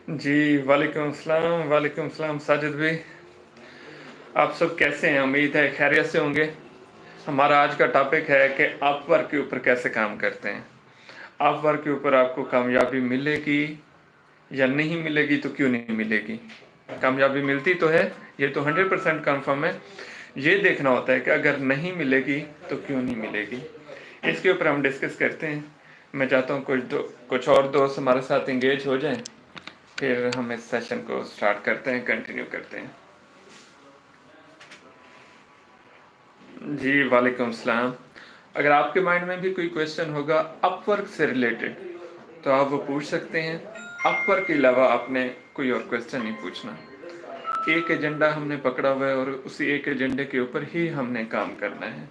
जी, वालेकुम अस्सलाम साजिद भाई। आप सब कैसे हैं? उम्मीद है खैरियत से होंगे। हमारा आज का टॉपिक है कि अपवर्क के ऊपर कैसे काम करते हैं। अपवर्क के ऊपर आपको कामयाबी मिलेगी या नहीं मिलेगी, तो क्यों नहीं मिलेगी। कामयाबी मिलती तो है, ये तो 100% कन्फर्म है। ये देखना होता है कि अगर नहीं मिलेगी तो क्यों नहीं मिलेगी। इसके ऊपर हम डिस्कस करते हैं। मैं चाहता हूँ कुछ और दोस्त हमारे साथ इंगेज हो जाएं, फिर हम इस सेशन को स्टार्ट करते हैं, कंटिन्यू करते हैं। जी, वालेकुम सलाम। अगर आपके माइंड में भी कोई क्वेश्चन होगा अपवर्क से रिलेटेड, तो आप वो पूछ सकते हैं। अपवर्क के अलावा आपने कोई और क्वेश्चन नहीं पूछना। एक एजेंडा हमने पकड़ा हुआ है और उसी एक एजेंडे के ऊपर ही हमने काम करना है।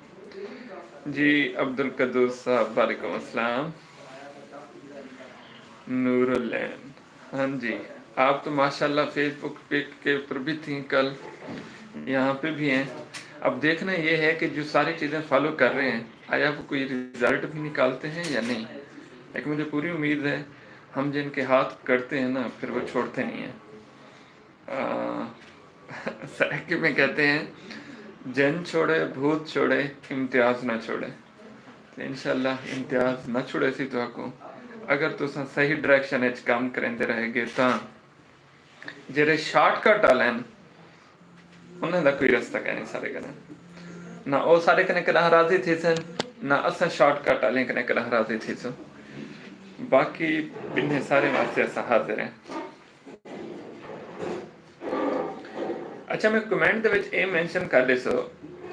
जी, अब्दुल कद्दूस साहब, वालेकुम अस्सलाम। नूरुल्लैन, हाँ जी। आप तो माशाल्लाह फेसबुक पे के ऊपर भी थी कल, यहाँ पे भी हैं। अब देखना ये है कि जो सारी चीज़ें फॉलो कर रहे हैं, आया वो कोई रिजल्ट भी निकालते हैं या नहीं। लेकिन मुझे पूरी उम्मीद है हम जिनके हाथ करते हैं ना, फिर वो छोड़ते नहीं हैं। सड़क में कहते हैं, जन छोड़े भूत छोड़े इम्तियाज ना छोड़े। तो इंशाल्लाह इम्तियाज ना छोड़े सी तो आपको, अगर तुम सही डायरेक्शन काम करेंगे रहेगे तो जेरे शॉर्टकट आले उन्हें कोई रास्ता कह नहीं सारे कने ना ओ सारे कने कदा राजी थी सन, ना असा शॉर्टकट आले कने कदा राजी थी सो। बाकी इन्हें सारे वास्ते असा हाजिर हैं। अच्छा, मैं कमेंट दे विच ए मेंशन कर दे सो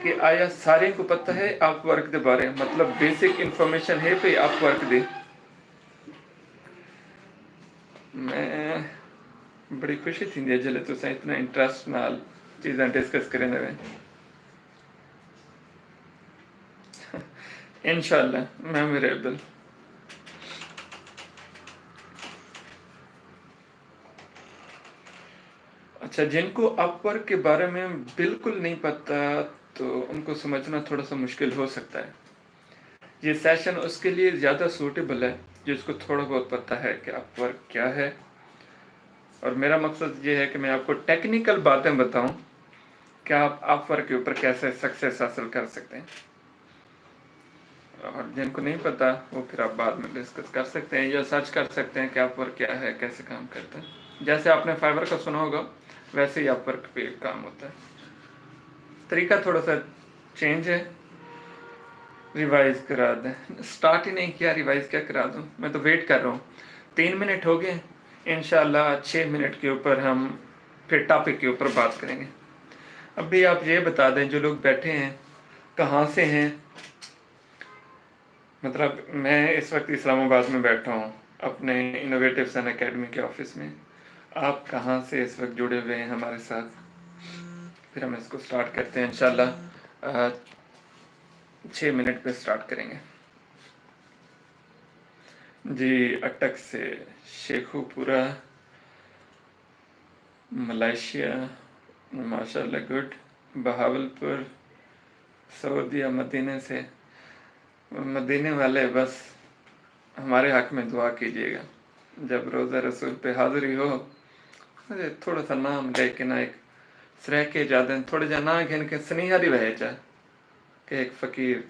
कि आया सारे को पता है अपवर्क दे बारे, मतलब बेसिक इंफॉर्मेशन है पे अपवर्क दे। मैं बड़ी खुशी थी जल्द तुसा इतना इंटरेस्ट नाल चीज़ां डिस्कस करें दे। इंशाल्लाह मेमोरेबल। अच्छा, जिनको अपवर्क के बारे में बिल्कुल नहीं पता, तो उनको समझना थोड़ा सा मुश्किल हो सकता है। ये सेशन उसके लिए ज़्यादा सूटेबल है जिसको थोड़ा बहुत पता है कि अपवर्क क्या है। और मेरा मकसद ये है कि मैं आपको टेक्निकल बातें बताऊं कि आप अपवर्क के ऊपर कैसे सक्सेस हासिल कर सकते हैं। और जिनको नहीं पता वो फिर आप बाद में डिस्कस कर सकते हैं या सर्च कर सकते हैं कि अपवर्क क्या है, कैसे काम करता है। जैसे आपने फाइवर का सुना होगा, वैसे ही अपवर्क पे काम होता है। तरीका थोड़ा सा चेंज है। रिवाइज करा दें, स्टार्ट ही नहीं किया, रिवाइज क्या करा दूं। मैं तो वेट कर रहा हूँ। 3 मिनट हो गए, इंशाल्लाह 6 मिनट के ऊपर हम फिर टॉपिक के ऊपर बात करेंगे। अभी आप ये बता दें, जो लोग बैठे हैं कहाँ से हैं। मतलब मैं इस वक्त इस्लामाबाद में बैठा हूँ अपने इनोवेटिव सन एकेडमी के ऑफिस में। आप कहाँ से इस वक्त जुड़े हुए हैं हमारे साथ, फिर हम इसको स्टार्ट करते हैं इंशाल्लाह। 6 मिनट पे स्टार्ट करेंगे। जी, अटक से, शेखुपुरा, मलेशिया, माशाल्लाह गुड, बहावलपुर, सऊदीया, मदीने से। मदीने वाले बस हमारे हक में दुआ कीजिएगा। जब रोज़ा रसूल पे हाज़िरी हो, अरे थोड़ा सा नाम लेके ना एक सरह के जादन थोड़े जा ना घिन के स्नेहा दी वह चा कि एक फ़कीर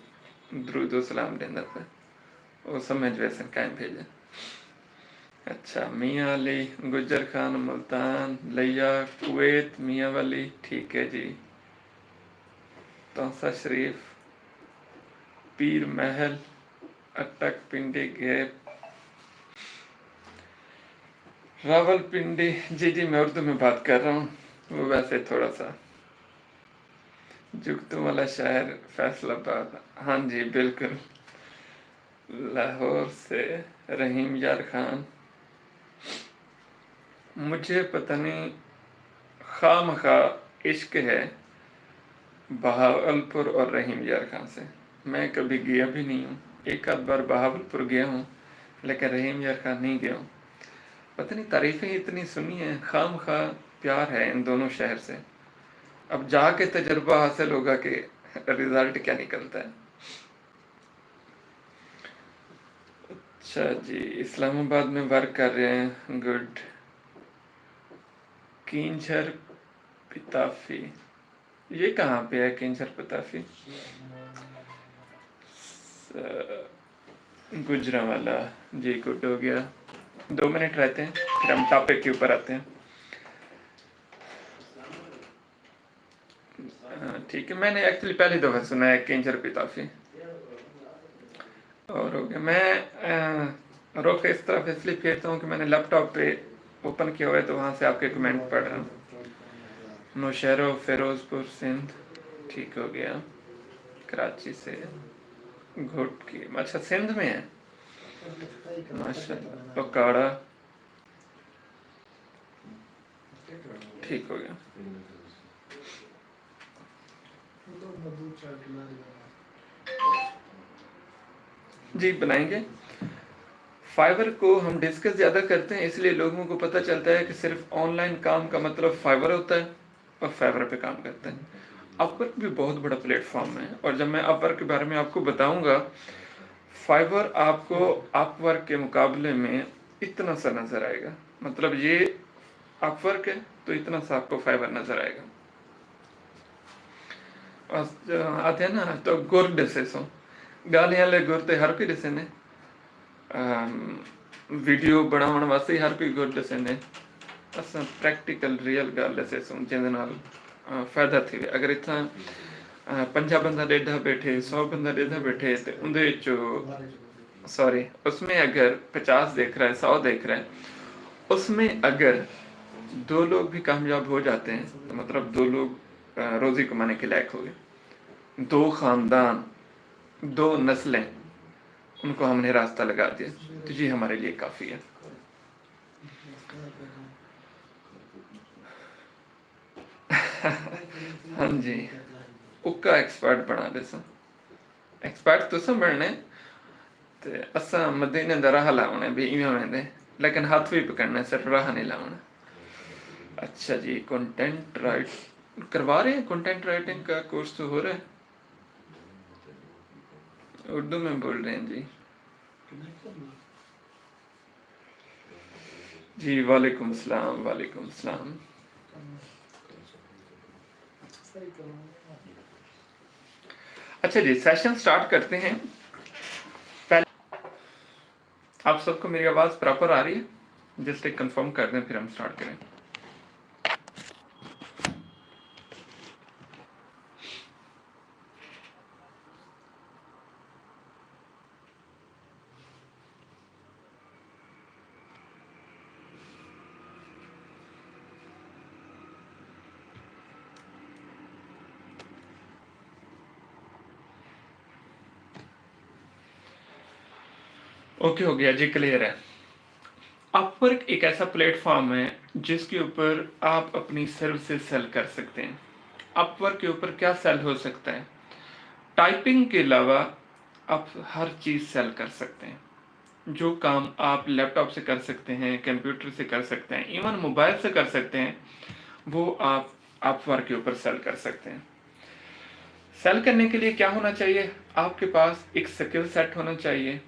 दरूद सलाम देंदा पे वो समझ वैसे कायम भेजा। अच्छा, मियाँ अली, गुजर खान, मुल्तान, लिया, कुवैत, मियाँ वाली, ठीक है जी। तौसा शरीफ, पीर महल, अटक पिंडी गैप, रावलपिंडी। जी जी, मैं उर्दू में बात कर रहा हूँ, वो वैसे थोड़ा सा जुगतू वाला शहर फैसलाबाद। हाँ जी बिल्कुल। लाहौर से रहीम यार खान। मुझे पता नहीं खामखा इश्क है बहावलपुर और रहीम यार खान से। मैं कभी गया भी नहीं हूँ। एक आध बार बहावलपुर गया हूँ, लेकिन रहीम यार खान नहीं गया हूँ। पता नहीं तारीफ़ें इतनी सुनी हैं, खामखा प्यार है इन दोनों शहर से। अब जाके तजुर्बा हासिल होगा कि रिजल्ट क्या निकलता है। अच्छा जी, इस्लामाबाद में वर्क कर रहे हैं, गुड। किंजर पिताफी, ये कहाँ पे है किंजर पिताफी? गुजरांवाला जी, गुड हो गया। 2 मिनट रहते हैं फिर हम टॉपिक के ऊपर आते हैं। ठीक है, मैंने एक्चुअली पहली दफ़ा सुना है किंजर पिताफी और हो गया। मैं रुख इस तरफ इसलिए फेरता हूँ कि मैंने लैपटॉप पे ओपन किया हुआ है तो वहाँ से आपके कमेंट पढ़ रहा हूँ। नौशहरा फिरोजपुर सिंध, ठीक हो गया। कराची से घुट की, अच्छा सिंध में है, माशाल्लाह। पकाड़ा, ठीक हो गया जी, बनाएंगे। फाइवर को हम डिस्कस ज़्यादा करते हैं इसलिए लोगों को पता चलता है कि सिर्फ ऑनलाइन काम का मतलब फाइवर होता है और फाइवर पे काम करते हैं। अपवर्क भी बहुत बड़ा प्लेटफॉर्म है और जब मैं अपवर्क के बारे में आपको बताऊंगा, फाइवर आपको अपवर्क के मुकाबले में इतना सा नज़र आएगा। मतलब ये अपवर्क है तो इतना सा आपको फाइवर नज़र आएगा। आते हैं ना तो गुर डिसे सो गालियां ले गुर ते हर कोई डिसे ने वीडियो बनाने वास्ते हर कोई गुर डिसे ने। असां प्रैक्टिकल रियल गल दसे सो जिहदे नाल फायदा थी। अगर इतना 50 बंदा डेढ़ा बैठे, 100 बंदा डेढ़ा बैठे तो उनके सॉरी उसमें अगर 50 देख रहा है, 100 देख रहा है, उसमें अगर 2 लोग भी कामयाब हो जाते हैं तो मतलब 2 लोग रोज़ी कमाने के लायक हो गए। 2 ख़ानदान, 2 नस्लें, उनको हमने रास्ता लगा दिया तो ये हमारे लिए काफ़ी है। हाँ जी, उक्का एक्सपर्ट बना दे सा एक्सपर्ट तुम बनने ते असा मदीने दा राह लाउना भी इवें वेंदे, लेकिन हाथ भी पकड़ना, सिर्फ राह नहीं लाउना। अच्छा जी, कंटेंट राइट करवा रहे हैं, कंटेंट राइटिंग का कोर्स तो हो रहा है, उर्दू में बोल रहे हैं जी। जी वालेकुम सलाम, वालेकुम सलाम। अच्छा जी, सेशन स्टार्ट करते हैं। पहले आप सबको मेरी आवाज़ प्रॉपर आ रही है? जस्ट एक कंफर्म कर दें फिर हम स्टार्ट करें। ओके हो गया जी, क्लियर है। अपवर्क एक ऐसा प्लेटफॉर्म है जिसके ऊपर आप अपनी सर्विसेज सेल कर सकते हैं। अपवर्क के ऊपर क्या सेल हो सकता है? टाइपिंग के अलावा आप हर चीज़ सेल कर सकते हैं। जो काम आप लैपटॉप से कर सकते हैं, कंप्यूटर से कर सकते हैं, इवन मोबाइल से कर सकते हैं, वो आप अपवर्क के ऊपर सेल कर सकते हैं। सेल करने के लिए क्या होना चाहिए? आपके पास एक स्किल सेट होना चाहिए,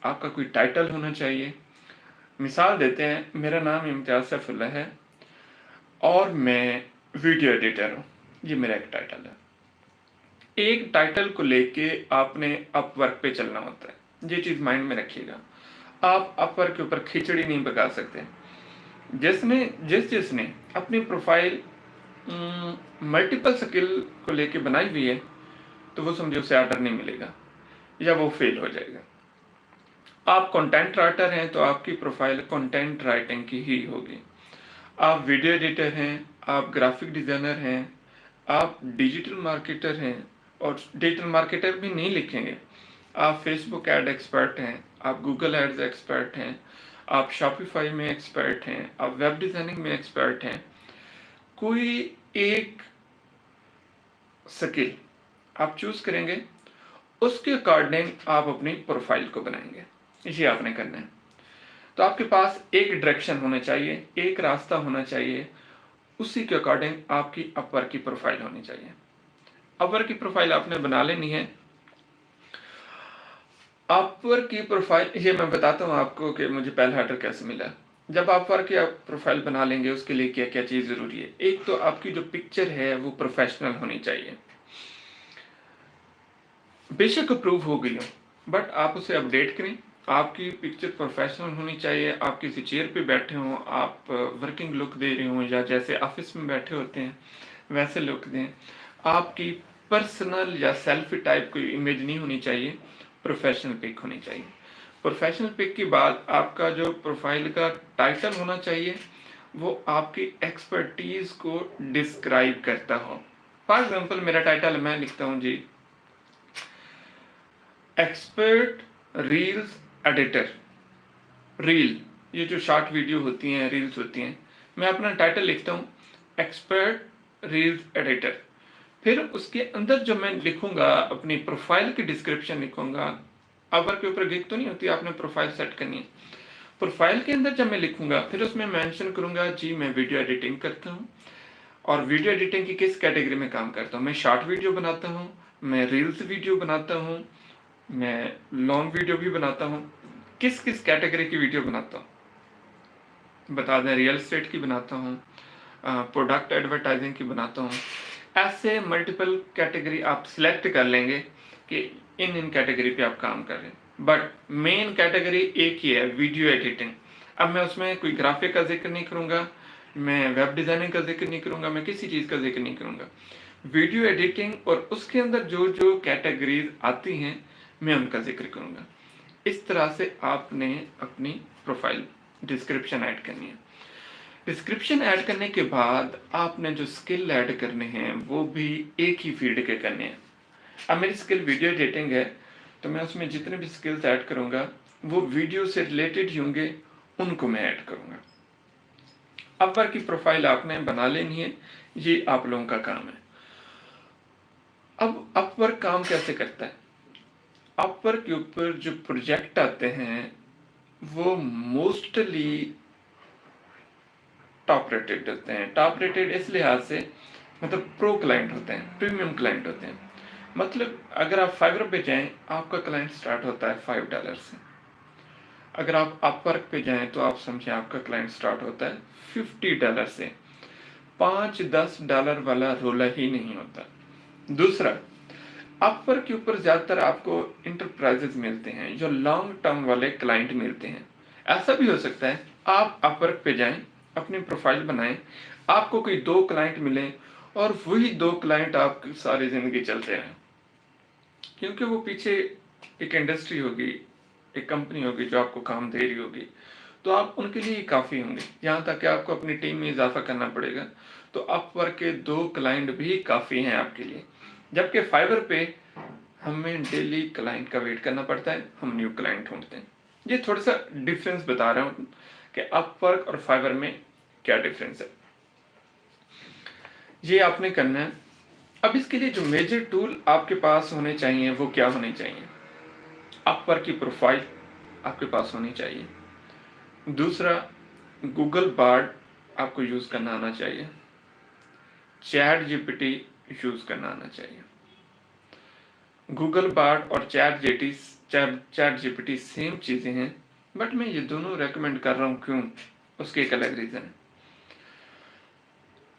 आपका कोई टाइटल होना चाहिए। मिसाल देते हैं, मेरा नाम इम्तियाज़ सैफुल्लाह है और मैं वीडियो एडिटर हूँ, ये मेरा एक टाइटल है। एक टाइटल को लेके आपने अपवर्क पे चलना होता है, ये चीज़ माइंड में रखिएगा। आप अपवर्क के ऊपर खिचड़ी नहीं पका सकते। जिसने अपनी प्रोफाइल मल्टीपल स्किल को लेके बनाई हुई है तो वो समझो उसे ऑर्डर नहीं मिलेगा या वो फेल हो जाएगा। आप कंटेंट राइटर हैं तो आपकी प्रोफाइल कंटेंट राइटिंग की ही होगी। आप वीडियो एडिटर हैं, आप ग्राफिक डिज़ाइनर हैं, आप डिजिटल मार्केटर हैं, और डिजिटल मार्केटर भी नहीं लिखेंगे, आप फेसबुक एड एक्सपर्ट हैं, आप गूगल एड्स एक्सपर्ट हैं, आप शॉपिफाई में एक्सपर्ट हैं, आप वेब डिज़ाइनिंग में एक्सपर्ट हैं। कोई एक स्किल आप चूज़ करेंगे, उसके अकॉर्डिंग आप अपनी प्रोफाइल को बनाएंगे। ये आपने करना है। तो आपके पास एक डायरेक्शन होना चाहिए, एक रास्ता होना चाहिए, उसी के अकॉर्डिंग आपकी अपवर्क की प्रोफाइल होनी चाहिए। अपवर्क की प्रोफाइल आपने बना लेनी है। अपवर्क की प्रोफाइल, ये मैं बताता हूँ आपको कि मुझे पहला ऑर्डर कैसे मिला। जब आप वर्क या प्रोफाइल बना लेंगे उसके लिए क्या क्या चीज़ ज़रूरी है। एक तो आपकी जो पिक्चर है वो प्रोफेशनल होनी चाहिए, बेशक अप्रूव हो गई हो बट आप उसे अपडेट करें। आपकी पिक्चर प्रोफेशनल होनी चाहिए, आप किसी चेयर पे बैठे हों, आप वर्किंग लुक दे रहे हों या जैसे ऑफिस में बैठे होते हैं वैसे लुक दें। आपकी पर्सनल या सेल्फी टाइप कोई इमेज नहीं होनी चाहिए, प्रोफेशनल पिक होनी चाहिए। प्रोफेशनल पिक के बाद आपका जो प्रोफाइल का टाइटल होना चाहिए वो आपकी एक्सपर्टीज को डिस्क्राइब करता हो। फॉर एग्जाम्पल मेरा टाइटल मैं लिखता हूँ जी, एक्सपर्ट रील्स एडिटर। रील, ये जो शॉर्ट वीडियो होती हैं, रील्स होती हैं, मैं अपना टाइटल लिखता हूँ एक्सपर्ट रील्स एडिटर। फिर उसके अंदर जो मैं लिखूंगा अपनी प्रोफाइल की डिस्क्रिप्शन लिखूंगा। अवर के ऊपर क्लिक तो नहीं होती, आपने प्रोफाइल सेट करनी है। प्रोफाइल के अंदर जब मैं लिखूंगा फिर उसमें मेंशन करूंगा जी मैं वीडियो एडिटिंग करता हूँ, और वीडियो एडिटिंग की किस कैटेगरी में काम करता हूँ। मैं शॉर्ट वीडियो बनाता हूँ, मैं रील्स वीडियो बनाता हूँ, मैं लॉन्ग वीडियो भी बनाता हूँ। किस किस कैटेगरी की वीडियो बनाता हूँ बता दें, रियल एस्टेट की बनाता हूँ, प्रोडक्ट एडवर्टाइजिंग की बनाता हूँ। ऐसे मल्टीपल कैटेगरी आप सिलेक्ट कर लेंगे कि इन कैटेगरी पे आप काम कर रहे हैं, बट मेन कैटेगरी एक ही है, वीडियो एडिटिंग। अब मैं उसमें कोई ग्राफिक का जिक्र नहीं करूँगा, मैं वेब डिज़ाइनिंग का जिक्र नहीं करूँगा, मैं किसी चीज़ का जिक्र नहीं करूँगा। वीडियो एडिटिंग और उसके अंदर जो जो कैटेगरीज आती हैं मैं उनका जिक्र करूँगा। इस तरह से आपने अपनी प्रोफाइल डिस्क्रिप्शन ऐड करनी है। डिस्क्रिप्शन ऐड करने के बाद आपने जो स्किल ऐड करने हैं वो भी एक ही फील्ड के करने हैं। अब मेरी स्किल वीडियो एडिटिंग है तो मैं उसमें जितने भी स्किल्स ऐड करूँगा वो वीडियो से रिलेटेड ही होंगे, उनको मैं ऐड करूँगा। अपवर्क की प्रोफाइल आपने बना लेनी है, ये आप लोगों का काम है। अब अपवर्क काम कैसे करता है? अपवर्क के ऊपर जो प्रोजेक्ट आते हैं वो मोस्टली टॉप रेटेड होते हैं। टॉप रेटेड इस लिहाज से मतलब प्रो क्लाइंट होते हैं, प्रीमियम क्लाइंट होते हैं। मतलब अगर आप फाइवर पे जाएं आपका क्लाइंट स्टार्ट होता है $5 से। अगर आप अपवर्क पे जाएं तो आप समझें आपका क्लाइंट स्टार्ट होता है $50 से। $5-10 वाला रोला ही नहीं होता। दूसरा, अपवर्क के ऊपर ज़्यादातर आपको इंटरप्राइजेज मिलते हैं, जो लॉन्ग टर्म वाले क्लाइंट मिलते हैं। ऐसा भी हो सकता है आप अपवर्क पे जाएं, अपनी प्रोफाइल बनाएं, आपको कोई 2 क्लाइंट मिले और वही 2 क्लाइंट आपकी सारी ज़िंदगी चलते रहें, क्योंकि वो पीछे एक इंडस्ट्री होगी, एक कंपनी होगी जो आपको काम दे रही होगी, तो आप उनके लिए ही काफ़ी होंगे। यहाँ तक कि आपको अपनी टीम में इजाफा करना पड़ेगा, तो अपवर्क के 2 क्लाइंट भी काफ़ी हैं आपके लिए। जबकि फाइवर पे हमें डेली क्लाइंट का वेट करना पड़ता है, हम न्यू क्लाइंट ढूंढते हैं। ये थोड़ा सा डिफरेंस बता रहा हूँ कि अपवर्क और फाइवर में क्या डिफरेंस है, ये आपने करना है। अब इसके लिए जो मेजर टूल आपके पास होने चाहिए वो क्या होने चाहिए? अपवर्क की प्रोफाइल आपके पास होनी चाहिए। दूसरा, गूगल बार्ड आपको यूज़ करना आना चाहिए। चैट जीपीटी यूज़ करना आना चाहिए। गूगल बार्ड और चैट जीपीटी सेम चीज़ें हैं, बट मैं ये दोनों रेकमेंड कर रहा हूँ, क्यों? उसके एक अलग रीज़न है।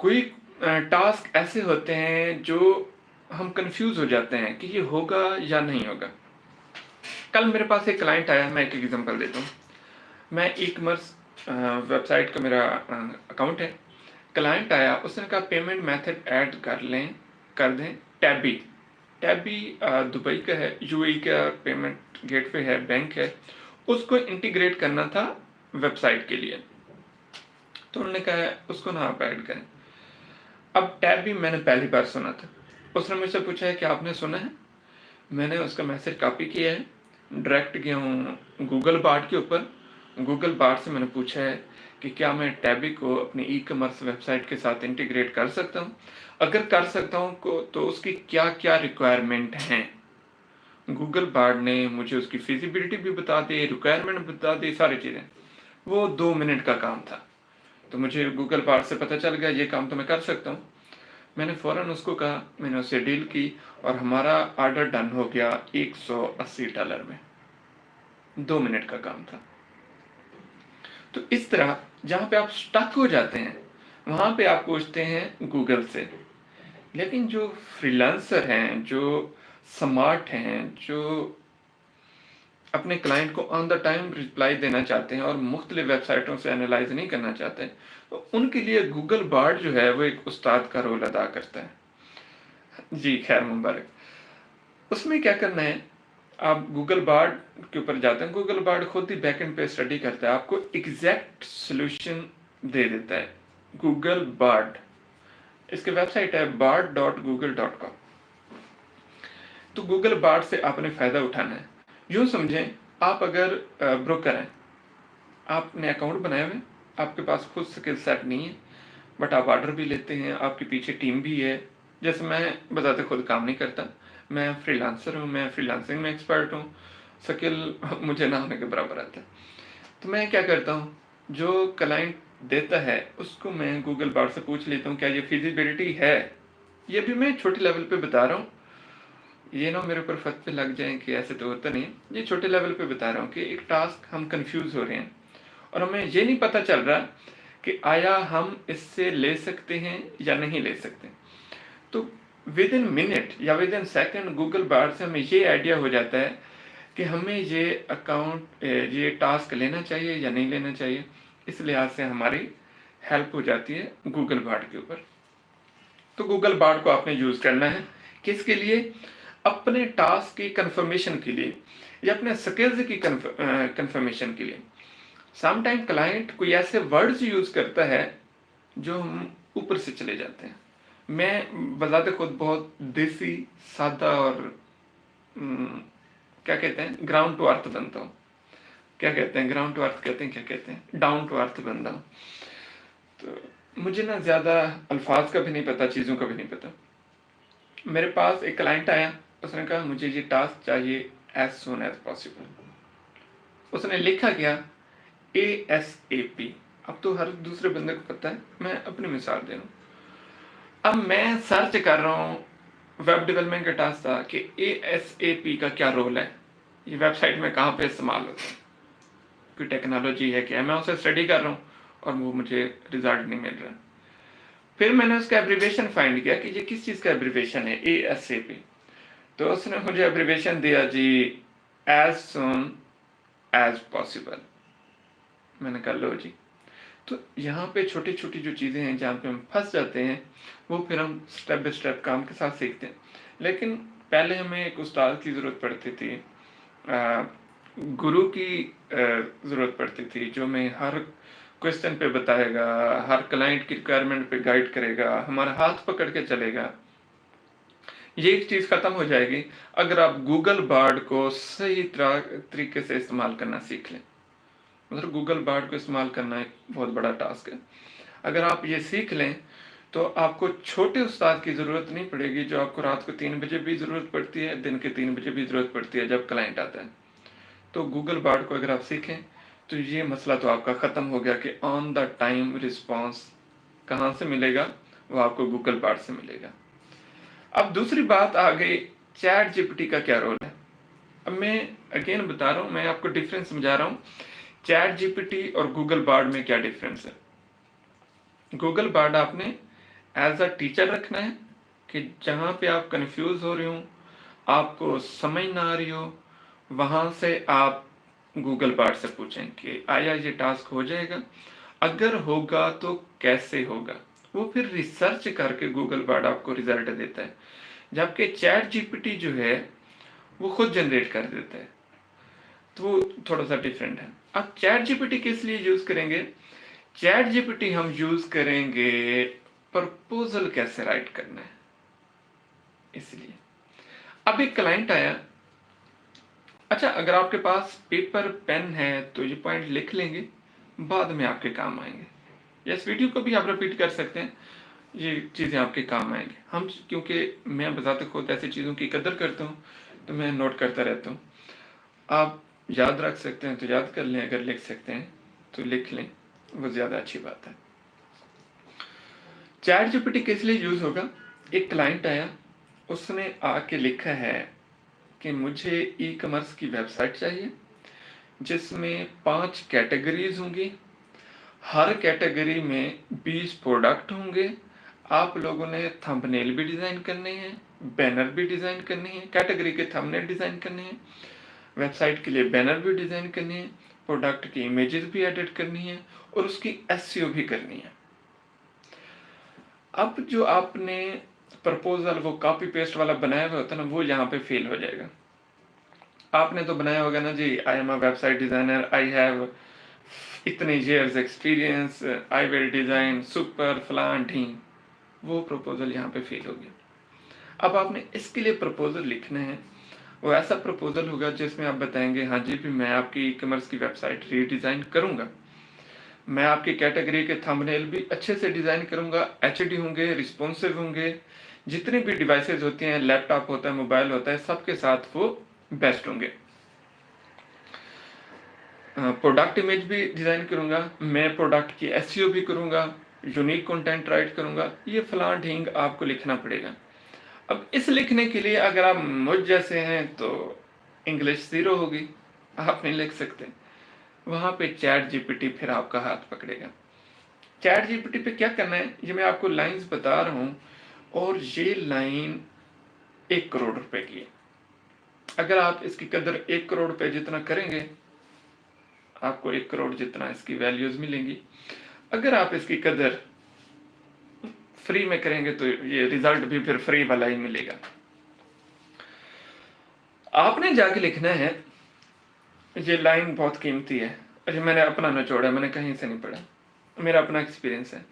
कोई टास्क ऐसे होते हैं जो हम कंफ्यूज हो जाते हैं कि ये होगा या नहीं होगा। कल मेरे पास एक क्लाइंट आया, मैं एक एग्जांपल देता हूँ। मैं ई कॉमर्स वेबसाइट का मेरा अकाउंट है। क्लाइंट आया, उसने कहा पेमेंट मेथड ऐड कर दें टैबी। टैबी दुबई का है, यूएई का पेमेंट गेटवे है, बैंक है, उसको इंटीग्रेट करना था वेबसाइट के लिए। तो उन्होंने कहा उसको ना आप ऐड करें। अब टैबी मैंने पहली बार सुना था। उसने मुझसे पूछा है कि आपने सुना है? मैंने उसका मैसेज कॉपी किया है, डायरेक्ट गया हूँ गूगल बार्ड के ऊपर। गूगल बार्ड से मैंने पूछा है कि क्या मैं टैबी को अपनी ई कॉमर्स वेबसाइट के साथ इंटीग्रेट कर सकता हूँ, अगर कर सकता हूँ तो उसकी क्या क्या रिक्वायरमेंट हैं। गूगल बार्ड ने मुझे उसकी फिजिबिलिटी भी बता दी, रिक्वायरमेंट बता दी, सारी चीज़ें। वो 2 मिनट का काम था, तो मुझे गूगल बार्ड से पता चल गया ये काम तो मैं कर सकता हूँ। मैंने फ़ौरन उसको कहा, मैंने उससे डील की और हमारा ऑर्डर डन हो गया $180 में। 2 मिनट का काम था। तो इस तरह जहाँ पे आप स्टक हो जाते हैं वहाँ पे आप पूछते हैं गूगल से। लेकिन जो फ्रीलांसर हैं, जो स्मार्ट हैं, जो अपने क्लाइंट को ऑन द टाइम रिप्लाई देना चाहते हैं और मुख्तलिफ वेबसाइटों से एनालाइज नहीं करना चाहते, तो उनके लिए गूगल बार्ड जो है वो एक उस्ताद का रोल अदा करता है। जी खैर मुबारक। उसमें क्या करना है, आप गूगल बार्ड के ऊपर जाते हैं, गूगल बार्ड खुद ही बैकएंड पे स्टडी करता है, आपको एग्जैक्ट सोल्यूशन दे देता है। गूगल बार्ड, इसकी वेबसाइट है bard.google.com। तो गूगल बार्ड से आपने फ़ायदा उठाना है। यूँ समझें, आप अगर ब्रोकर हैं, आपने अकाउंट बनाए हुए, आपके पास खुद स्किल सेट नहीं है, बट आप ऑर्डर भी लेते हैं, आपके पीछे टीम भी है। जैसे मैं बताते खुद काम नहीं करता, मैं फ्रीलांसर हूँ, मैं फ्रीलांसिंग में एक्सपर्ट हूँ, स्किल मुझे ना होने के बराबर आता है। तो मैं क्या करता हूँ, जो क्लाइंट देता है उसको मैं गूगल बार्ड से पूछ लेता हूँ क्या ये फिजिबिलिटी है। ये भी मैं छोटे लेवल पे बता रहा हूँ, ये ना मेरे ऊपर फट पे लग जाए कि ऐसे तो होता नहीं, ये छोटे लेवल पे बता रहा हूँ कि एक टास्क हम कंफ्यूज हो रहे हैं और हमें ये नहीं पता चल रहा कि आया हम इससे ले सकते हैं या नहीं ले सकते। तो विद इन मिनट या with in second Google Bard से हमें ये आइडिया हो जाता है कि हमें ये अकाउंट ये टास्क लेना चाहिए या नहीं लेना चाहिए। इस लिहाज से हमारी हेल्प हो जाती है गूगल बार्ड के ऊपर। तो गूगल बार्ड को आपने यूज़ करना है किसके लिए, अपने टास्क की कंफर्मेशन के लिए या अपने स्किल्स की कंफर्मेशन के लिए। सम टाइम क्लाइंट कोई ऐसे वर्ड्स यूज़ करता है जो हम ऊपर से चले जाते हैं। मैं बजाते खुद बहुत देसी सादा और क्या कहते हैं, ग्राउंड टू अर्थ बनता हूँ। क्या कहते हैं, ग्राउंड टू अर्थ कहते हैं, क्या कहते हैं, डाउन टू अर्थ बनता हूँ। तो मुझे ना ज़्यादा अल्फाज का भी नहीं पता, चीज़ों का भी नहीं पता। मेरे पास एक क्लाइंट आया, उसने कहा मुझे ये टास्क चाहिए एज सुन एज पॉसिबल। उसने लिखा क्या, ASAP। अब तो हर दूसरे बंदे को पता है, मैं अपनी मिसाल दे रहा हूँ। अब मैं सर्च कर रहा हूँ, वेब डेवलपमेंट का टास्क था कि ASAP का क्या रोल है, ये वेबसाइट में कहाँ पे इस्तेमाल होता है, कोई टेक्नोलॉजी है क्या। मैं उसे स्टडी कर रहा हूँ और वो मुझे रिजल्ट नहीं मिल रहा। फिर मैंने उसका एब्रीवेशन फाइंड किया कि ये किस चीज़ का एब्रीवेशन है, ASAP। तो उसने मुझे एब्रीवेशन दिया जी, एज सुन एज पॉसिबल। मैंने कहा लो जी। तो यहाँ पे छोटी छोटी जो चीज़ें हैं जहाँ पे हम फंस जाते हैं, वो फिर हम स्टेप बाय स्टेप काम के साथ सीखते हैं। लेकिन पहले हमें एक उस्ताद की ज़रूरत पड़ती थी, गुरु की ज़रूरत पड़ती थी, जो हमें हर क्वेश्चन पे बताएगा, हर क्लाइंट की रिक्वायरमेंट पे गाइड करेगा, हमारा हाथ पकड़ के चलेगा। ये एक चीज़ ख़त्म हो जाएगी अगर आप गूगल बार्ड को सही तरीके से इस्तेमाल करना सीख लें। मतलब गूगल बार्ड को इस्तेमाल करना एक बहुत बड़ा टास्क है। अगर आप ये सीख लें तो आपको छोटे उस्ताद की ज़रूरत नहीं पड़ेगी, जो आपको रात को 3 बजे भी ज़रूरत पड़ती है, दिन के 3 बजे भी ज़रूरत पड़ती है जब क्लाइंट आता है। तो गूगल बार्ड को अगर आप सीखें तो ये मसला तो आपका ख़त्म हो गया कि ऑन द टाइम रिस्पॉन्स कहाँ से मिलेगा, वो आपको गूगल बार्ड से मिलेगा। अब दूसरी बात आ गई, चैट जीपीटी का क्या रोल है। अब मैं अगेन बता रहा हूँ, मैं आपको डिफरेंस समझा रहा हूँ, चैट जीपीटी और गूगल बार्ड में क्या डिफरेंस है। गूगल बार्ड आपने एज अ टीचर रखना है कि जहाँ पे आप कंफ्यूज हो रहे हो, आपको समझ ना आ रही हो, वहाँ से आप गूगल बार्ड से पूछें कि आया ये टास्क हो जाएगा, अगर होगा तो कैसे होगा। वो फिर रिसर्च करके गूगल बार्ड आपको रिजल्ट देता है, जबकि चैट जीपीटी जो है वो खुद जनरेट कर देता है। तो वो थोड़ा सा डिफरेंट है। अब चैट जीपीटी किस लिए यूज़ करेंगे, चैट जीपीटी हम यूज़ करेंगे प्रपोजल कैसे राइट करना है, इसलिए। अब एक क्लाइंट आया, अच्छा अगर आपके पास पेपर पेन है तो ये पॉइंट लिख लेंगे, बाद में आपके काम आएंगे। इस वीडियो को भी आप रिपीट कर सकते हैं, ये चीज़ें आपके काम आएंगी। हम क्योंकि मैं बताते खुद ऐसी चीज़ों की कदर करता हूँ तो मैं नोट करता रहता हूँ। आप याद रख सकते हैं तो याद कर लें, अगर लिख सकते हैं तो लिख लें, वो ज़्यादा अच्छी बात है। चैट जीपीटी किस लिए यूज़ होगा, एक क्लाइंट आया, उसने आके लिखा है कि मुझे ई कॉमर्स की वेबसाइट चाहिए जिसमें 5 कैटेगरीज होंगी हर कैटेगरी में 20 प्रोडक्ट होंगे। आप लोगों ने थंबनेल भी डिज़ाइन करने हैं, बैनर भी डिज़ाइन करने हैं, कैटेगरी के थंबनेल डिज़ाइन करने हैं, वेबसाइट के लिए बैनर भी डिज़ाइन करने हैं, प्रोडक्ट की इमेजेस भी एडिट करनी है और उसकी एसईओ भी करनी है। अब जो आपने प्रपोजल वो कॉपी पेस्ट वाला बनाया हुआ होता है ना, वो यहाँ पे फेल हो जाएगा। आपने तो बनाया होगा ना जी, I am a website designer, I have इतने years experience, I will design super फलान ढींग, वो प्रपोजल यहाँ पे फेल हो गया। अब आपने इसके लिए प्रपोजल लिखना है, वो ऐसा प्रपोजल होगा जिसमें आप बताएंगे हाँ जी भी मैं आपकी ई कॉमर्स की वेबसाइट रीडिज़ाइन करूँगा, मैं आपकी कैटेगरी के थंबनेल भी अच्छे से डिज़ाइन करूँगा, एचडी होंगे, रिस्पॉन्सिव होंगे, जितनी भी डिवाइसेज होती हैं, लैपटॉप होता है, मोबाइल होता है, सबके साथ वो बेस्ट होंगे। प्रोडक्ट इमेज भी डिज़ाइन करूँगा, मैं प्रोडक्ट की एसईओ भी करूँगा, यूनिक कंटेंट राइट करूँगा, ये फलां ढींग आपको लिखना पड़ेगा। अब इस लिखने के लिए अगर आप मुझ जैसे हैं तो इंग्लिश 0 होगी, आप नहीं लिख सकते। वहाँ पे चैट जीपीटी फिर आपका हाथ पकड़ेगा। चैट जीपीटी पे क्या करना है, ये मैं आपको लाइंस बता रहा हूँ, और ये लाइन 1 करोड़ रुपए की है। अगर आप इसकी कदर 1 करोड़ रुपए जितना करेंगे, आपको 1 करोड़ जितना इसकी वैल्यूज मिलेंगी। अगर आप इसकी कदर फ्री में करेंगे तो ये रिजल्ट भी फिर फ्री वाला ही मिलेगा। आपने जाके लिखना है, ये लाइन बहुत कीमती है, अरे मैंने अपना निचोड़ा, मैंने कहीं से नहीं पढ़ा, मेरा अपना एक्सपीरियंस है।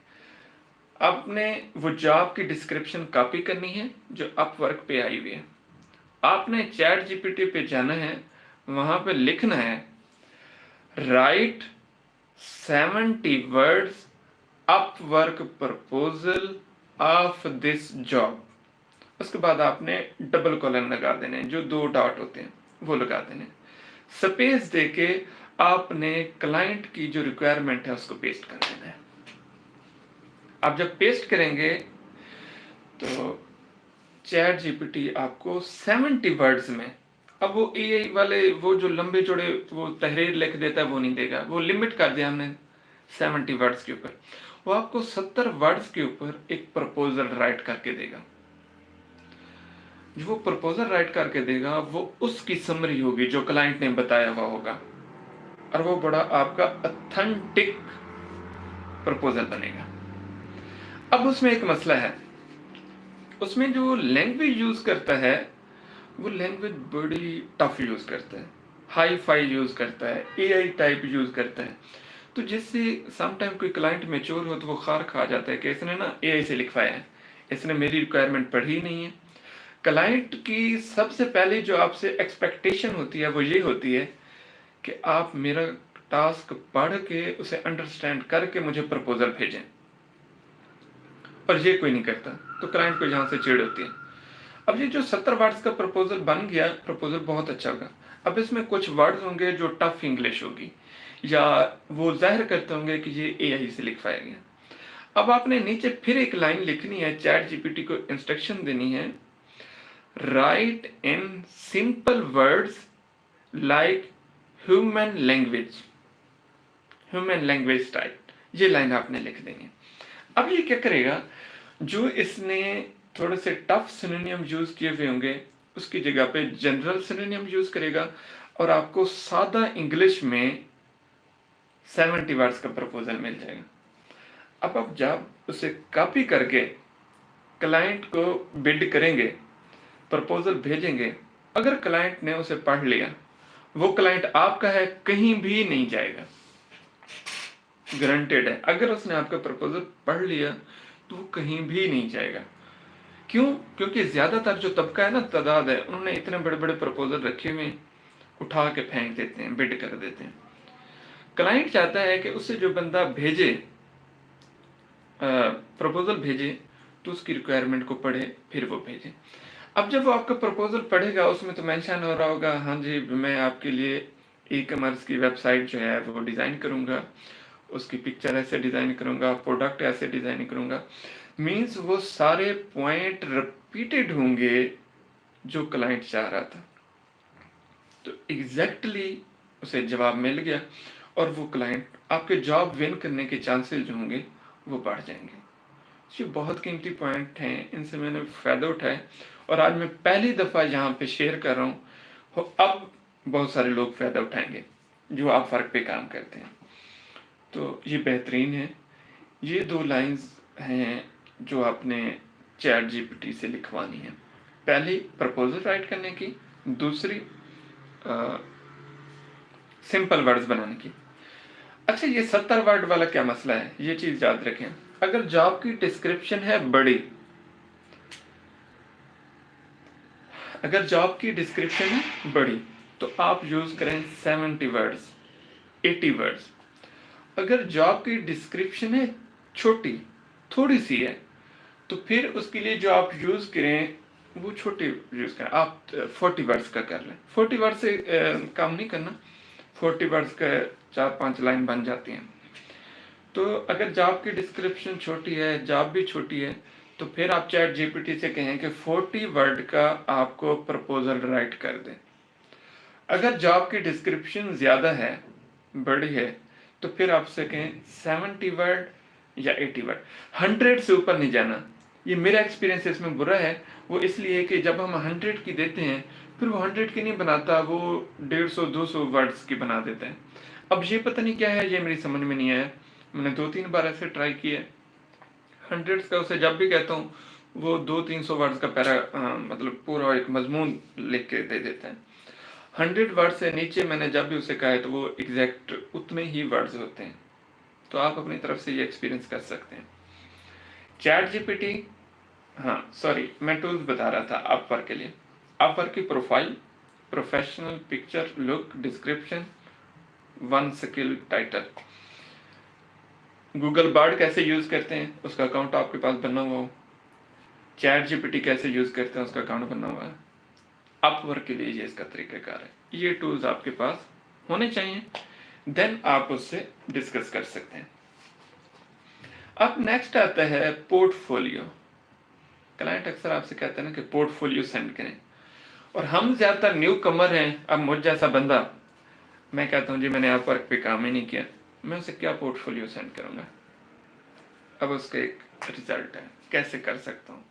आपने वो जॉब की डिस्क्रिप्शन कॉपी करनी है जो अपवर्क पे आई हुई है, आपने चैट जीपीटी पे जाना है, वहां पे लिखना है right 70 words Upwork proposal of this job. उसके बाद आपने डबल कॉलन लगा देने, जो 2 डॉट होते हैं वो लगा देने, स्पेस देके आपने क्लाइंट की जो रिक्वायरमेंट है उसको पेस्ट कर देना है। आप जब पेस्ट करेंगे तो चैट जीपीटी आपको 70 वर्ड्स में, अब वो एआई वाले वो जो लंबे चौड़े वो तहरीर लिख देता है वो नहीं देगा, वो लिमिट कर दिया हमने 70 वर्ड्स के ऊपर, वो आपको 70 वर्ड्स के ऊपर एक प्रपोजल राइट करके देगा। जो वो प्रपोजल राइट करके देगा वो उसकी समरी होगी जो क्लाइंट ने बताया हुआ होगा, और वो बड़ा आपका ऑथेंटिक प्रपोजल बनेगा। अब उसमें एक मसला है, उसमें जो लैंग्वेज यूज करता है वो लैंग्वेज बड़ी टफ यूज करता है, हाई फाई यूज करता है, एआई टाइप यूज करता है, तो जिससे समटाइम कोई क्लाइंट मैच्योर हो तो वो खार खा जाता है कि इसने ना एआई से लिखवाया है, इसने मेरी रिक्वायरमेंट पढ़ी नहीं है। क्लाइंट की सबसे पहले जो आपसे एक्सपेक्टेशन होती है वो ये होती है कि आप मेरा टास्क पढ़ के उसे अंडरस्टैंड करके मुझे प्रपोजल भेजें, और ये कोई नहीं करता, तो क्लाइंट को यहाँ से चिढ़ होती है। अब ये जो 70 वर्ड्स का प्रपोजल बन गया, प्रपोजल बहुत अच्छा होगा। अब इसमें कुछ वर्ड्स होंगे जो टफ इंग्लिश होगी, या वो जाहिर करते होंगे कि ये एआई से लिखवाया गया। अब आपने नीचे फिर एक लाइन लिखनी है, चैट जीपीटी को इंस्ट्रक्शन देनी है, right in simple words like human language, human language type, ये लाइन आपने लिख देनी है। अब ये क्या करेगा, जो इसने थोड़े से टफ सिनोनियम यूज किए हुए होंगे उसकी जगह पे जनरल सिनोनियम यूज करेगा, और आपको सादा इंग्लिश में 70 वर्ड्स का प्रपोजल मिल जाएगा। अब आप जब उसे कॉपी करके क्लाइंट को बिड करेंगे, प्रपोजल भेजेंगे, अगर क्लाइंट ने उसे पढ़ लिया, वो क्लाइंट आपका है, कहीं भी नहीं जाएगा, गारंटेड है। अगर उसने आपका प्रपोजल पढ़ लिया तो वो कहीं भी नहीं जाएगा। क्यों? क्योंकि ज्यादातर जो तबका है ना, तादाद है, उन्होंने इतने बड़े बड़े प्रपोजल रखे हुए, उठा के फेंक देते हैं, बिड कर देते हैं। क्लाइंट चाहता है कि उससे जो बंदा भेजे प्रपोजल भेजे तो उसकी रिक्वायरमेंट को पढ़े फिर वो भेजे। अब जब वो आपका प्रपोजल पढ़ेगा उसमें तो मेंशन हो रहा होगा, हाँ जी मैं आपके लिए ई कॉमर्स की वेबसाइट जो है वो डिज़ाइन करूँगा, उसकी पिक्चर ऐसे डिज़ाइन करूँगा, प्रोडक्ट ऐसे डिज़ाइन करूँगा, मीन्स वो सारे पॉइंट रिपीटेड होंगे जो क्लाइंट चाह रहा था। तो एग्जैक्टली उसे जवाब मिल गया, और वो क्लाइंट आपके जॉब विन करने के चांसेस जो होंगे वो बढ़ जाएंगे। ये बहुत कीमती पॉइंट हैं, इनसे मैंने फ़ायदा उठाया और आज मैं पहली दफ़ा यहाँ पे शेयर कर रहा हूँ। अब बहुत सारे लोग फ़ायदा उठाएंगे जो आप वर्क पे काम करते हैं। तो ये बेहतरीन है। ये 2 लाइंस हैं जो आपने चैट जीपीटी से लिखवानी है। पहली प्रपोजल राइट करने की, दूसरी सिंपल वर्ड्स बनाने की। अच्छा, ये 70 वर्ड वाला क्या मसला है, ये चीज़ याद रखें। अगर जॉब की डिस्क्रिप्शन है बड़ी, अगर जॉब की डिस्क्रिप्शन है बड़ी तो आप यूज़ करें 70 वर्ड्स, 80 वर्ड्स। अगर जॉब की डिस्क्रिप्शन है छोटी, थोड़ी सी है, तो फिर उसके लिए जो आप यूज़ करें वो छोटे यूज़ करें। आप 40 वर्ड्स का कर लें। 40 वर्ड से काम नहीं करना, 40 वर्ड्स का 4-5 लाइन बन जाती हैं। तो अगर जॉब की डिस्क्रिप्शन छोटी है, जॉब भी छोटी है, तो फिर आप चैट जीपीटी से कहें कि 40 वर्ड का आपको प्रपोजल राइट कर दें। अगर जॉब की डिस्क्रिप्शन ज़्यादा है, बड़ी है, तो फिर आपसे कहें 70 वर्ड या 80 वर्ड, 100 से ऊपर नहीं जाना। ये मेरा एक्सपीरियंस इसमें बुरा है, वो इसलिए कि जब हम 100 की देते हैं फिर वो 100 की नहीं बनाता, वो 150-200 वर्ड्स की बना देते हैं। अब ये पता नहीं क्या है, ये मेरी समझ में नहीं आया। मैंने 2-3 बार ऐसे ट्राई किए, 100 का उसे जब भी कहता हूँ वो 200-300 वर्ड्स का मतलब पूरा एक मजमून लिख के दे देता है। 100 वर्ड से नीचे मैंने जब भी उसे कहा है तो वो एग्जैक्ट उतने ही वर्ड्स होते हैं। तो आप अपनी तरफ से ये एक्सपीरियंस कर सकते हैं। चैट जीपीटी, हाँ सॉरी, मैं टूल्स बता रहा था अपवर्क के लिए। अपवर्क की profile, professional picture, look, description, 1 skill title. Google Bard कैसे यूज़ करते हैं, उसका अकाउंट आपके पास बना हुआ हो। चैट जीपीटी कैसे यूज़ करते हैं, उसका अकाउंट बना हुआ है। अपवर्क के लिए ये इसका तरीक़ाकार है। ये टूल्स आपके पास होने चाहिए, देन आप उससे डिस्कस कर सकते हैं। अब नेक्स्ट आता है पोर्टफोलियो। क्लाइंट अक्सर आपसे कहते हैं ना कि पोर्टफोलियो सेंड करें, और हम ज़्यादातर न्यू कमर हैं। अब मुझ जैसा बंदा, मैं कहता हूँ जी मैंने अपवर्क पे काम ही नहीं किया, मैं उसे क्या पोर्टफोलियो सेंड करूँगा। अब उसका एक रिजल्ट है, कैसे कर सकता हूँ।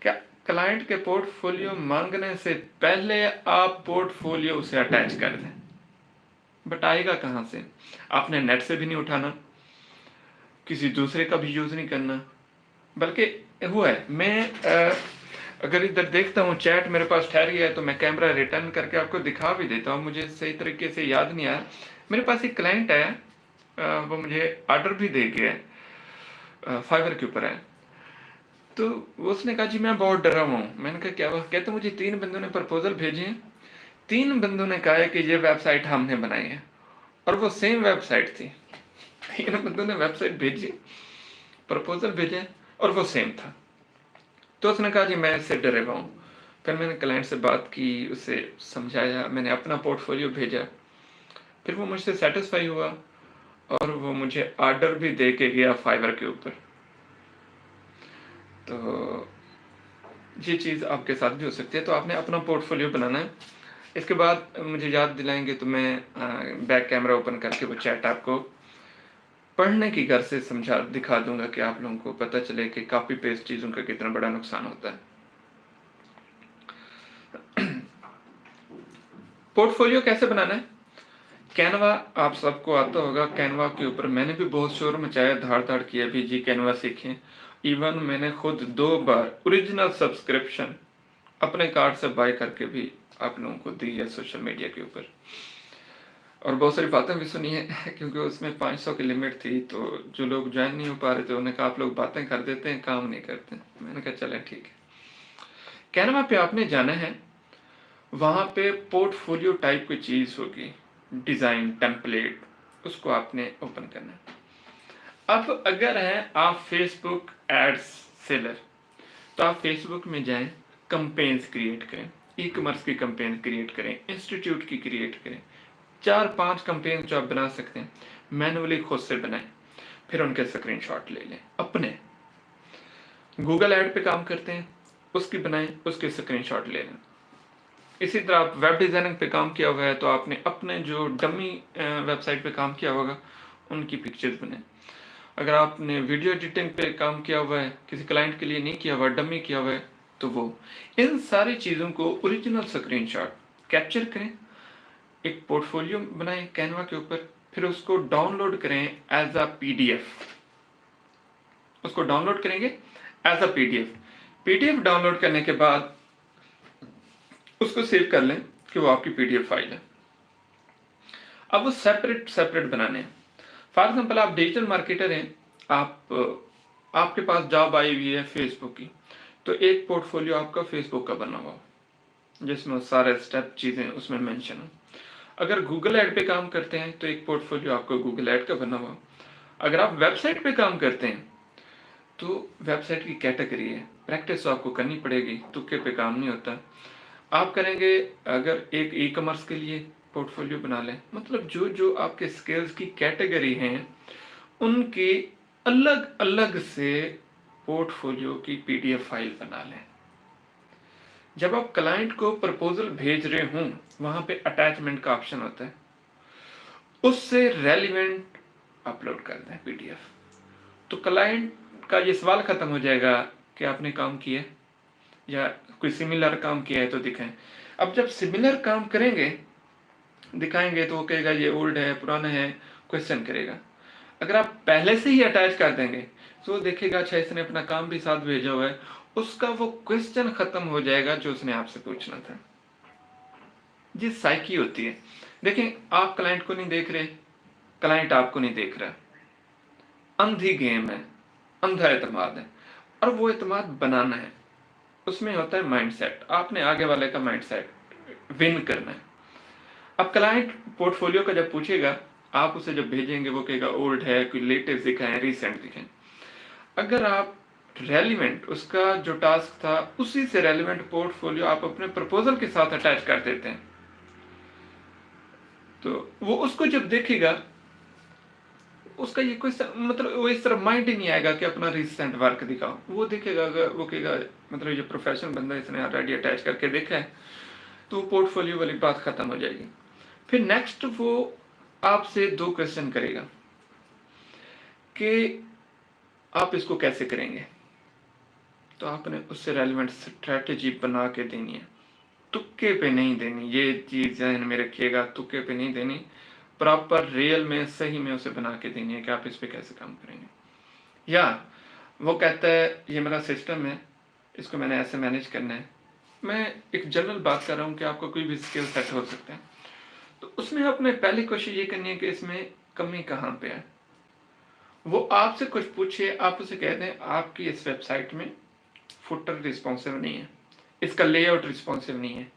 क्या क्लाइंट के पोर्टफोलियो मांगने से पहले आप पोर्टफोलियो उसे अटैच कर दें। बट आएगा कहाँ से? आपने नेट से भी नहीं उठाना, किसी दूसरे का भी यूज़ नहीं करना, बल्कि वो है, मैं अगर इधर देखता हूँ चैट मेरे पास ठहरी है तो मैं कैमरा रिटर्न करके आपको दिखा भी देता हूँ। मुझे सही तरीके से याद नहीं आया। मेरे पास एक क्लाइंट है, वो मुझे ऑर्डर भी दे गया है, फाइवर के ऊपर है। तो उसने कहा जी मैं बहुत डरा हुआ हूँ। मैंने कहा क्या हुआ? कहते मुझे 3 बंदों ने प्रपोजल भेजे हैं, 3 बंदों ने कहा है कि ये वेबसाइट हमने बनाई है, और वो सेम वेबसाइट थी। 3 बंदों ने वेबसाइट भेजी, प्रपोजल भेजे, और वो सेम था। तो उसने कहा जी मैं इससे डरे हुआ हूँ। फिर मैंने क्लाइंट से बात की, उसे समझाया, मैंने अपना पोर्टफोलियो भेजा, फिर वो मुझसे सेटिस्फाई हुआ और वो मुझे ऑर्डर भी दे के गया फाइवर के ऊपर। तो ये चीज़ आपके साथ भी हो सकती है। तो आपने अपना पोर्टफोलियो बनाना है। इसके बाद मुझे याद दिलाएंगे तो मैं बैक कैमरा ओपन करके वो चैट आपको पढ़ने की घर से समझा दिखा दूंगा कि आप लोगों को पता चले कि कॉपी पेस्ट चीज़ों का कितना बड़ा नुकसान होता है। पोर्टफोलियो कैसे बनाना है? कैनवा आप सबको आता होगा। कैनवा के ऊपर मैंने भी बहुत शोर मचाया, धाड़ किया भी जी कैनवा सीखें। इवन मैंने खुद 2 बार ओरिजिनल सब्सक्रिप्शन अपने कार्ड से बाय करके भी आप लोगों को दी है सोशल मीडिया के ऊपर, और बहुत सारी बातें भी सुनी है क्योंकि उसमें 500 की लिमिट थी। तो जो लोग ज्वाइन नहीं हो पा रहे थे उन्होंने कहा आप लोग बातें कर देते हैं, काम नहीं करते। मैंने कहा चलें ठीक है। कैनवा पे आपने जाना है, वहाँ पे पोर्टफोलियो टाइप की चीज़ होगी, डिज़ाइन टेम्पलेट, उसको आपने ओपन करना है। अब अगर हैं आप फेसबुक एड्स सेलर, तो आप फेसबुक में जाएं, कंपेन्स क्रिएट करें, ई कॉमर्स की कंपेन क्रिएट करें, इंस्टीट्यूट की क्रिएट करें, 4-5 कंपेन जो आप बना सकते हैं मैनुअली खुद से बनाएं, फिर उनके स्क्रीनशॉट ले लें। अपने गूगल ऐड पे काम करते हैं, उसकी बनाएं, उसके स्क्रीनशॉट ले लें। इसी तरह आप वेब डिज़ाइनिंग पे काम किया हुआ है तो आपने अपने जो डमी वेबसाइट पे काम किया होगा उनकी पिक्चर्स बनाए। अगर आपने वीडियो एडिटिंग पे काम किया हुआ है, किसी क्लाइंट के लिए नहीं किया हुआ, डमी किया हुआ है, तो वो इन सारी चीज़ों को ओरिजिनल स्क्रीनशॉट कैप्चर करें, एक पोर्टफोलियो बनाएं कैनवा के ऊपर, फिर उसको डाउनलोड करें एज अ पीडीएफ। उसको डाउनलोड करेंगे as a PDF. PDF download करने के बाद उसको सेव कर लें कि वो आपकी पीडीएफ फाइल है। अब वो सेपरेट बनाने हैं। फॉर एग्जाम्पल आप डिजिटल मार्केटर हैं, आपके पास जॉब आई हुई है फेसबुक की, तो एक पोर्टफोलियो आपका फेसबुक का बना हुआ जिसमें सारे स्टेप चीज़ें उसमें मेंशन हो। अगर गूगल ऐड पे काम करते हैं तो एक पोर्टफोलियो आपका गूगल ऐड का बना हुआ। अगर आप वेबसाइट पे काम करते हैं तो वेबसाइट की कैटेगरी है, प्रैक्टिस तो आपको करनी पड़ेगी, तुक्के पे काम नहीं होता। आप करेंगे अगर एक ई कॉमर्स के लिए पोर्टफोलियो बना लें, मतलब जो जो आपके स्किल्स की कैटेगरी हैं उनकी अलग अलग से पोर्टफोलियो की पीडीएफ फाइल बना लें। जब आप क्लाइंट को प्रपोजल भेज रहे हों वहां पे अटैचमेंट का ऑप्शन होता है, उससे रेलिवेंट अपलोड कर दें पीडीएफ, तो क्लाइंट का ये सवाल खत्म हो जाएगा कि आपने काम किया या कोई सिमिलर काम किया है तो दिखाएं। अब जब सिमिलर काम करेंगे दिखाएंगे तो वो कहेगा ये ओल्ड है, पुराना है, क्वेश्चन करेगा। अगर आप पहले से ही अटैच कर देंगे तो वो देखेगा अच्छा इसने अपना काम भी साथ भेजा हुआ है, उसका वो क्वेश्चन खत्म हो जाएगा जो उसने आपसे पूछना था। जी साइकी होती है। देखें, आप क्लाइंट को नहीं देख रहे, क्लाइंट आपको नहीं देख रहा, अंधी गेम है, अंधा एतमाद है, और वो एतमाद बनाना है। उसमें होता है माइंडसेट, आपने आगे वाले का माइंडसेट विन करना है। अब क्लाइंट पोर्टफोलियो का जब पूछेगा, आप उसे जब भेजेंगे वो कहेगा ओल्ड है, कोई लेटेस्ट दिखाएं, रिसेंट दिखाएं। अगर आप रेलिवेंट, उसका जो टास्क था उसी से रेलिवेंट पोर्टफोलियो आप अपने प्रपोजल के साथ अटैच कर देते हैं, तो वो उसको जब देखेगा उसका ये कोई मतलब वो इस तरह माइंड ही नहीं आएगा कि अपना रिसेंट वर्क दिखाओ। वो देखेगा, वो कहेगा मतलब ये प्रोफेशनल बंदा इसने ऑलरेडी अटैच करके देखा है, तो पोर्टफोलियो वाली बात खत्म हो जाएगी। फिर नेक्स्ट वो आपसे 2 क्वेश्चन करेगा कि आप इसको कैसे करेंगे, तो आपने उससे रेलिवेंट स्ट्रेटेजी बना के देनी है, तुक्के पे नहीं देनी। ये चीज ध्यान में रखिएगा, तुक्के पे नहीं देनी, प्रॉपर रियल में सही में उसे बना के देनी है कि आप इस पे कैसे काम करेंगे। या वो कहता है ये मेरा सिस्टम है, इसको मैंने ऐसे मैनेज करना है। मैं एक जनरल बात कर रहा हूँ कि आपका कोई भी स्किल सेट हो सकता है, तो उसमें आपने पहली कोशिश ये करनी है कि इसमें कमी कहाँ पे है। वो आपसे कुछ पूछे, आप उसे कह दें आपकी इस वेबसाइट में फुटर रिस्पॉन्सिव नहीं है, इसका लेआउट रिस्पॉन्सिव नहीं है,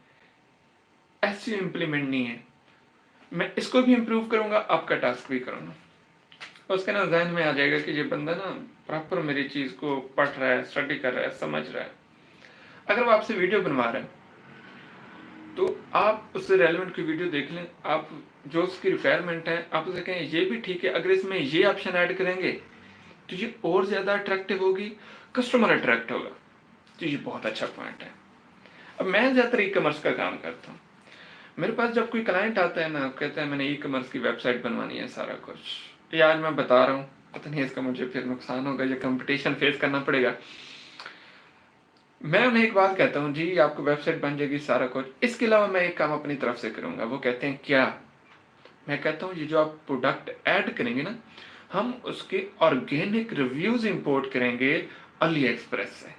एसईओ इम्प्लीमेंट नहीं है, मैं इसको भी इम्प्रूव करूंगा, आपका टास्क भी करूंगा। उसके ना जहन में आ जाएगा कि ये बंदा ना प्रॉपर मेरी चीज को पढ़ रहा है, स्टडी कर रहा है, समझ रहा है। अगर वो आपसे वीडियो बनवा रहा है तो आप उससे रेलेवेंट की वीडियो देख लें, आप जो उसकी रिक्वायरमेंट है आप उसे कहें ये भी ठीक है, अगर इसमें ये ऑप्शन ऐड करेंगे तो ये और ज्यादा अट्रैक्टिव होगी, कस्टमर अट्रैक्ट होगा, तो ये बहुत अच्छा पॉइंट है। अब मैं ज्यादातर ई कॉमर्स का काम करता हूँ, मेरे पास जब कोई क्लाइंट आता है ना, कहता है मैंने ई कॉमर्स की वेबसाइट बनवानी है, सारा कुछ, ये आज मैं बता रहा हूँ, पता नहीं इसका मुझे फिर नुकसान होगा या कंपटीशन फेस करना पड़ेगा। मैं उन्हें एक बात कहता हूँ, जी आपको वेबसाइट बन जाएगी सारा कुछ, इसके अलावा मैं एक काम अपनी तरफ से करूंगा। वो कहते हैं क्या? मैं कहता हूँ ये जो आप प्रोडक्ट ऐड करेंगे ना, हम उसके ऑर्गेनिक रिव्यूज इंपोर्ट करेंगे अली एक्सप्रेस से।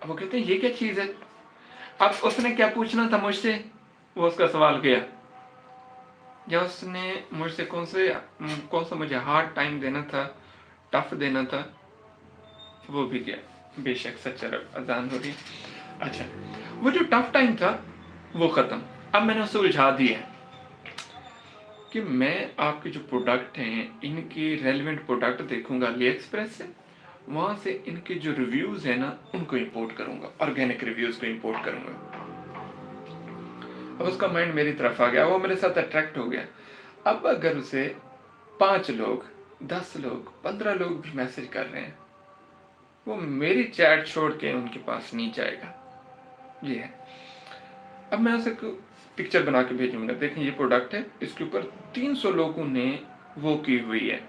अब वो कहते हैं ये क्या चीज है? अब उसने क्या पूछना था मुझसे, वो उसका सवाल किया, या उसने मुझसे कौन सा मुझे हार्ड टाइम देना था, टफ देना था, वो भी किया। बेशक सच्चा अजान हो रही है। अच्छा, वो जो टफ टाइम था वो खत्म। अब मैंने उसे उलझा दिया कि मैं आपके जो प्रोडक्ट हैं इनके रेलेवेंट प्रोडक्ट देखूंगा अली एक्सप्रेस से, वहां से इनके जो रिव्यूज है ना उनको इंपोर्ट करूंगा, ऑर्गेनिक रिव्यूज को इंपोर्ट करूंगा। अब उसका माइंड मेरी तरफ आ गया, वो मेरे साथ अट्रैक्ट हो गया। अब अगर उसे 5 लोग, 10 लोग, 15 लोग भी मैसेज कर रहे हैं, वो मेरी चैट छोड़ के उनके पास नहीं जाएगा। ये है। अब मैं उसे पिक्चर बना के भेजूंगा, देखें ये प्रोडक्ट है, इसके ऊपर 300 लोगों ने वो की हुई है,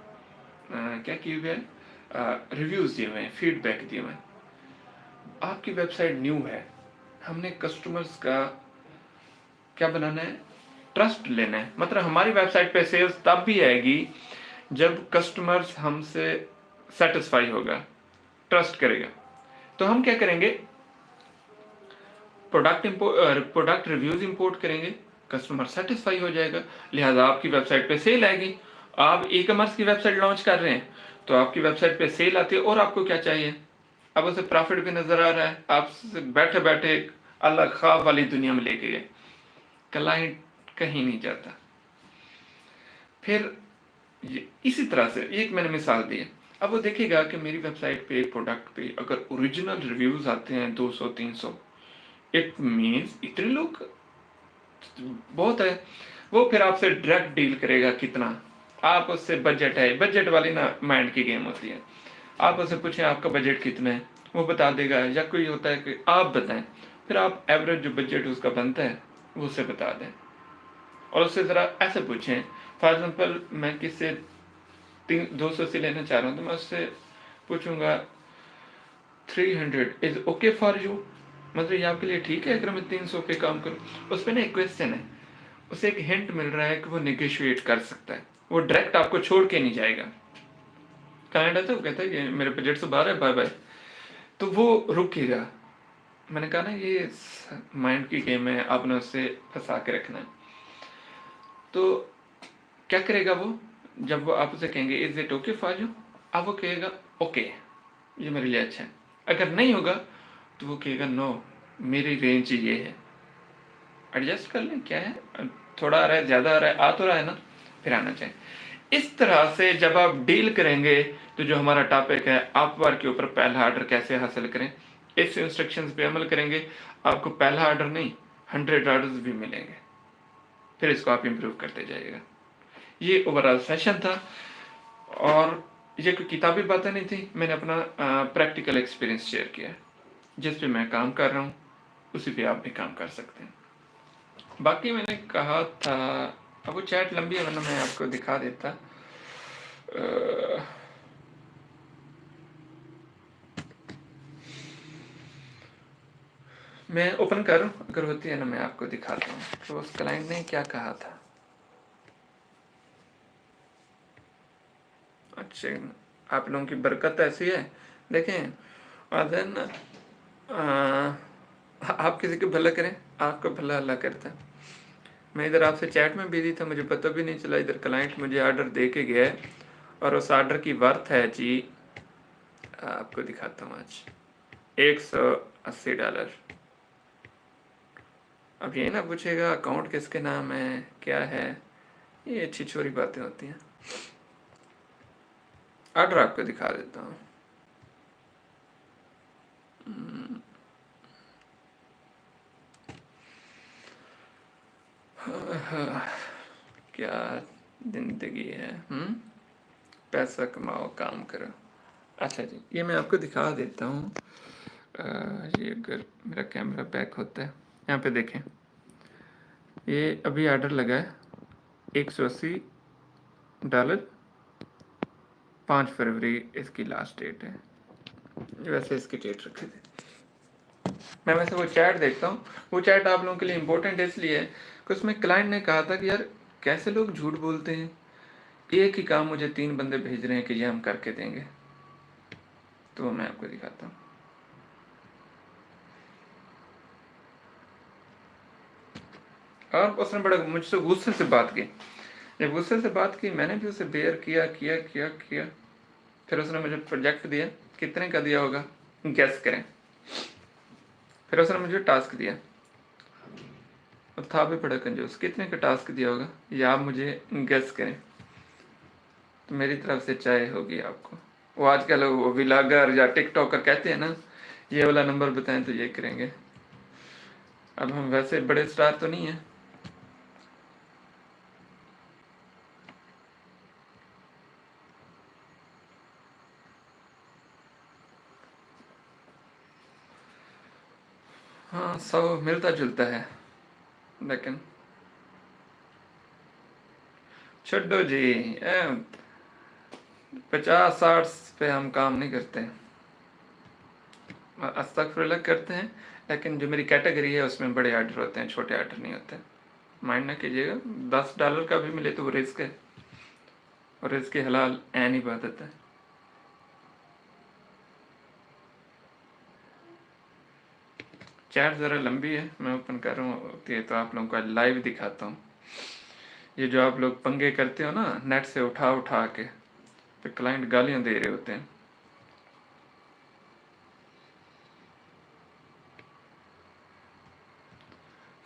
क्या की हुई है, रिव्यूज दिए हुए हैं, फीडबैक दिए हुए हैं। आपकी वेबसाइट न्यू है, हमने कस्टमर्स का क्या बनाना है, ट्रस्ट लेना है। मतलब हमारी वेबसाइट पे सेल्स तब भी आएगी जब कस्टमर्स हमसे सेटिस्फाई होगा, ट्रस्ट करेगा। तो हम क्या करेंगे, प्रोडक्ट रिव्यूज इंपोर्ट करेंगे, कस्टमर सेटिस्फाई हो जाएगा, लिहाजा आपकी वेबसाइट पे सेल आएगी। आप ई कॉमर्स की वेबसाइट लॉन्च कर रहे हैं तो आपकी वेबसाइट पे सेल आती है, और आपको क्या चाहिए, अब उसे प्रॉफिट भी नजर आ रहा है, आप बैठे बैठे एक अलग ख्वाब वाली दुनिया में लेके गए, क्लाइंट कहीं नहीं जाता। फिर इसी तरह से एक मैंने मिसाल दी है, अब वो देखेगा कि मेरी वेबसाइट पे एक प्रोडक्ट पे अगर ओरिजिनल रिव्यूज आते हैं 200-300, इट मीन्स इतने लोग बहुत है। वो फिर आपसे डायरेक्ट डील करेगा कितना, आप उससे बजट है, बजट वाली ना माइंड की गेम होती है, आप उससे पूछें आपका बजट कितना है, वो बता देगा, या कोई होता है कि आप बताएं, फिर आप एवरेज जो बजट उसका बनता है वो उसे बता दें, और उससे ज़रा ऐसे पूछें, फॉर एग्जाम्पल मैं किससे 200 से लेना चाह रहा हूँ, तो मैं उससे पूछूंगा 300 इज ओके फॉर यू, मतलब ये आपके लिए ठीक है अगर मैं 300 पे काम करूँ। उस पर ना एक क्वेश्चन है, उसे एक हिंट मिल रहा है कि वो निगोशिएट कर सकता है, वो डायरेक्ट आपको छोड़ के नहीं जाएगा। क्लाइंट आता है, वो कहता है कि मेरे बजट से बाहर है, बाय बाय, तो वो रुकेगा। मैंने कहा ना ये माइंड की गेम है, आपने उससे फंसा के रखना है। तो क्या करेगा वो, जब वो आप उसे कहेंगे is it okay for you, अब वो कहेगा ओके, ये मेरे लिए अच्छा है। अगर नहीं होगा तो वो कहेगा नो, मेरी रेंज ये है, एडजस्ट कर लें, क्या है, थोड़ा आ रहा है, ज़्यादा आ रहा है, आ तो रहा है ना, फिर आना चाहिए। इस तरह से जब आप डील करेंगे, तो जो हमारा टॉपिक है अपवर्क के ऊपर पहला ऑर्डर कैसे हासिल करें, इस इंस्ट्रक्शंस पे अमल करेंगे, आपको पहला ऑर्डर नहीं 100 ऑर्डर्स भी मिलेंगे, फिर इसको आप इम्प्रूव करते जाइएगा। ये ओवरऑल सेशन था, और ये कोई किताबी बातें नहीं थी, मैंने अपना प्रैक्टिकल एक्सपीरियंस शेयर किया, जिस पे मैं काम कर रहा हूँ उसी पे आप भी काम कर सकते हैं। बाकी मैंने कहा था, अब वो चैट लंबी है वरना मैं आपको दिखा देता। मैं ओपन करूं, अगर होती है ना मैं आपको दिखाता हूँ, तो उस क्लाइंट ने क्या कहा था। अच्छा, आप लोगों की बरकत ऐसी है, देखें, और देन आप किसी को भला करें, आपको भला अल्लाह करता है। मैं इधर आपसे चैट में बिजी था, मुझे पता भी नहीं चला, इधर क्लाइंट मुझे ऑर्डर दे के गया है, और उस ऑर्डर की वर्थ है जी, आपको दिखाता हूँ आज, $180। अब ये ना पूछेगा अकाउंट किसके नाम है, क्या है, ये अच्छी छोरी बातें होती हैं। ऑर्डर आपको दिखा देता हूँ। क्या जिंदगी है, पैसा कमाओ, काम करो। अच्छा जी, ये मैं आपको दिखा देता हूँ। ये अगर मेरा कैमरा बैक होता है, यहाँ पे देखें, ये अभी ऑर्डर लगा है $180, 5 फरवरी इसकी लास्ट डेट है, वैसे इसकी डेट रखी थी। मैं वैसे वो चैट देखता हूँ, वो चैट आप लोगों के लिए इम्पोर्टेंट इसलिए है कि उसमें क्लाइंट ने कहा था कि यार कैसे लोग झूठ बोलते हैं, एक ही काम मुझे 3 बंदे भेज रहे हैं कि ये हम करके देंगे, तो वो मैं आपको दिखाता हूँ। और उसने बड़ा मुझसे गुस्से से बात की, जब गुस्से से बात की मैंने भी उसे बेयर किया किया किया किया, फिर उसने मुझे प्रोजेक्ट दिया, कितने का दिया होगा गैस करें। फिर उसने मुझे टास्क दिया, और था भी बड़ा कंजूस, कितने का टास्क दिया होगा ये आप मुझे गैस करें, तो मेरी तरफ से चाय होगी आपको। वो आजकल वो व्लॉगर या टिकटॉकर कहते हैं ना, ये वाला नंबर बताएं तो ये करेंगे। अब हम वैसे बड़े स्टार तो नहीं हैं। हाँ, 100 मिलता जुलता है। लेकिन छोड़ो जी, 50-60 पे हम काम नहीं करते, अस्तगफिरुल्लाह करते हैं, लेकिन जो मेरी कैटेगरी है उसमें बड़े आर्डर होते हैं, छोटे आर्डर नहीं होते। माइंड ना कीजिएगा, $10 का भी मिले तो वो रिस्क है, और रिस्क हलाल ऐन इबादत है। चैट ज़रा लंबी है, मैं ओपन कर रहा हूँ होती है तो आप लोगों को लाइव दिखाता हूँ। ये जो आप लोग पंगे करते हो ना नेट से उठा उठा के, तो क्लाइंट गालियाँ दे रहे होते हैं।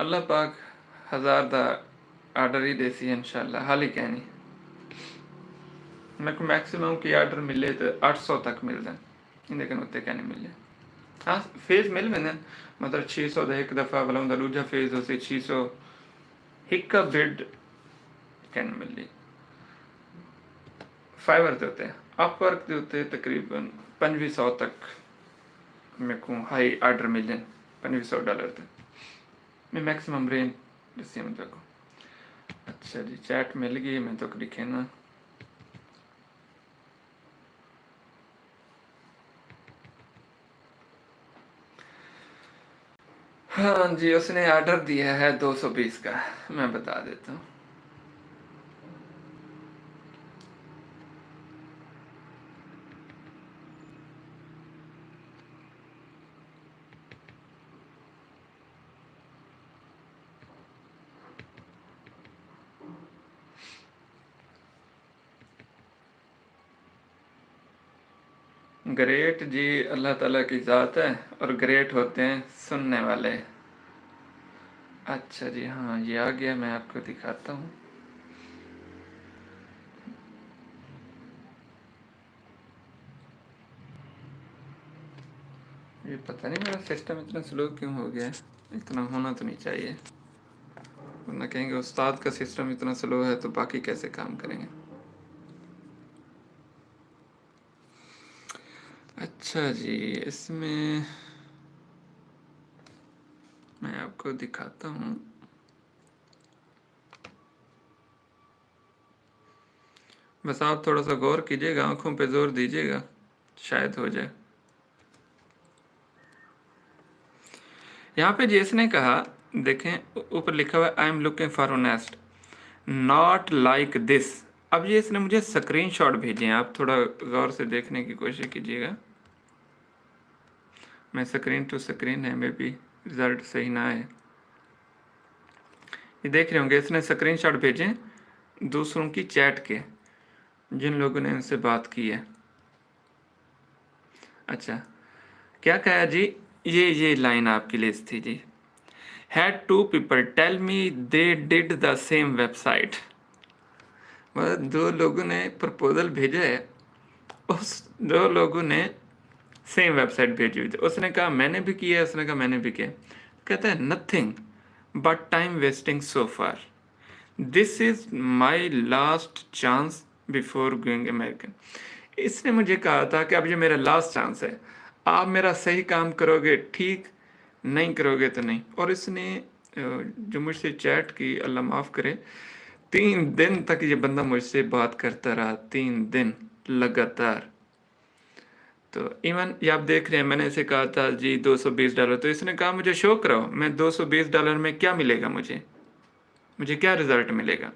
अल्लाह पाक 1000 दा आर्डर ही देसी है इंशाल्लाह, हाल ही कहनी मेरे को मैक्सिमम की आर्डर मिले तो 800 तक मिल जाए, लेकिन उत्ते क्या नहीं मिले। हाँ फेज मिल वेंदे, मतलब 600 ਦਾ ਇੱਕ ਦਫਾ ਵਾਲਾ ਹੁੰਦਾ, ਦੂਜਾ ਫੇਜ਼ ਉਸੇ 600 ਇੱਕ ਬਿਡ कैन मिली। फाइवर के उत्ते अपवर्क के उत्ते तकरीबन $2500 तक मेरे को हाई आर्डर मिल जाए, $2500 तक मैं मैक्सिमम रेंज दसी मैं देखो। अच्छा जी चैट मिल गई, मैं तो लिखे ना हाँ जी, उसने आर्डर दिया है 220 का, मैं बता देता हूँ। ग्रेट जी अल्लाह ताला की ज़ात है, और ग्रेट होते हैं सुनने वाले। अच्छा जी हाँ ये आ गया, मैं आपको दिखाता हूँ। ये पता नहीं मेरा सिस्टम इतना स्लो क्यों हो गया है, इतना होना तो नहीं चाहिए, वरना कहेंगे उस्ताद का सिस्टम इतना स्लो है तो बाकी कैसे काम करेंगे। अच्छा जी इसमें मैं आपको दिखाता हूँ, बस आप थोड़ा सा गौर कीजिएगा, आंखों पे जोर दीजिएगा, शायद हो जाए। यहाँ पे जिसने कहा देखें ऊपर लिखा हुआ I am looking for honest not like this. अब ये इसने मुझे स्क्रीनशॉट भेजे हैं, आप थोड़ा गौर से देखने की कोशिश कीजिएगा। मैं स्क्रीन टू स्क्रीन है, मे बी रिजल्ट सही ना आए। ये देख रहे होंगे इसने स्क्रीनशॉट भेजे दूसरों की चैट के, जिन लोगों ने उनसे बात की है। अच्छा क्या कहा जी, ये लाइन आपकी लिस्ट थी जी। Had 2 people tell me they did the same website। मतलब 2 लोगों ने प्रपोजल भेजा है, उस 2 लोगों ने सेम वेबसाइट भेजी हुई थी। उसने कहा मैंने भी किया, उसने कहा मैंने भी किया। कहता है nothing but time wasting so far, this is my last chance before going American. इसने मुझे कहा था कि अब ये मेरा लास्ट चांस है, आप मेरा सही काम करोगे ठीक, नहीं करोगे तो नहीं। और इसने जो मुझसे चैट की, अल्लाह माफ़ करे, 3 दिन तक ये बंदा मुझसे बात करता रहा, 3 दिन लगातार। तो इवन ये आप देख रहे हैं, मैंने इसे कहा था जी $220, तो इसने कहा मुझे शो कराओ, मैं $220 में क्या मिलेगा, मुझे क्या रिज़ल्ट मिलेगा।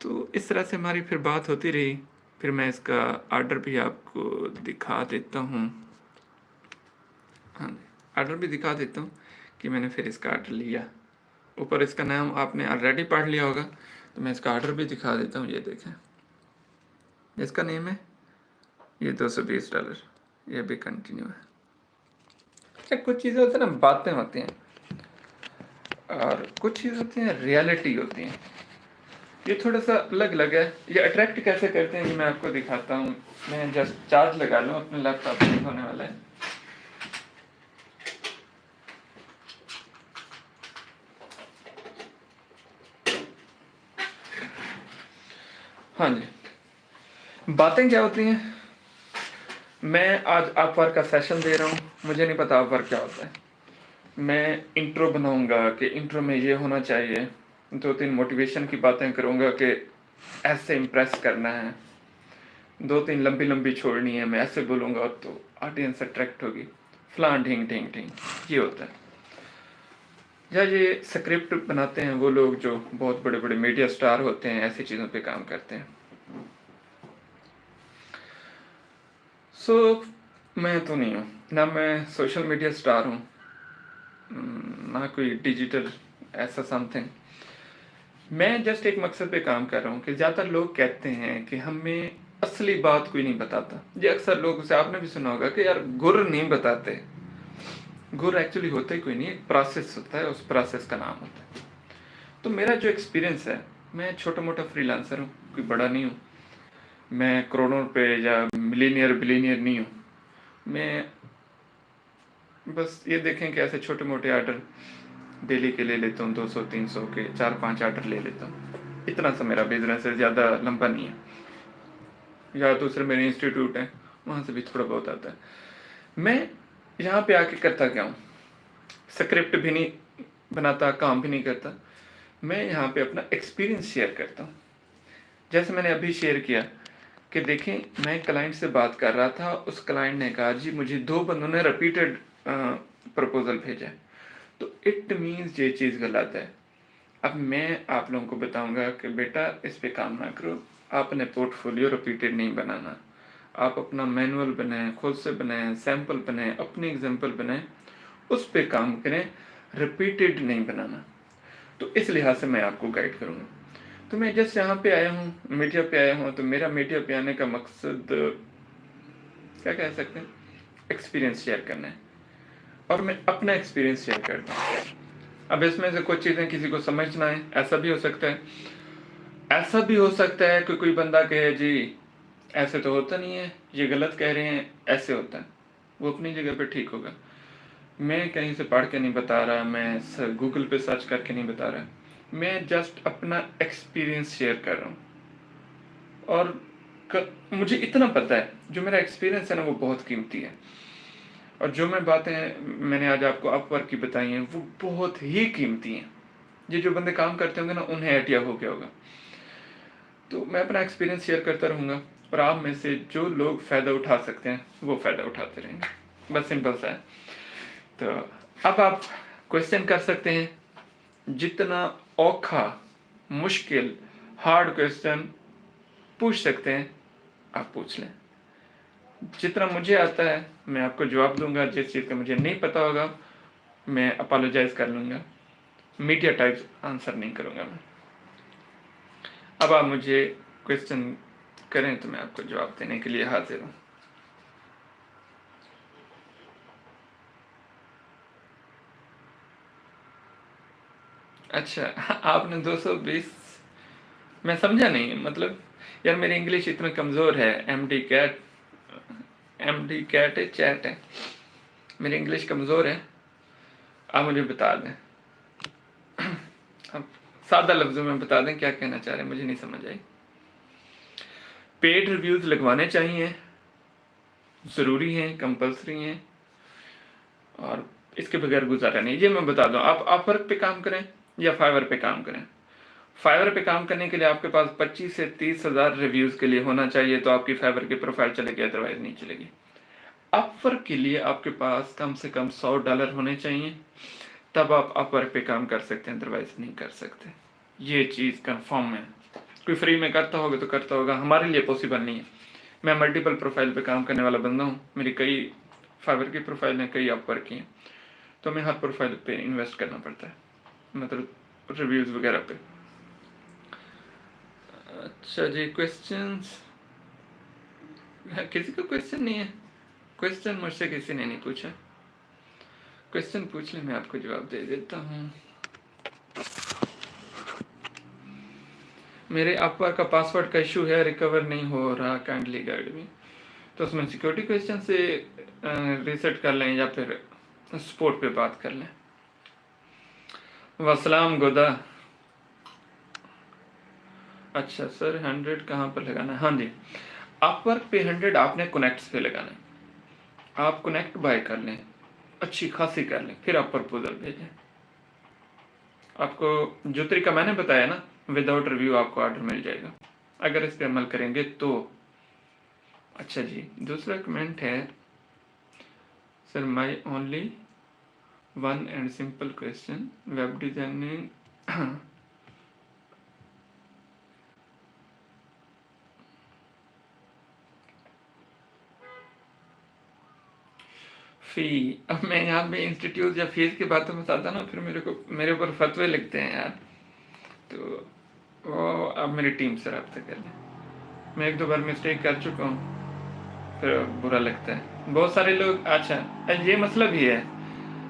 तो इस तरह से हमारी फिर बात होती रही। फिर मैं इसका आर्डर भी आपको दिखा देता हूँ, हाँ आर्डर भी दिखा देता हूँ कि मैंने फिर इसका आर्डर लिया। ऊपर इसका नाम आपने ऑलरेडी पढ़ लिया होगा, तो मैं इसका आर्डर भी दिखा देता हूँ। ये देखें इसका नेम है, ये $220, ये भी कंटिन्यू है। अच्छा कुछ चीज़ें होती हैं ना, बातें होती हैं, और कुछ चीज़ें होती हैं रियलिटी होती हैं। ये थोड़ा सा अलग अलग है। ये अट्रैक्ट कैसे करते हैं ये मैं आपको दिखाता हूँ। मैं जस्ट चार्ज लगा लूँ, अपने लैपटॉप पे होने वाला है। हाँ जी, बातें क्या होती हैं। मैं आज अपवर्क का सेशन दे रहा हूँ, मुझे नहीं पता अपवर्क क्या होता है, मैं इंट्रो बनाऊंगा कि इंट्रो में ये होना चाहिए, 2-3 मोटिवेशन की बातें करूंगा कि ऐसे इम्प्रेस करना है, 2-3 लंबी लंबी छोड़नी है, मैं ऐसे बोलूंगा तो ऑडियंस अट्रैक्ट होगी, फलां ढींग ढींग ढींग, ये होता है। या ये स्क्रिप्ट बनाते हैं वो लोग जो बहुत बड़े बड़े मीडिया स्टार होते हैं, ऐसी चीज़ों पे काम करते हैं। मैं तो नहीं हूँ, ना मैं सोशल मीडिया स्टार हूँ, ना कोई डिजिटल ऐसा समथिंग। मैं जस्ट एक मकसद पे काम कर रहा हूँ कि ज़्यादातर लोग कहते हैं कि हमें असली बात कोई नहीं बताता। ये अक्सर लोगों से आपने भी सुना होगा कि यार गुर नहीं बताते। गुर एक्चुअली होता ही कोई नहीं, एक प्रोसेस होता है, उस प्रोसेस का नाम होता है। तो मेरा जो एक्सपीरियंस है, मैं छोटा मोटा फ्रीलांसर हूँ, कोई बड़ा नहीं हूँ, मैं करोड़ों रुपए या मिलीनियर बिलीनियर नहीं हूँ। मैं बस ये देखें कि ऐसे छोटे मोटे आर्डर डेली के ले लेता हूँ, 200-300 के 4-5 आर्डर ले लेता हूँ। इतना सा मेरा बिजनेस है, ज़्यादा लंबा नहीं है। या दूसरे मेरे इंस्टीट्यूट हैं, वहाँ से भी थोड़ा बहुत आता है। मैं यहाँ पे आके करता क्या हूँ, स्क्रिप्ट भी नहीं बनाता, काम भी नहीं करता, मैं यहाँ पे अपना एक्सपीरियंस शेयर करता हूँ। जैसे मैंने अभी शेयर किया कि देखें, मैं क्लाइंट से बात कर रहा था, उस क्लाइंट ने कहा जी मुझे 2 बंदों ने रिपीटेड प्रपोजल भेजा है, तो इट मीन्स ये चीज़ गलत है। अब मैं आप लोगों को बताऊंगा कि बेटा इस पे काम ना करो, आपने पोर्टफोलियो रिपीटेड नहीं बनाना, आप अपना मैनुअल बनाएं, खुद से बनाएं, सैंपल बनाएं, अपनी एग्जांपल बनाएं, उस पे काम करें, रिपीटेड नहीं बनाना। तो इस लिहाज से मैं आपको गाइड करूँगा। तो मैं जस्ट यहाँ पे आया हूँ, मीडिया पे आया हूँ, तो मेरा मीडिया पे आने का मकसद क्या कह सकते हैं, एक्सपीरियंस शेयर करना है, और मैं अपना एक्सपीरियंस शेयर करता हूँ। अब इसमें से कुछ चीज़ें किसी को समझना है, ऐसा भी हो सकता है, ऐसा भी हो सकता है कि कोई बंदा कहे जी ऐसे तो होता नहीं है, ये गलत कह रहे हैं, ऐसे होता है, वो अपनी जगह पे ठीक होगा। मैं कहीं से पढ़ के नहीं बता रहा, मैं गूगल पे सर्च करके नहीं बता रहा, मैं जस्ट अपना एक्सपीरियंस शेयर कर रहा हूँ। और मुझे इतना पता है, जो मेरा एक्सपीरियंस है ना वो बहुत कीमती है, और जो मैं बातें मैंने आज आपको अपवर्क की बताई हैं वो बहुत ही कीमती हैं। ये जो बंदे काम करते होंगे ना, उन्हें आइडिया हो गया होगा। तो मैं अपना एक्सपीरियंस शेयर करता रहूँगा, और आप में से जो लोग फ़ायदा उठा सकते हैं वो फ़ायदा उठाते रहेंगे, बस सिंपल सा है। तो अब आप क्वेश्चन कर सकते हैं, जितना औखा, मुश्किल, हार्ड क्वेश्चन पूछ सकते हैं आप पूछ लें। जितना मुझे आता है मैं आपको जवाब दूंगा, जिस चीज़ का मुझे नहीं पता होगा मैं अपोलोजाइज कर लूँगा, मीडिया टाइप्स आंसर नहीं करूँगा मैं। अब आप मुझे क्वेश्चन करें तो मैं आपको जवाब देने के लिए हाजिर हूँ। अच्छा, आपने 220, मैं समझा नहीं, मतलब यार मेरी इंग्लिश इतना कमज़ोर है, एमडी कैट है, चैट है, मेरी इंग्लिश कमज़ोर है, आप मुझे बता दें, अब सादा लफ्ज़ों में बता दें क्या कहना चाह रहे हैं, मुझे नहीं समझ आई। पेड रिव्यूज़ लगवाने चाहिए, ज़रूरी हैं, कंपल्सरी हैं, और इसके बगैर गुजारा नहीं। ये मैं बता दूं, आप अपवर्क पे काम करें या फाइवर पे काम करें, फाइवर पे काम करने के लिए आपके पास 25 से 30 हज़ार रिव्यूज़ के लिए होना चाहिए, तो आपकी फाइवर की प्रोफाइल चलेगी, अदरवाइज नहीं चलेगी। अपवर्क के लिए आपके पास कम से कम $100 होने चाहिए, तब आप अपवर्क पे काम कर सकते हैं, अदरवाइज नहीं कर सकते। ये चीज़ कंफर्म है, कोई फ्री में करता होगा तो करता होगा, हमारे लिए पॉसिबल नहीं है। मैं मल्टीपल प्रोफाइल पे काम करने वाला बंदा हूँ, मेरी कई फाइवर की प्रोफाइल हैं, कई अपवर्क की हैं, तो हमें हर प्रोफाइल पे इन्वेस्ट करना पड़ता है, मतलब रिव्यूज़ वगैरह पे। अच्छा जी, क्वेश्चंस, किसी को क्वेश्चन नहीं है? क्वेश्चन मुझसे किसी ने नहीं पूछा, क्वेश्चन पूछ ले, मैं आपको जवाब दे देता हूँ। मेरे अपवर्क का पासवर्ड का इशू है, रिकवर नहीं हो रहा, काइंडली गाइड मी। तो उसमें सिक्योरिटी क्वेश्चन से रीसेट कर लें या फिर सपोर्ट पे बात कर लें। वसलाम गोदा, अच्छा सर 100 कहाँ पर लगाना है? हाँ जी, अपवर्क पे 100 आपने कनेक्ट्स पे लगाना है। आप कनेक्ट बाय कर लें, अच्छी खासी कर लें, फिर आप प्रपोजल भेजें। आपको जो तरीका मैंने बताया ना, विदाउट रिव्यू आपको ऑर्डर मिल जाएगा, अगर इस पर अमल करेंगे तो। अच्छा जी, दूसरा कमेंट है, sir my only one and simple question, web designing fee. अब मैं यहाँ पे इंस्टीट्यूट या फीस की बातों में आता ना, फिर मेरे ऊपर फतवे लिखते हैं यार, तो वो अब मेरी टीम से रब्ता कर लें। मैं 1-2 बार मिस्टेक कर चुका हूँ, फिर बुरा लगता है। बहुत सारे लोग, अच्छा ये मसला भी है,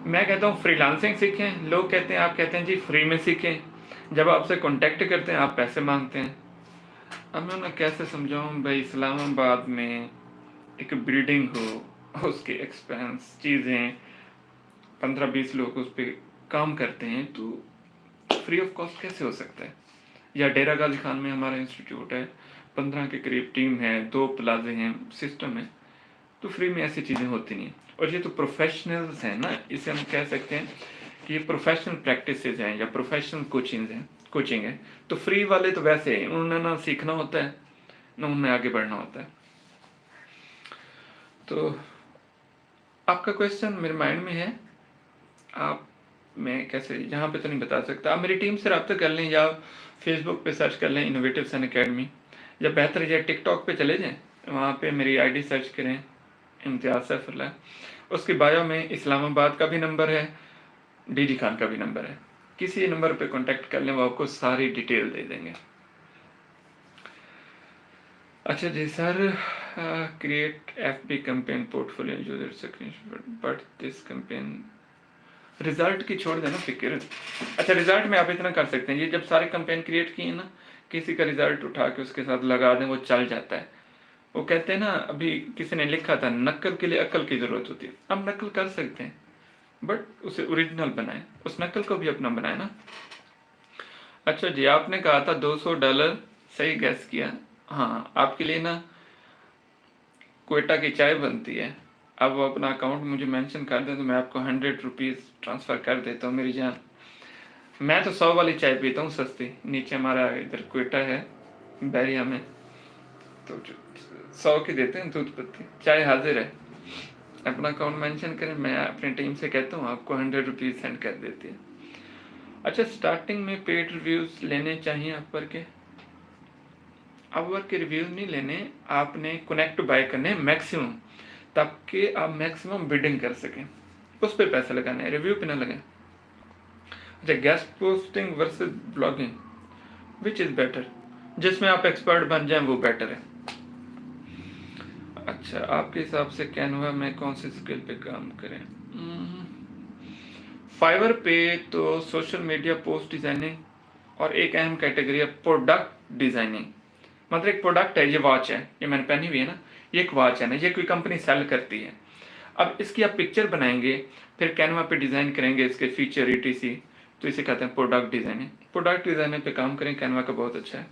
मैं कहता हूँ फ्रीलांसिंग सीखें, लोग कहते हैं, आप कहते हैं जी फ्री में सीखें, जब आपसे कांटेक्ट करते हैं आप पैसे मांगते हैं। अब मैं उन्हें कैसे समझाऊँ भाई, इस्लामाबाद में एक बिल्डिंग हो, उसके एक्सपेंस चीज़ें, 15-20 लोग उस पर काम करते हैं, तो फ्री ऑफ कॉस्ट कैसे हो सकता है? या डेरा गाजी खान में हमारा इंस्टीट्यूट है, 15 के करीब टीम है, 2 प्लाजे हैं, सिस्टम है, तो फ्री में ऐसी चीज़ें होती नहीं। और ये तो प्रोफेशनल्स हैं ना, इसे हम कह सकते हैं कि ये प्रोफेशनल प्रैक्टिसेस हैं या प्रोफेशनल कोचिंग है। तो फ्री वाले तो वैसे हैं, उन्होंने ना सीखना होता है ना उन्हें आगे बढ़ना होता है। तो आपका क्वेश्चन मेरे माइंड में है, आप मैं कैसे यहाँ पे तो नहीं बता सकता। आप मेरी टीम से रब्ता कर लें या फेसबुक पे सर्च कर लें इनोवेटिव सन अकेडमी, या बेहतर है टिकटॉक पे चले जाएं, वहाँ पे मेरी आईडी सर्च करें इम्तियाज़ सैफुल्लाह, उसकी बायो में इस्लामाबाद का भी नंबर है, डीजी खान का भी नंबर है, किसी नंबर पे कांटेक्ट कर लें, वो आपको सारी डिटेल दे देंगे। अच्छा जी sir, create FB campaign portfolio user screenshot, but this campaign result की छोड़ देना फिक्र। अच्छा, रिजल्ट में आप इतना कर सकते हैं, ये जब सारे कैंपेन क्रिएट किए ना, किसी का रिजल्ट उठा के उसके साथ लगा दें, वो चल जाता है। वो कहते हैं ना, अभी किसी ने लिखा था नकल के लिए अकल की ज़रूरत होती है। हम नकल कर सकते हैं, बट उसे ओरिजिनल बनाएं, उस नकल को भी अपना बनाए ना। अच्छा जी, आपने कहा था $200, सही गैस किया। हाँ, आपके लिए ना क्वेटा की चाय बनती है, अब वो अपना अकाउंट मुझे मेंशन कर दें तो मैं आपको 100 रुपीज़ ट्रांसफ़र कर देता हूँ मेरी जान। मैं तो 100 वाली चाय पीता हूँ सस्ती, नीचे हमारा इधर क्वेटा है बैरिया में, तो 100 की देते हैं दूध पत्ती, चाय हाजिर है। अपना अकाउंट मेंशन करें, मैं अपनी टीम से कहता हूँ आपको 100 रुपीज़ सेंड कर देती है। अच्छा, स्टार्टिंग में पेड रिव्यूज़ लेने चाहिए अपवर के? अपवर के रिव्यूज़ नहीं लेने, आपने कनेक्ट बाय करने मैक्सिमम, ताकि आप मैक्सिमम बिडिंग कर सकें, उस पर पैसा लगाना है, रिव्यू पे ना लगाएं। अच्छा, guest posting versus blogging, which is better? जिसमें आप एक्सपर्ट बन जाएं वो बेटर है। अच्छा, आपके हिसाब से कैनवा में कौन सी स्किल पे काम करें? फाइवर पे तो सोशल मीडिया पोस्ट डिज़ाइनिंग और एक अहम कैटेगरी है प्रोडक्ट डिज़ाइनिंग। मतलब एक प्रोडक्ट है, ये वॉच है, ये मैंने पहनी हुई है ना, ये एक वॉच है ना, ये कोई कंपनी सेल करती है। अब इसकी आप पिक्चर बनाएंगे, फिर कैनवा पे डिज़ाइन करेंगे इसके फीचर ETC, तो इसे कहते हैं प्रोडक्ट डिज़ाइनिंग। प्रोडक्ट डिज़ाइनिंग पे काम करें, कैनवा का बहुत अच्छा है।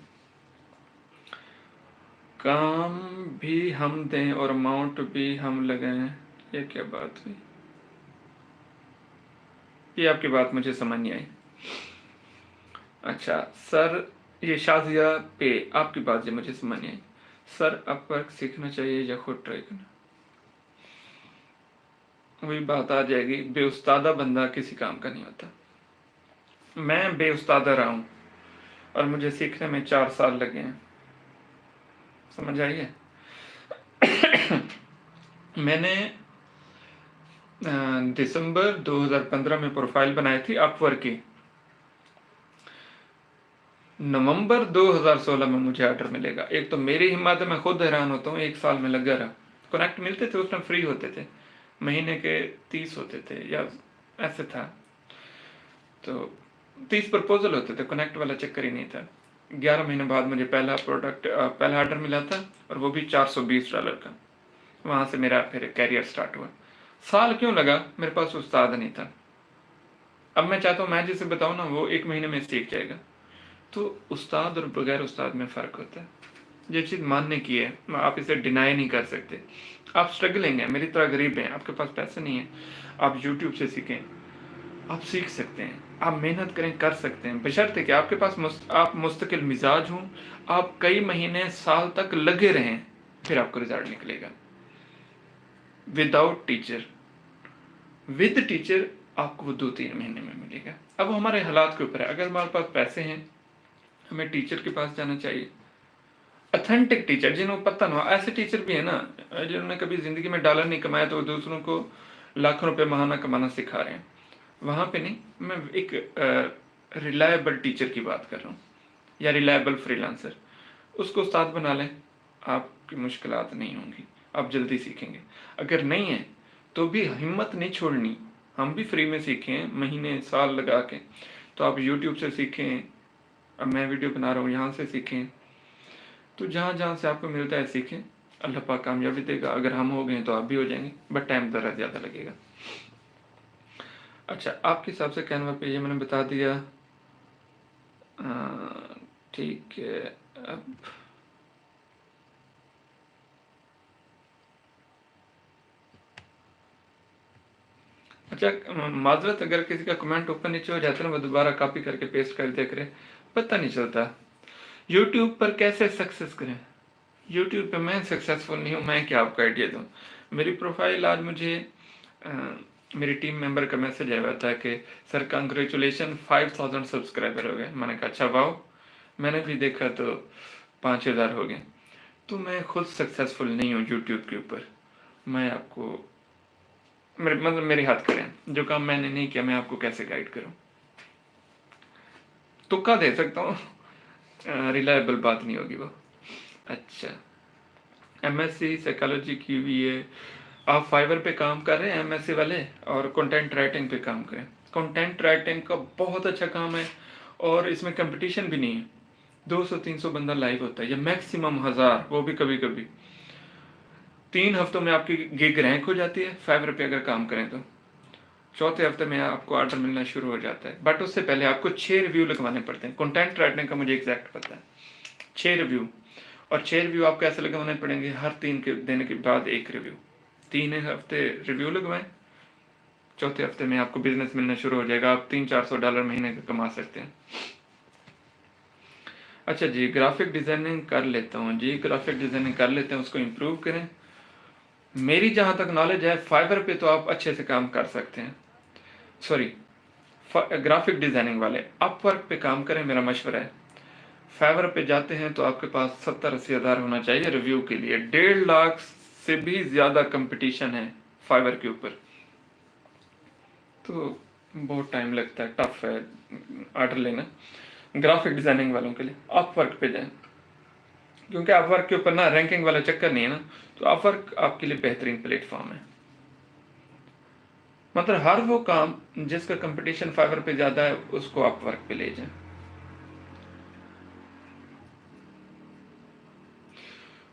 काम भी हम दें और अमाउंट भी हम लगाएं, ये क्या बात हुई? ये आपकी बात मुझे समझ नहीं आई। अच्छा सर, ये शाजिया पे आपकी बात ये मुझे समझ नहीं आई। सर, अपवर्क सीखना चाहिए या खुद ट्राई करना? वही बात आ जाएगी, बेउस्तादा बंदा किसी काम का नहीं होता। मैं बेउस्तादा रहा हूँ और मुझे सीखने में 4 साल लगे हैं, समझ आई है? मैंने दिसंबर 2015 में प्रोफाइल बनाई थी अपवर्क की, नवंबर 2016 में मुझे ऑर्डर मिलेगा। एक तो मेरी हिम्मत है, मैं खुद हैरान होता हूँ, 1 साल में लगा रहा। कनेक्ट मिलते थे उस टाइम, फ्री होते थे, महीने के 30 होते थे या ऐसे था, तो 30 प्रपोजल होते थे, कनेक्ट वाला चक्कर ही नहीं था। 11 महीने बाद मुझे पहला ऑर्डर मिला था, और वो भी $420 का। वहाँ से मेरा फिर कैरियर स्टार्ट हुआ। साल क्यों लगा? मेरे पास उस्ताद नहीं था। अब मैं चाहता हूँ, मैं जिसे बताऊँ ना, वो 1 महीने में सीख जाएगा। तो उस्ताद और बगैर उस्ताद में फ़र्क होता है। ये चीज़ मानने की है, आप इसे डिनाई नहीं कर सकते। आप स्ट्रगलिंग हैं, मेरी तरह गरीब हैं, आपके पास पैसे नहीं है, आप यूट्यूब से सीखें, आप सीख सकते हैं, आप मेहनत करें, कर सकते हैं, बशर्ते कि आपके पास आप मुस्तकिल मिजाज हों, आप कई महीने साल तक लगे रहें, फिर आपको रिजल्ट निकलेगा। विदाउट टीचर, विद टीचर आपको वो 2-3 महीने में मिलेगा। अब हमारे हालात के ऊपर है, अगर हमारे पास पैसे हैं, हमें टीचर के पास जाना चाहिए, ऑथेंटिक टीचर जिन्होंने पता ना हो। ऐसे टीचर भी है ना जिन्होंने कभी जिंदगी में डॉलर नहीं कमाया तो दूसरों को लाखों रुपए महाना कमाना सिखा रहे हैं, वहां पे नहीं। मैं एक रिलायबल टीचर की बात कर रहा हूँ, या रिलायबल फ्रीलांसर, उसको उस्ताद बना लें, आपकी मुश्किलात नहीं होंगी, आप जल्दी सीखेंगे। अगर नहीं है तो भी हिम्मत नहीं छोड़नी, हम भी फ्री में सीखें, महीने साल लगा के। तो आप यूट्यूब से सीखें, अब मैं वीडियो बना रहा हूँ, यहाँ से सीखें, तो जहाँ जहाँ से आपको मिलता है सीखें, अल्लाह पाक कामयाबी देगा। अगर हम हो गए तो आप भी हो जाएंगे, बट टाइम ज़रा ज़्यादा लगेगा। अच्छा, आपके हिसाब से कैनवा पे ये मैंने बता दिया, ठीक है। अब अच्छा, माजरत अगर किसी का कमेंट ऊपर नीचे हो जाता है ना, वो दोबारा कॉपी करके पेस्ट कर देख रहे, पता नहीं चलता। यूट्यूब पर कैसे सक्सेस करें? यूट्यूब पे मैं सक्सेसफुल नहीं हूँ, मैं क्या आपको आइडिया दूँ? मेरी प्रोफाइल आज मुझे मेरी टीम मेंबर का मैसेज आया था कि सर कंग्रेचुलेशन 5000 सब्सक्राइबर हो गए। मैंने कहा अच्छा वाओ, मैंने भी देखा तो 5000 हो गए। तो मैं खुद सक्सेसफुल नहीं हूँ यूट्यूब के ऊपर। मैं आपको मेरे हाथ खड़े हैं, जो काम मैंने नहीं किया मैं आपको कैसे गाइड करूँ? तुक्का दे सकता हूँ, रिलायबल बात नहीं होगी वो। अच्छा, एमएससी साइकोलॉजी की हुई है, आप फाइवर पे काम कर रहे हैं एमएससी वाले, और कंटेंट राइटिंग पे काम करें। कंटेंट राइटिंग का बहुत अच्छा काम है, और इसमें कंपटीशन भी नहीं है। 200-300 बंदा लाइव होता है, या मैक्सिमम 1000, वो भी कभी कभी। 3 हफ्तों में आपकी गिग रैंक हो जाती है, फाइवर पे अगर काम करें तो। चौथे हफ्ते में आपको ऑर्डर मिलना शुरू हो जाता है, बट उससे पहले आपको 6 रिव्यू लगवाने पड़ते हैं। कंटेंट राइटिंग का मुझे एग्जैक्ट पता है, 6 रिव्यू। और 6 रिव्यू आपको ऐसे लगवाने पड़ेंगे, हर 3 के देने के बाद 1 रिव्यू। 3 हफ्ते रिव्यू लगवाएं, चौथे हफ्ते में आपको बिजनेस मिलना शुरू हो जाएगा, आप $300-400 महीने का कमा सकते हैं। अच्छा जी, ग्राफिक डिजाइनिंग कर लेता हूँ जी, ग्राफिक डिजाइनिंग कर लेते हैं, उसको इम्प्रूव करें। मेरी जहाँ तक नॉलेज है, फाइवर पे तो आप अच्छे से काम कर सकते हैं। सॉरी, ग्राफिक डिजाइनिंग वाले अपवर्क पे काम करें, मेरा मशवरा है। फाइवर पे जाते हैं तो आपके पास 70-80 हज़ार होना चाहिए रिव्यू के लिए। 1.5 लाख से भी ज्यादा कंपटीशन है फाइवर के ऊपर, तो बहुत टाइम लगता है, टफ है ऑर्डर लेना ग्राफिक डिजाइनिंग वालों के लिए। अपवर्क पे जाएं, क्योंकि अपवर्क के ऊपर ना रैंकिंग वाला चक्कर नहीं है ना, तो अपवर्क आपके लिए बेहतरीन प्लेटफॉर्म है। मतलब हर वो काम जिसका कंपटीशन फाइवर पे ज्यादा है, उसको अपवर्क पे ले जाएं।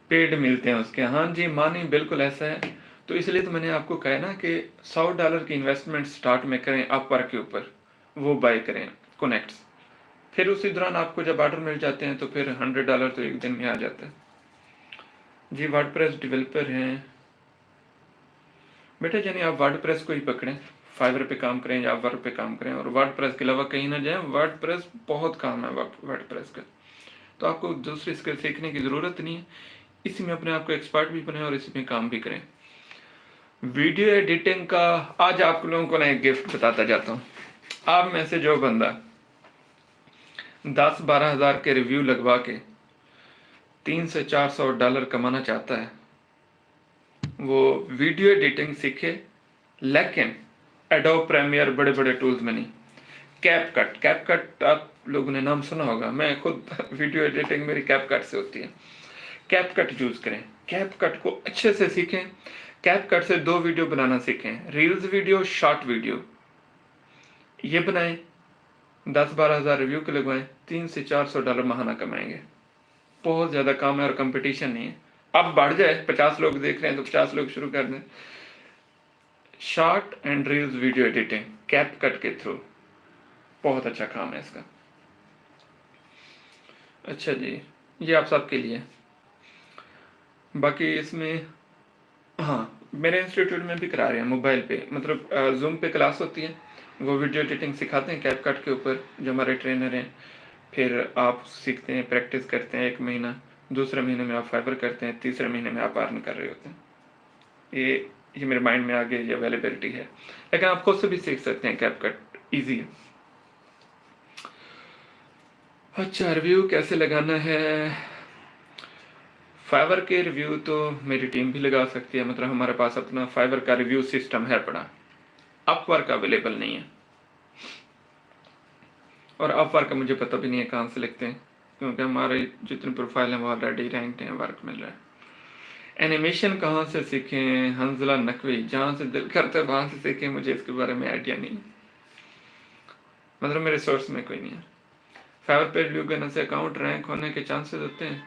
पेड मिलते हैं उसके, हाँ जी मानी, बिल्कुल ऐसा है। तो इसलिए तो मैंने आपको कहा ना कि $100 की इन्वेस्टमेंट स्टार्ट में करें अपवर्क के ऊपर, वो बाय करें कनेक्ट्स, फिर उसी दौरान आपको जब ऑर्डर मिल जाते हैं तो फिर $100 तो एक दिन में आ जाता है जी। वर्डप्रेस डेवलपर हैं बेटा, यानी आप वर्डप्रेस को ही पकड़ें, फाइवर पे काम करें या वर्क पे काम करें, और वर्डप्रेस के अलावा कहीं ना जाएं। वर्डप्रेस बहुत काम है वर्डप्रेस का, तो आपको दूसरी स्किल सीखने की ज़रूरत नहीं है। इसी में अपने आप को एक्सपर्ट भी बने और इसी में काम भी करें। वीडियो एडिटिंग का आज आप लोगों को ना एक गिफ्ट बताता जाता हूँ। आप में से जो बंदा 10-12 हज़ार के रिव्यू लगवा के $300-400 कमाना चाहता है, वो वीडियो एडिटिंग सीखे, लेकिन एडोब प्रीमियर बड़े बड़े टूल्स में नहीं। कैपकट आप लोगों ने नाम सुना होगा, मैं खुद वीडियो एडिटिंग मेरी कैपकट से होती है। कैपकट यूज करें, कैपकट को अच्छे से सीखें। कैपकट से 2 वीडियो बनाना सीखें, रील्स वीडियो, शॉर्ट वीडियो, ये बनाएं। 10-12 हज़ार रिव्यू के लगवाएं, $300-400 महाना कमाएंगे। बहुत ज्यादा काम है और कंपटीशन नहीं है। अब बढ़ जाए, 50 लोग देख रहे हैं तो 50 लोग शुरू कर दें। Short and reels video editing CapCut के थ्रू, बहुत अच्छा काम है इसका। अच्छा जी, ये आप सबके लिए। बाकी इसमें हाँ मेरे इंस्टीट्यूट में भी करा रहे हैं मोबाइल पे, मतलब जूम पे क्लास होती है, वो वीडियो एडिटिंग सिखाते हैं कैपकट के ऊपर, जो हमारे ट्रेनर हैं। फिर आप सीखते हैं, प्रैक्टिस करते हैं 1 महीना, दूसरे महीने में आप फाइवर करते हैं, तीसरे महीने में आप अर्न कर रहे होते हैं। ये मेरे माइंड में आगे ये अवेलेबिलिटी है, लेकिन आप खुद से भी सीख सकते हैं, कैपकट ईजी है। अच्छा, रिव्यू कैसे लगाना है? फाइवर के रिव्यू तो मेरी टीम भी लगा सकती है, मतलब हमारे पास अपना फाइवर का रिव्यू सिस्टम है पड़ा, अपवर्क अवेलेबल नहीं है, और अपवर्क का मुझे पता भी नहीं है कहाँ से लिखते हैं, क्योंकि हमारे जितने प्रोफाइल हैं वो ऑलरेडी रैंक्ड हैं, वर्क मिल रहा है। एनिमेशन कहाँ से सीखें? हंजला नकवी, जहाँ से दिल करता है वहाँ से सीखें, मुझे इसके बारे में आइडिया नहीं, मतलब मेरे सोर्स में कोई नहीं है। फाइवर पे रिव्यू करने से अकाउंट रैंक होने के चांसेस होते हैं?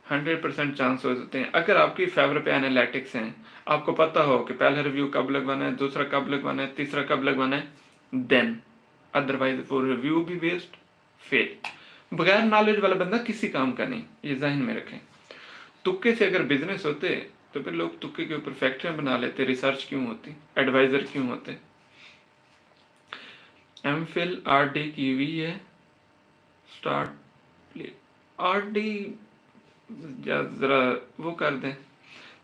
100% चांस होते हैं, अगर आपकी फाइवर पे एनालिटिक्स हैं, आपको पता हो कि पहला रिव्यू कब लगवाना है, दूसरा कब लगवाना है, तीसरा कब लगवाना है, देन, अदरवाइज वो रिव्यू भी वेस्ट, फेल। बगैर नॉलेज वाला बंदा किसी काम का नहीं, ये ज़हन में रखें। तुक्के से अगर बिजनेस होते तो फिर लोग तुक्के के ऊपर फैक्ट्रियां बना लेते, रिसर्च क्यों होती, एडवाइजर क्यों होते? एमफिल आरडी की हुई है, स्टार्ट आरडी जरा वो कर दें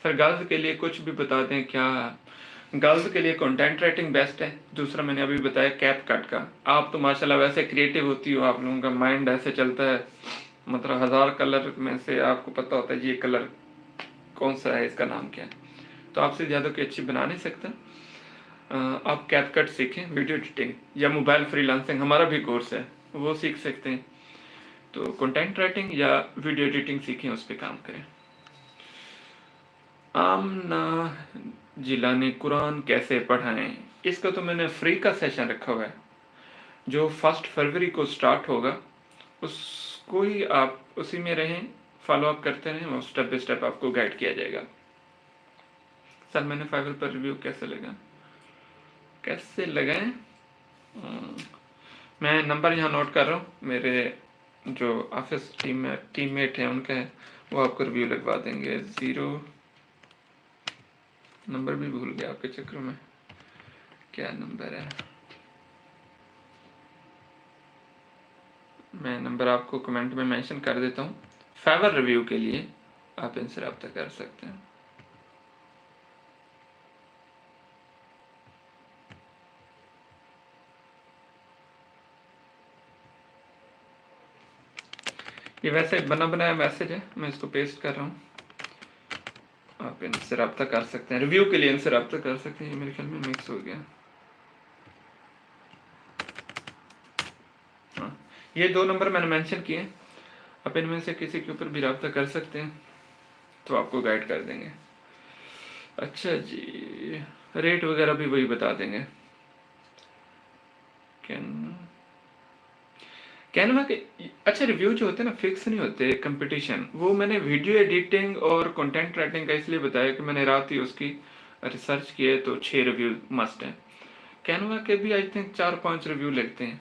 सर। गर्ल्स के लिए कुछ भी बता दें क्या? गर्ल्स के लिए कंटेंट राइटिंग बेस्ट है, दूसरा मैंने अभी बताया कैप कट का। आप तो माशाल्लाह वैसे क्रिएटिव होती हो, आप लोगों का माइंड ऐसे चलता है, मतलब 1000 कलर में से आपको पता होता है ये कलर कौन सा है, इसका नाम क्या है, तो आपसे ज़्यादा कोई अच्छी बना नहीं सकता। आप कैपकट सीखें, वीडियो एडिटिंग या मोबाइल फ्रीलांसिंग हमारा भी कोर्स है, वो सीख सकते हैं। तो कंटेंट राइटिंग या वीडियो एडिटिंग सीखें, उस पर काम करें। आमना जिलानी कुरान कैसे पढ़ाएं? इसका तो मैंने फ्री का सेशन रखा हुआ है, जो 1 फरवरी को स्टार्ट होगा, उसको ही आप उसी में रहें, फॉलो अप करते रहें, वो स्टेप बाय स्टेप आपको गाइड किया जाएगा। सर मैंने फाइवर पर रिव्यू कैसे लगाएं? मैं नंबर यहाँ नोट कर रहा हूँ, मेरे जो ऑफिस टीममेट हैं उनका है, वो आपको रिव्यू लगवा देंगे। 0 नंबर भी भूल गया आपके चक्कर में, क्या नंबर है? मैं नंबर आपको कमेंट में मेंशन कर देता हूँ। फाइवर रिव्यू के लिए आप इनसे रब्ता कर सकते हैं। ये वैसे बना बनाया मैसेज है, मैं इसको पेस्ट कर रहा हूँ, आप इनसे रब्ता कर सकते हैं, रिव्यू के लिए इनसे रब्ता कर सकते हैं। ये मेरे ख्याल में मिक्स हो गया। हाँ, ये 2 नंबर मैंने मेंशन किए, आप इनमें से किसी के ऊपर भी रब्ता कर सकते हैं, तो आपको गाइड कर देंगे। अच्छा जी, रेट वगैरह भी वही बता देंगे। कैनवा के अच्छा रिव्यू जो होते हैं ना, फिक्स नहीं होते, कंपटीशन। वो मैंने वीडियो एडिटिंग और कंटेंट राइटिंग का इसलिए बताया कि मैंने रात ही उसकी रिसर्च की है, तो 6 रिव्यू मस्ट है। कैनवा के भी आई थिंक 4-5 रिव्यू लगते हैं।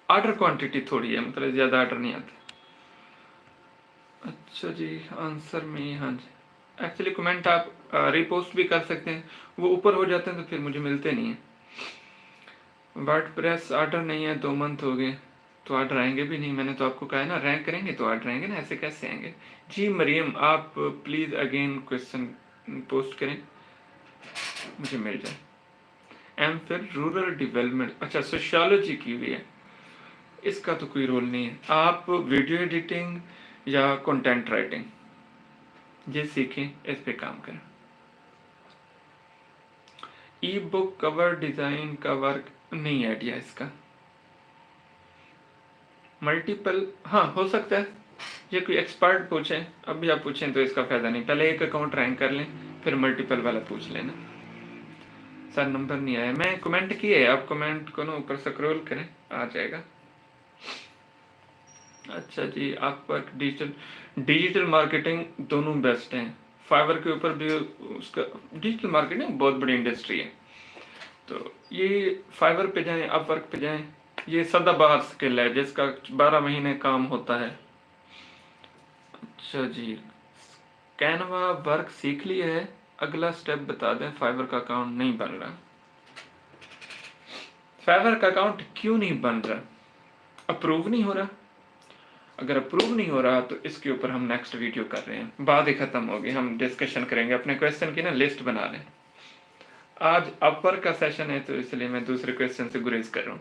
ऑर्डर क्वांटिटी थोड़ी है, मतलब ज़्यादा ऑर्डर नहीं आते। अच्छा जी, आंसर में हाँ जी, एक्चुअली कमेंट आप रिपोस्ट भी कर सकते हैं, वो ऊपर हो जाते हैं तो फिर मुझे मिलते नहीं हैं। वर्डप्रेस ऑर्डर नहीं है, 2 मंथ हो गए, तो ऑर्डर आएंगे भी नहीं। मैंने तो आपको कहा है ना, रैंक करेंगे तो ऑर्डर आएंगे ना, ऐसे कैसे आएंगे? जी मरियम, आप प्लीज़ अगेन क्वेश्चन पोस्ट करें, मुझे मिल जाए। एम फिर रूरल डेवलपमेंट, अच्छा सोशियोलॉजी की हुई है, इसका तो कोई रोल नहीं है। आप वीडियो एडिटिंग या कंटेंट राइटिंग ये सीखें, इस पे काम करें। ई बुक कवर डिज़ाइन का वर्क नहीं आइडिया इसका। मल्टीपल, हाँ हो सकता है, ये कोई एक्सपर्ट पूछें, अभी आप पूछें तो इसका फायदा नहीं, पहले एक अकाउंट रैंक कर लें, फिर मल्टीपल वाला पूछ लेना। सर नंबर नहीं आया, मैं कमेंट किए, आप कमेंट को ना ऊपर स्क्रॉल करें, आ जाएगा। अच्छा जी, आप पर डिजिटल मार्केटिंग दोनों बेस्ट हैं। फाइवर के ऊपर भी उसका, डिजिटल मार्केटिंग बहुत बड़ी इंडस्ट्री है, तो ये फाइवर पे जाएं, अपवर्क पे जाएं, ये सदाबहार स्किल है जिसका 12 महीने काम होता है। अच्छा जी, कैनवा वर्क सीख लिया है, अगला स्टेप बता दें, फाइवर का अकाउंट नहीं बन रहा। फाइवर का अकाउंट क्यों नहीं बन रहा? अप्रूव नहीं हो रहा। अगर अप्रूव नहीं हो रहा तो इसके ऊपर हम नेक्स्ट वीडियो कर रहे हैं, बात ही खत्म होगी, हम डिस्कशन करेंगे, अपने क्वेश्चन की ना लिस्ट बना लें। आज अपवर्क का सेशन है तो इसलिए मैं दूसरे क्वेश्चन से गुरेज कर रहा हूँ।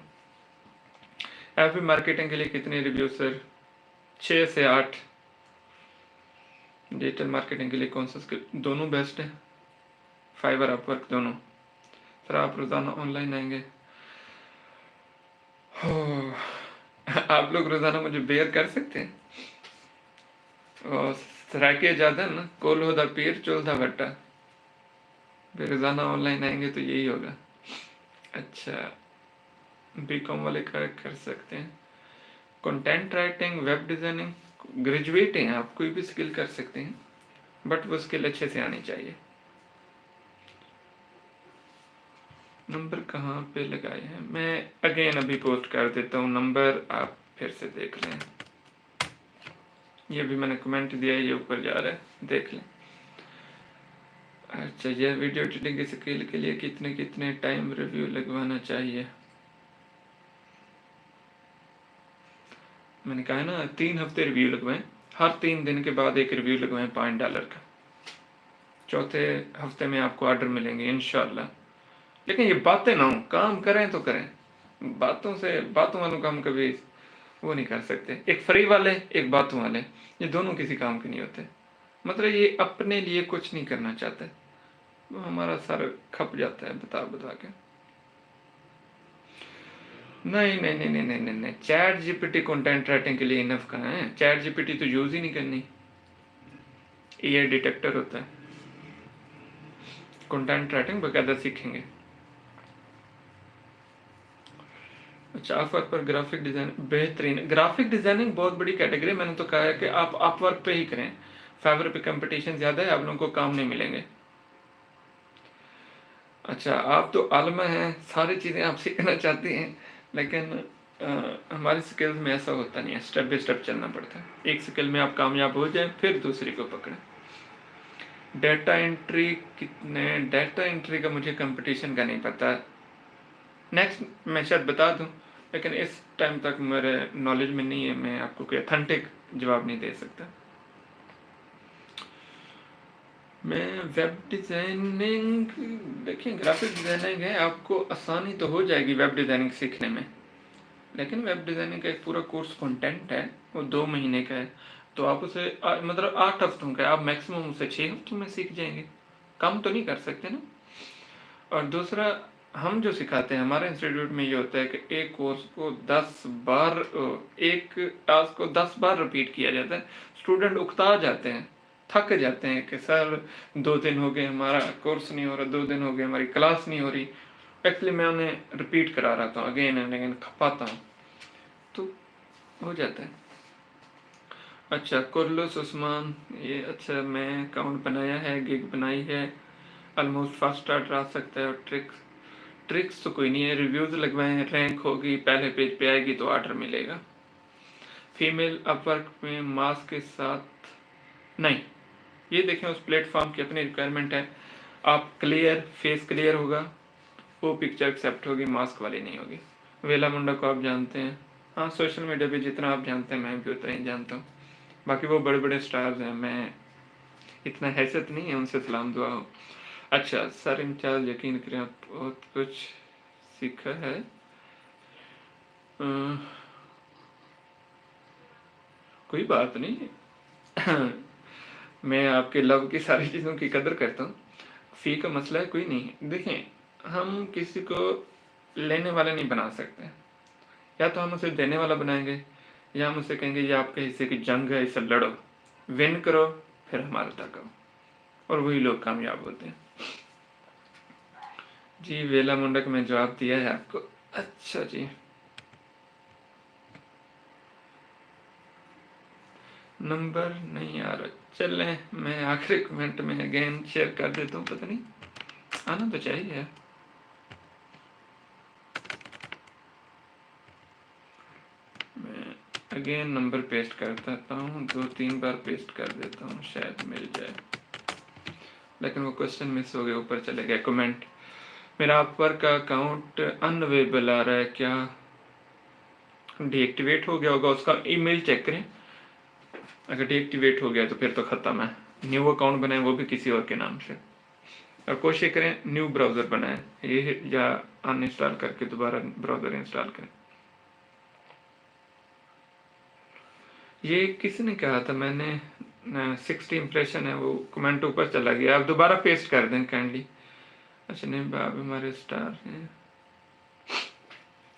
एफबी मार्केटिंग के लिए कितने रिव्यू सर? 6 से 8। डिजिटल मार्केटिंग के लिए कौन सा स्किल? दोनों बेस्ट है, फाइवर अपवर्क दोनों। सर आप रोजाना ऑनलाइन आएंगे? हो, आप लोग रोजाना मुझे बेयर कर सकते हैं? और सराके ज्यादा ना, कोल होदा पीर चोलदा भट्टा। रोजाना ऑनलाइन आएंगे तो यही होगा। अच्छा, बीकॉम वाले कर सकते हैं। Content writing, web designing, graduate हैं आप, कोई भी स्किल कर सकते हैं, बट वो स्किल अच्छे से आनी चाहिए। नंबर कहाँ पे लगाए हैं? मैं अगेन अभी पोस्ट कर देता हूँ नंबर, आप फिर से देख लें। ये भी मैंने कमेंट दिया है, ये ऊपर जा रहा है, देख लें। अच्छा, ये वीडियो एडिटिंग की स्किल के लिए कितने कितने टाइम रिव्यू लगवाना चाहिए? मैंने कहा ना 3 हफ्ते रिव्यू लगवाएं, हर 3 दिन के बाद एक रिव्यू लगवाएं $5 का। चौथे हफ्ते में आपको ऑर्डर मिलेंगे इंशाल्लाह। लेकिन ये बातें ना हो, काम करें तो करें, बातों वालों का हम कभी वो नहीं कर सकते। एक फ्री वाले, एक बातों वाले, ये दोनों किसी काम के नहीं होते। मतलब ये अपने लिए कुछ नहीं करना चाहते, वो हमारा सारा खप जाता है बता बता के। नहीं नहीं नहीं नहीं नहीं नहीं, चैट जीपीटी कंटेंट राइटिंग के लिए इनफ कहाँ है? चैट जीपीटी तो यूज ही नहीं करनी, ये डिटेक्टर होता है। कंटेंट राइटिंग बकायदा सीखेंगे। अच्छा, अपवर्क पर ग्राफिक डिजाइन बेहतरीन। ग्राफिक डिजाइनिंग बहुत बड़ी कैटेगरी, मैंने तो कहा है कि आप अपवर्क पे ही करें। फाइवर पे कंपटीशन ज्यादा है, आप लोगों को काम नहीं मिलेंगे। अच्छा, आप तो आलमा हैं, सारी चीजें आप सीखना चाहती हैं, लेकिन हमारी स्किल्स में ऐसा होता नहीं है, स्टेप बाय स्टेप चलना पड़ता है। एक स्किल में आप कामयाब हो जाए फिर दूसरी को पकड़ें। डेटा एंट्री कितने? डेटा एंट्री का मुझे कंपटीशन का नहीं पता, नेक्स्ट मैं शायद बता दूं, लेकिन इस टाइम तक मेरे नॉलेज में नहीं है, मैं आपको कोई अथेंटिक जवाब नहीं दे सकता। मैं वेब डिज़ाइनिंग, देखिए ग्राफिक डिज़ाइनिंग है, आपको आसानी तो हो जाएगी वेब डिज़ाइनिंग सीखने में, लेकिन वेब डिज़ाइनिंग का एक पूरा कोर्स कंटेंट है, वो 2 महीने का है, तो आप उसे मतलब 8 हफ्तों का, आप मैक्सिमम उसे 6 हफ्तों में सीख जाएंगे, कम तो नहीं कर सकते ना। और दूसरा, हम जो सिखाते हैं हमारे इंस्टीट्यूट में ये होता है कि एक कोर्स को 10 बार, एक टास्क को 10 बार रिपीट किया जाता है। स्टूडेंट उकता जाते हैं, थक जाते हैं कि सर 2 दिन हो गए हमारा कोर्स नहीं हो रहा, 2 दिन हो गए हमारी क्लास नहीं हो रही। एक्चुअली मैं उन्हें रिपीट करा रहा था अगेन एंड अगेन, खपाता हूँ तो हो जाता है। अच्छा, कुर्लुस उस्मान, ये अच्छा मैं अकाउंट बनाया है, गिग बनाई है, ऑलमोस्ट फर्स्ट स्टार्टर आ सकता है। और ट्रिक्स तो कोई नहीं है, रिव्यूज लगवाए हैं, रैंक होगी, पहले पेज पे आएगी तो ऑर्डर मिलेगा। फीमेल अपवर्क में मास्क के साथ नहीं, ये देखें उस प्लेटफॉर्म की अपनी रिक्वायरमेंट है, आप क्लियर फेस क्लियर होगा वो पिक्चर एक्सेप्ट होगी, मास्क वाली नहीं होगी। वेला मुंडा को आप जानते हैं? हाँ, सोशल मीडिया पे जितना आप जानते हैं मैं भी उतना ही जानता हूँ, बाकी वो बड़े बड़े स्टार्स हैं, मैं इतना हैसियत नहीं है उनसे सलाम दुआ हो। अच्छा सर इंचार्ज, यकीन करें आप बहुत कुछ सीखा है। कोई बात नहीं मैं आपके लव की सारी चीज़ों की कदर करता हूँ, फी का मसला है कोई नहीं। देखें, हम किसी को लेने वाला नहीं बना सकते, या तो हम उसे देने वाला बनाएंगे, या हम उसे कहेंगे ये आपके हिस्से की जंग है, इसे लड़ो, विन करो, फिर हमारे तक आओ, और वही लोग कामयाब होते हैं। जी वेला मुंडक में जवाब दिया है आपको। अच्छा जी, नंबर नहीं आ रहा, चलें मैं आखिरी कमेंट में अगेन शेयर कर देता हूँ, पता नहीं आना तो चाहिए। मैं अगेन नंबर पेस्ट कर देता हूँ, 2-3 बार पेस्ट कर देता हूँ, शायद मिल जाए, लेकिन वो क्वेश्चन मिस हो गया, ऊपर चले गए कमेंट। मेरा अपवर्क का अकाउंट अनअवेलेबल आ रहा है, क्या डीएक्टिवेट हो गया होगा? उसका ईमेल चेक करें, अगर डीएक्टिवेट हो गया तो फिर तो ख़त्म है। न्यू अकाउंट बनाए, वो भी किसी और के नाम से, और कोशिश करें न्यू ब्राउज़र बनाएं ये, या अनइंस्टॉल करके दोबारा ब्राउज़र इंस्टॉल करें। ये किसी ने कहा था, मैंने 60 इम्प्रेशन है, वो कमेंट ऊपर चला गया, आप दोबारा पेस्ट कर दें काइंडली। अच्छा नहीं, आप हमारे स्टार हैं।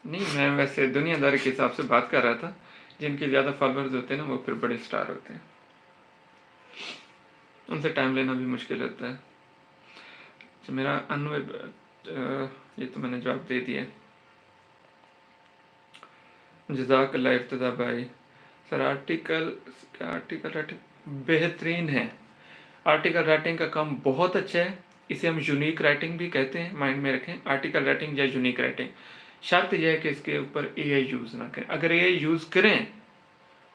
नहीं, मैं वैसे दुनियादारी के हिसाब से बात कर रहा था, जिनके ज़्यादा फॉलोअर्स होते हैं ना वो फिर बड़े स्टार होते हैं, उनसे टाइम लेना भी मुश्किल होता है। तो मेरा ये तो मैंने जवाब दे दिया। जज़ाकल्लाह इफ्तिदा भाई। सर आर्टिकल राइटिंग बेहतरीन है, आर्टिकल राइटिंग का काम बहुत अच्छा है, इसे हम यूनिक राइटिंग भी कहते हैं, माइंड में रखें, आर्टिकल राइटिंग या यूनिक राइटिंग। शर्त यह है कि इसके ऊपर एआई यूज़ ना करें, अगर एआई यूज़ करें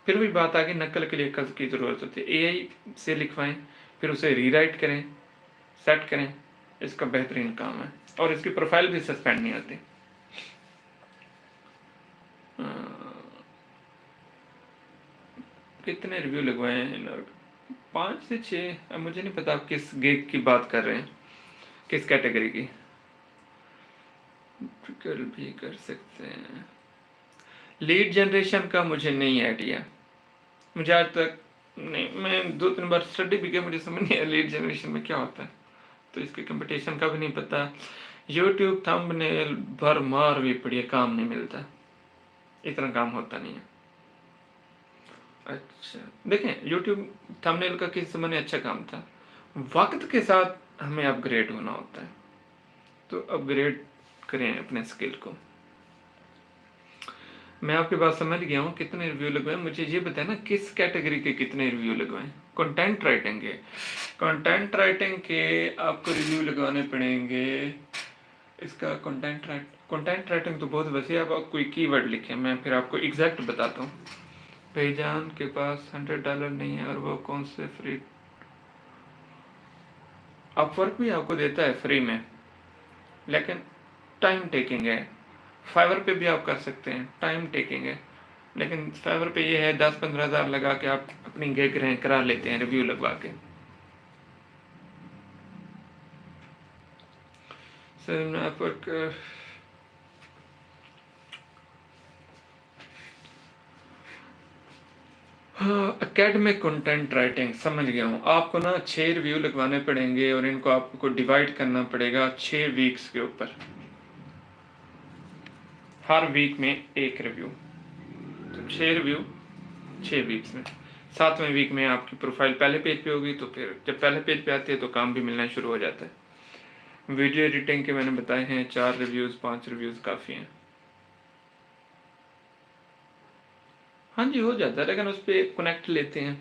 फिर भी बात आगे नकल के लिए कल की ज़रूरत होती है, एआई से लिखवाएं, फिर उसे रीराइट करें, सेट करें, इसका बेहतरीन काम है, और इसकी प्रोफाइल भी सस्पेंड नहीं होती। कितने रिव्यू लगवाए हैं? 5 से 6। अब मुझे नहीं पता आप किस गिग की बात कर रहे हैं, किस कैटेगरी की। कल भी कर सकते हैं। लीड जनरेशन का मुझे नहीं आइडिया, मुझे आज तक नहीं, मैं 2-3 बार स्टडी भी किया, मुझे समझ नहीं आया लीड जनरेशन में क्या होता है, तो इसके कंपटीशन का भी नहीं पता। यूट्यूब थंबनेल भर मार भी पड़ी है, काम नहीं मिलता, इतना काम होता नहीं है। अच्छा देखें, यूट्यूब थंबनेल का किस समय अच्छा काम था, वक्त के साथ हमें अपग्रेड होना होता है, तो अपग्रेड करें अपने स्किल को। मैं आपकी बात समझ गया हूँ, कितने रिव्यू लगवाए मुझे ये बताएं ना, किस कैटेगरी के कितने रिव्यू लगवाएं? कंटेंट राइटिंग के, कंटेंट राइटिंग के आपको रिव्यू लगवाने पड़ेंगे। इसका कंटेंट राइटिंग तो बहुत वैसे, आप कोई कीवर्ड लिखें, मैं फिर आपको एग्जैक्ट बताता हूँ। भाईजान के पास $100 नहीं है, और वो कौन से फ्री, अपवर्क भी आपको देता है फ्री में, लेकिन टाइम टेकिंग है। फाइवर पे भी आप कर सकते हैं, टाइम टेकिंग है, लेकिन फाइवर पे ये है 10-15 हज़ार लगा के आप अपनी गिग रैंक करा लेते हैं रिव्यू लगवा के। Sir Upwork academic content writing, समझ गया हूँ। आपको ना 6 रिव्यू लगवाने पड़ेंगे, और इनको आपको डिवाइड करना पड़ेगा 6 वीक्स के ऊपर, हर वीक में एक रिव्यू, तो 6 रिव्यू 6 वीक्स में। 7वें वीक में आपकी प्रोफाइल पहले पेज पे होगी, तो फिर जब पहले पेज पे आती है तो काम भी मिलना शुरू हो जाता है। वीडियो एडिटिंग के मैंने बताए हैं 4 रिव्यूज़ 5 रिव्यूज़ काफ़ी हैं। हाँ जी हो जाता है, लेकिन उस पर कनेक्ट लेते हैं,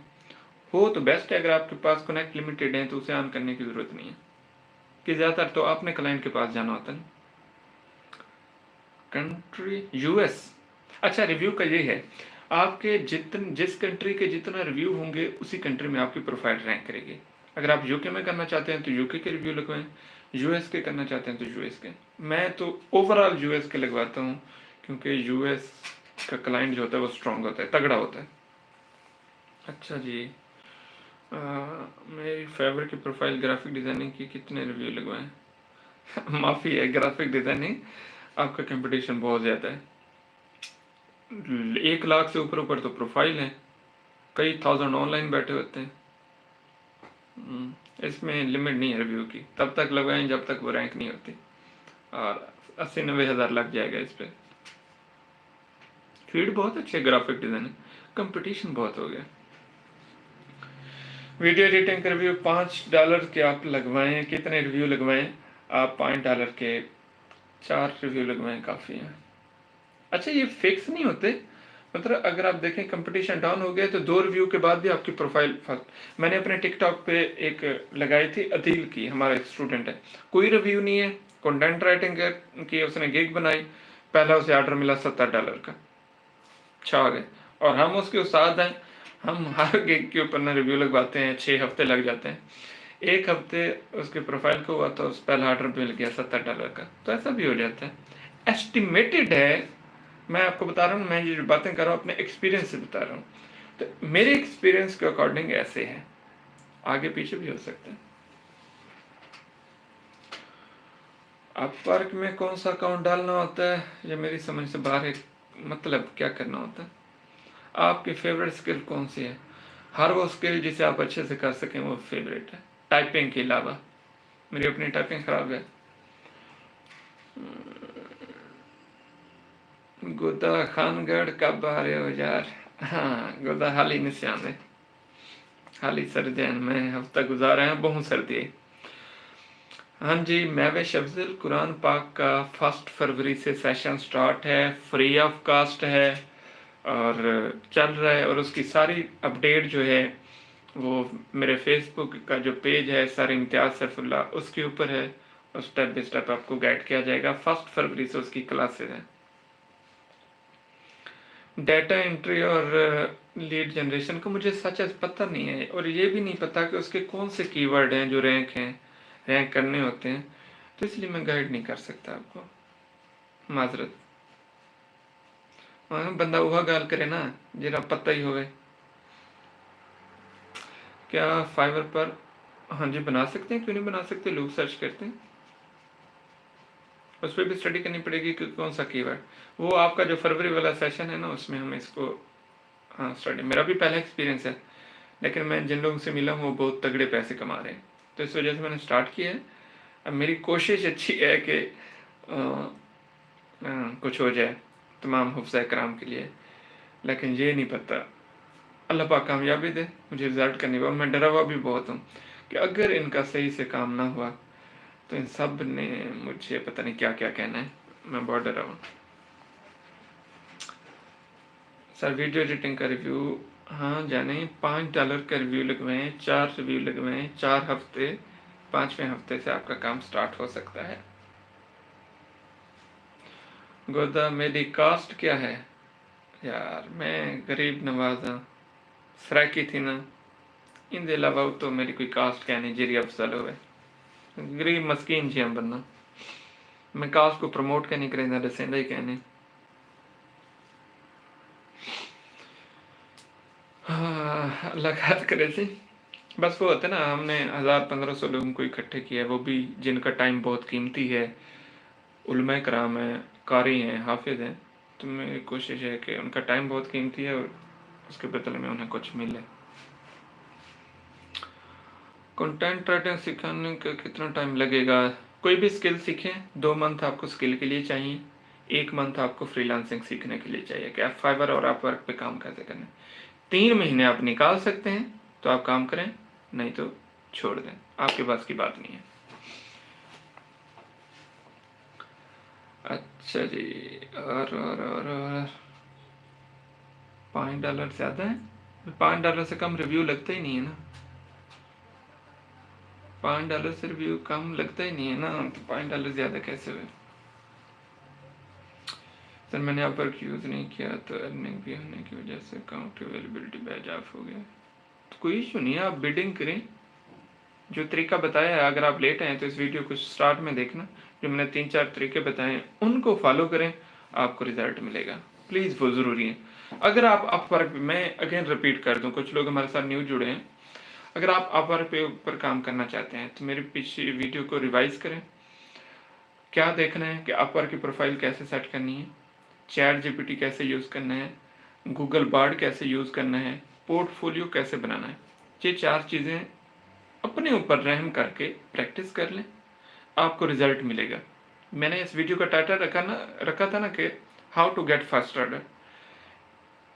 हो तो बेस्ट है। अगर आपके पास कनेक्ट लिमिटेड है तो उसे ऑन करने की ज़रूरत नहीं है, कि ज़्यादातर तो आपने क्लाइंट के पास जाना होता है। कंट्री यूएस, अच्छा रिव्यू का ये है, आपके जिस कंट्री के जितना रिव्यू होंगे उसी कंट्री में आपकी प्रोफाइल रैंक करेगी। अगर आप यूके में करना चाहते हैं तो यूके के रिव्यू लगवाएं, यूएस के करना चाहते हैं तो यूएस के। मैं तो ओवरऑल यूएस के लगवाता हूँ, क्योंकि यूएस का क्लाइंट जो होता है वो स्ट्रांग होता है, तगड़ा होता है। अच्छा जी, मेरी फेवर की प्रोफाइल ग्राफिक डिज़ाइनिंग की कितने रिव्यू लगवाएं? माफ़ी है, ग्राफिक डिज़ाइनिंग आपका कंपटीशन बहुत ज़्यादा है, 1 लाख से ऊपर तो प्रोफाइल है, कई थाउजेंड ऑनलाइन बैठे होते हैं। इसमें लिमिट नहीं है रिव्यू की, तब तक लगवाएं जब तक वो रैंक नहीं होती, और 80-90 हज़ार लग जाएगा इस पर। फील्ड बहुत अच्छे ग्राफिक डिज़ाइनिंग, कंपटीशन बहुत हो गया। वीडियो एडिटिंग का रिव्यू $5 के आप लगवाएं, कितने रिव्यू लगवाएं आप? $5 के 4 रिव्यू लगवाएं, काफ़ी हैं। अच्छा ये फिक्स नहीं होते, मतलब अगर आप देखें कंपटीशन डाउन हो गया तो 2 रिव्यू के बाद भी आपकी प्रोफाइल मैंने अपने टिकटॉक पे एक लगाई थी, अदील की, हमारा एक स्टूडेंट है, कोई रिव्यू नहीं है, कंटेंट राइटिंग की उसने गिग बनाई, पहला उसे ऑर्डर मिला $70 का, छा गए, और हम उसके उस्ताद हैं। हम हर गिग के ऊपर ना रिव्यू लगवाते हैं, 6 हफ्ते लग जाते हैं। 1 हफ्ते उसके प्रोफाइल को हुआ तो उस पहला ऑर्डर मिल गया $70 का, तो ऐसा भी हो जाता है। एस्टिमेटेड है, मैं आपको बता रहा हूँ, मैं ये जो बातें कर रहा हूँ अपने एक्सपीरियंस से बता रहा हूँ, तो मेरे एक्सपीरियंस के अकॉर्डिंग ऐसे है, आगे पीछे भी हो सकता है। अपवर्क में कौन सा अकाउंट डालना होता है ये मेरी समझ से बाहर है। मतलब क्या करना होता है, आपकी फेवरेट स्किल कौन सी है? हर वो स्किल जिसे आप अच्छे से कर सकें वो फेवरेट है, टाइपिंग के अलावा। मेरी अपनी टाइपिंग खराब है। गोदा खानगढ़ कब आ रहे हो यार? हाँ गोदा हाल ही में से आने, हाल ही सर्दियां में हफ्ता गुजारा है, बहुत सर्दी है। हाँ जी, महविश अफजल, कुरान पाक का 1 फरवरी से सेशन स्टार्ट है, फ्री ऑफ कास्ट है और चल रहा है। और उसकी सारी अपडेट जो है वो मेरे फेसबुक का जो पेज है सर इम्तियाज सैफुल्लाह, उसके ऊपर है, और स्टेप बाई स्टेप आपको गाइड किया जाएगा। 1 फरवरी से उसकी क्लासेज हैं। डेटा एंट्री और लीड जनरेशन का मुझे सच पता नहीं है, और ये भी नहीं पता कि उसके कौन से कीवर्ड हैं जो रैंक करने होते हैं, तो इसलिए मैं गाइड नहीं कर सकता आपको, माजरत। बंदा वह गाल करे ना जरा पता ही होवे। क्या फाइवर पर? हाँ जी बना सकते हैं, क्यों नहीं बना सकते, लोग सर्च करते हैं, उस पर भी स्टडी करनी पड़ेगी कि कौन सा कीवर्ड। वो आपका जो फरवरी वाला सेशन है ना, उसमें हम इसको, हाँ स्टडी, मेरा भी पहला एक्सपीरियंस है, लेकिन मैं जिन लोगों से मिला हूँ वो बहुत तगड़े पैसे कमा रहे हैं, तो इस वजह से मैंने स्टार्ट किया है। अब मेरी कोशिश अच्छी है कि कुछ हो जाए तमाम हुफ्ज़ कराम के लिए, लेकिन ये नहीं पता, अल्लाह पाक कामयाबी दे, मुझे रिजल्ट करने हुआ। मैं डरा हुआ भी बहुत हूँ कि अगर इनका सही से काम ना हुआ तो इन सब ने मुझे पता नहीं क्या क्या कहना है, मैं बहुत डरा हूँ। सर वीडियो एडिटिंग का रिव्यू, हाँ जाने, $5 का रिव्यू लगवाएं, 4 रिव्यू लगवाएं, 4 हफ्ते, 5वें हफ्ते से आपका काम स्टार्ट हो सकता है। गोदा मेरी कास्ट क्या है? यार मैं गरीब नवाज हाँ, सराकी थी ना, इन अलावा तो मेरी कोई कास्ट क्या नहीं, जीरी अफसल हो गरीब मस्कीन जी हम बनना, मैं कास्ट को प्रमोट क्या नहीं करें, दसेंदा ही कहने। हाँ अल्लाह खैर करे सी, बस वो होता है ना, हमने 1000-1500 लोगों को इकट्ठे किया है, वो भी जिनका टाइम बहुत कीमती है, उलमा कराम हैं, कारी हैं, हाफिज हैं, तो मेरी कोशिश है कि उनका टाइम बहुत कीमती है और उसके बदले में उन्हें कुछ मिले। कंटेंट राइटिंग सिखाने का कितना टाइम लगेगा? कोई भी स्किल सीखें, 2 मंथ आपको स्किल के लिए चाहिए, 1 मंथ आपको फ्रीलांसिंग सीखने के लिए चाहिए कि आप फाइवर और अपवर्क पे काम कैसे करना है। 3 महीने आप निकाल सकते हैं तो आप काम करें, नहीं तो छोड़ दें, आपके पास की बात नहीं है। अच्छा जी, और $5 ज़्यादा है? $5 से कम रिव्यू लगता ही नहीं है ना, $5 से रिव्यू कम लगता ही नहीं है ना, तो $5 ज़्यादा कैसे हुए? सर मैंने अपवर्क यूज़ नहीं किया तो अर्निंग भी होने की वजह से अकाउंट अवेलेबिलिटी बैज ऑफ हो गया, तो कोई इशू नहीं है, आप बिडिंग करें। जो तरीका बताया है, अगर आप लेट हैं तो इस वीडियो को स्टार्ट में देखना, जो मैंने 3-4 तरीके बताए हैं उनको फॉलो करें, आपको रिजल्ट मिलेगा, प्लीज़ वो ज़रूरी है। अगर आप अपवर्क, मैं अगेन रिपीट कर दूं, कुछ लोग हमारे साथ न्यू जुड़े हैं, अगर आप अपवर्क पे ऊपर काम करना चाहते हैं तो मेरे पीछे वीडियो को रिवाइज करें। क्या देखना है कि अपवर्क की प्रोफाइल कैसे सेट करनी है, चैट जीपीटी कैसे यूज़ करना है, गूगल बार्ड कैसे यूज़ करना है, पोर्टफोलियो कैसे बनाना है, ये 4 चीज़ें अपने ऊपर रहम करके प्रैक्टिस कर लें, आपको रिजल्ट मिलेगा। मैंने इस वीडियो का टाइटल रखा था ना कि how to get first order.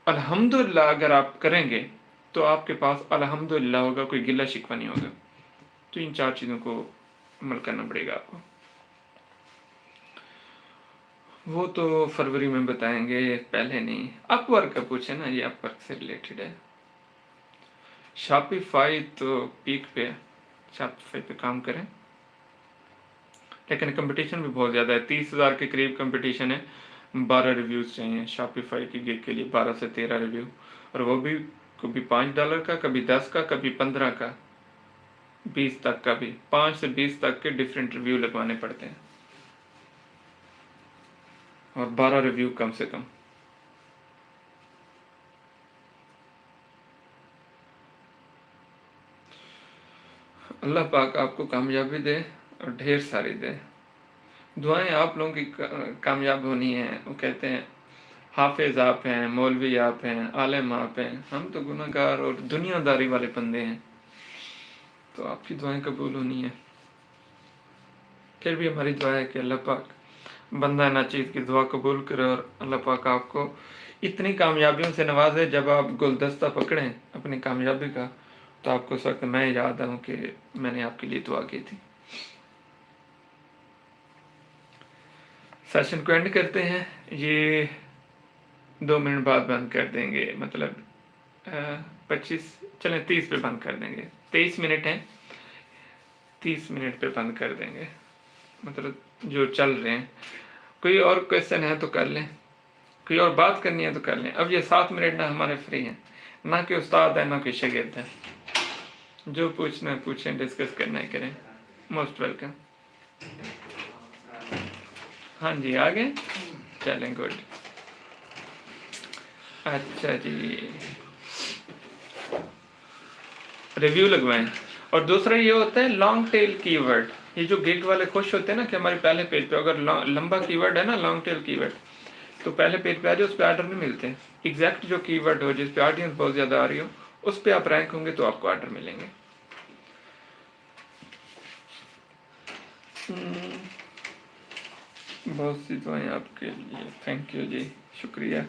अल्हम्दुलिल्लाह अगर आप करेंगे तो आपके पास अल्हम्दुलिल्लाह होगा, कोई गिला शिकवा नहीं होगा। तो इन 4 चीज़ों को अमल करना पड़ेगा आपको, वो तो फरवरी में बताएंगे, पहले नहीं। अपवर्क का पूछे ना, ये अपवर्क से रिलेटेड है। शॉपिफाई तो पीक पे है, शॉपिफाई पे काम करें, लेकिन कंपटीशन भी बहुत ज़्यादा है, 30,000 के करीब कंपटीशन है। 12 रिव्यूज़ चाहिए शॉपिफाई की गिग के लिए, 12 से 13 रिव्यू, और वो भी कभी $5 का, कभी 10 का, कभी 15 का, 20 तक का भी, 5 से 20 तक के डिफरेंट रिव्यू लगवाने पड़ते हैं, और 12 रिव्यू कम से कम। अल्लाह पाक आपको कामयाबी दे और ढेर सारी दे। दुआएं आप लोगों की कामयाब होनी है। वो कहते हैं हाफिज आप हैं, मौलवी आप हैं, आलिम आप हैं, हम तो गुनहगार और दुनियादारी वाले बंदे हैं, तो आपकी दुआएं कबूल होनी है। फिर भी हमारी दुआ है कि अल्लाह पाक बंदा नाचीज़ की दुआ कबूल करे और अल्लाह पाक आपको इतनी कामयाबियों से नवाजे। जब आप गुलदस्ता पकड़ें अपनी कामयाबी का, तो आपको उस वक्त मैं याद आऊँ कि मैंने आपके लिए दुआ की थी। सेशन को एंड करते हैं, ये 2 मिनट बाद बंद कर देंगे, मतलब 25 चलें 30 पे बंद कर देंगे, 23 मिनट हैं, 30 मिनट पे बंद कर देंगे, मतलब जो चल रहे हैं। कोई और क्वेश्चन है तो कर लें, कोई और बात करनी है तो कर लें। अब ये 7 मिनट ना हमारे फ्री हैं, ना कि उस्ताद है ना कि शागिर्द है, जो पूछना है पूछें, डिस्कस करना है करें, मोस्ट वेलकम। हाँ जी आ गए, चलें गुड। अच्छा जी, रिव्यू लगवाएं। और दूसरा ये होता है लॉन्ग टेल कीवर्ड। ये जो गिग वाले खुश होते हैं ना कि हमारे पहले पेज पे अगर लंबा कीवर्ड है ना, लॉन्ग टेल कीवर्ड, तो पहले पेज पे आ जाए, उस पर आर्डर नहीं मिलते। एग्जैक्ट जो कीवर्ड हो जिस पे ऑडियंस बहुत ज़्यादा आ रही हो, उस पर आप रैंक होंगे तो आपको आर्डर मिलेंगे। बहुत सी दुआएं आपके लिए, थैंक यू जी, शुक्रिया।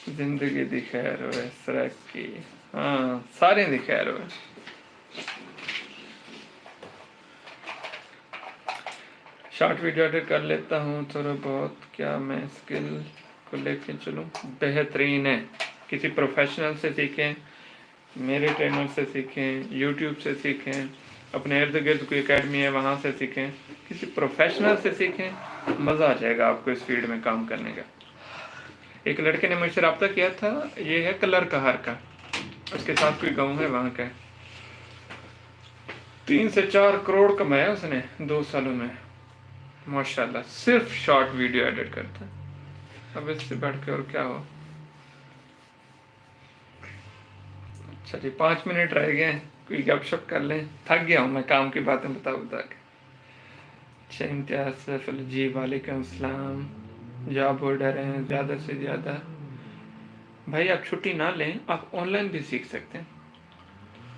जिंदगी दी खैर हो, सरक की, हाँ सारे दी खैर हो। शॉर्ट वीडियो एडिट कर लेता हूँ थोड़ा बहुत, क्या मैं स्किल को लेके चलूँ? बेहतरीन है, किसी प्रोफेशनल से सीखें, मेरे ट्रेनर से सीखें, यूट्यूब से सीखें, अपने इर्द गिर्द कोई एकेडमी है वहाँ से सीखें, किसी प्रोफेशनल से सीखें, मज़ा आ जाएगा आपको इस फील्ड में काम करने का। एक लड़के ने मुझसे रब्ता किया था, ये है कलर कहार का, उसके साथ कोई गाँव है वहाँ का, 3 से 4 करोड़ कमाया उसने 2 सालों में माशाल्लाह, सिर्फ शॉर्ट वीडियो एडिट करता है। अब इससे बढ़ के और क्या हो। अच्छा जी 5 मिनट रह गए, कोई गपशप कर लें, थक गया हूँ मैं काम की बातें बता बता के। अच्छा इम्तियाज सैफुल जी वालेकुम अस्सलाम, जॉब होल्डर हैं ज़्यादा से ज़्यादा। भाई आप छुट्टी ना लें, आप ऑनलाइन भी सीख सकते हैं।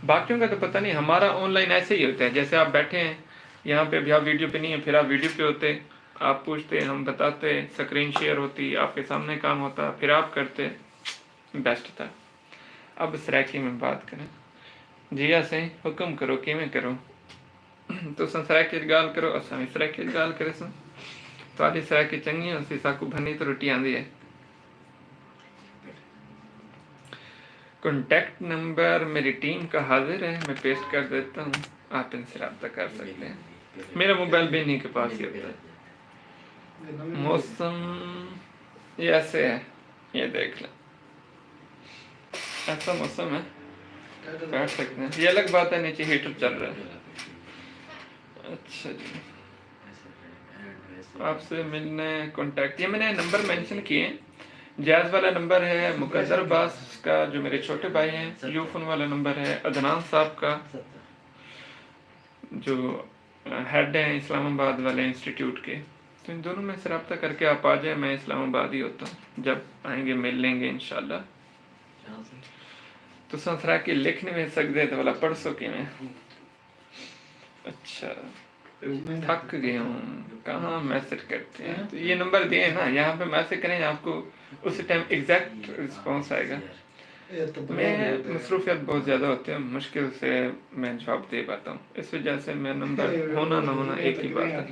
बाकियों का तो पता नहीं, हमारा ऑनलाइन ऐसे ही होता है, जैसे आप बैठे हैं यहाँ पे, अभी आप वीडियो पे नहीं है, फिर आप वीडियो पे होते, आप पूछते, हम बताते, स्क्रीन शेयर होती, आपके सामने काम होता, फिर आप करते, बेस्ट था। अब सराकी में बात करें, जिया से हुक्म करो कि मैं करो तो सराकी गाल करो, असा सराकी गाल करे सो तो सराकी चंगी होती, साकू भनी तो रोटी आंदी है। कॉन्टैक्ट नंबर मेरी टीम का हाजिर है, मैं पेस्ट कर देता हूँ, आप इनसे रब्ता कर सकते हैं। मेरा मोबाइल भी इन्हीं के पास ही होता है। मौसम ये ऐसे है, ये देख लें, ऐसा मौसम है, बैठ सकते हैं, ये अलग बात है, नीचे हीटर चल रहा है। अच्छा जी, आपसे मिलने कॉन्टैक्ट, ये मैंने नंबर मेंशन किए, जैज़ वाला नंबर है मुकद्दर अब्बास का जो मेरे छोटे भाई हैं, यूफोन वाला नंबर है अदनान साहब का जो हेड हैं इस्लामाबाद वाले इंस्टीट्यूट के। तो इन दोनों में से रब्ता करके आप आ जाए, मैं इस्लामाबाद ही होता हूँ, जब आएंगे मिल लेंगे इंशाल्लाह। तो संसरा के लिखने में सकते तो वाला पढ़ सो कि मैं, अच्छा थक गए हूँ, कहाँ मैसेज करते हैं, तो ये नंबर दिए ना, यहाँ पे मैसेज करें, आपको उसी टाइम एग्जैक्ट रिस्पॉन्स आएगा। मैं मसरूफियत बहुत ज़्यादा होती है, मुश्किल से मैं जवाब दे पाता हूँ, इस वजह से मैं नंबर होना ना होना एक ही बात है।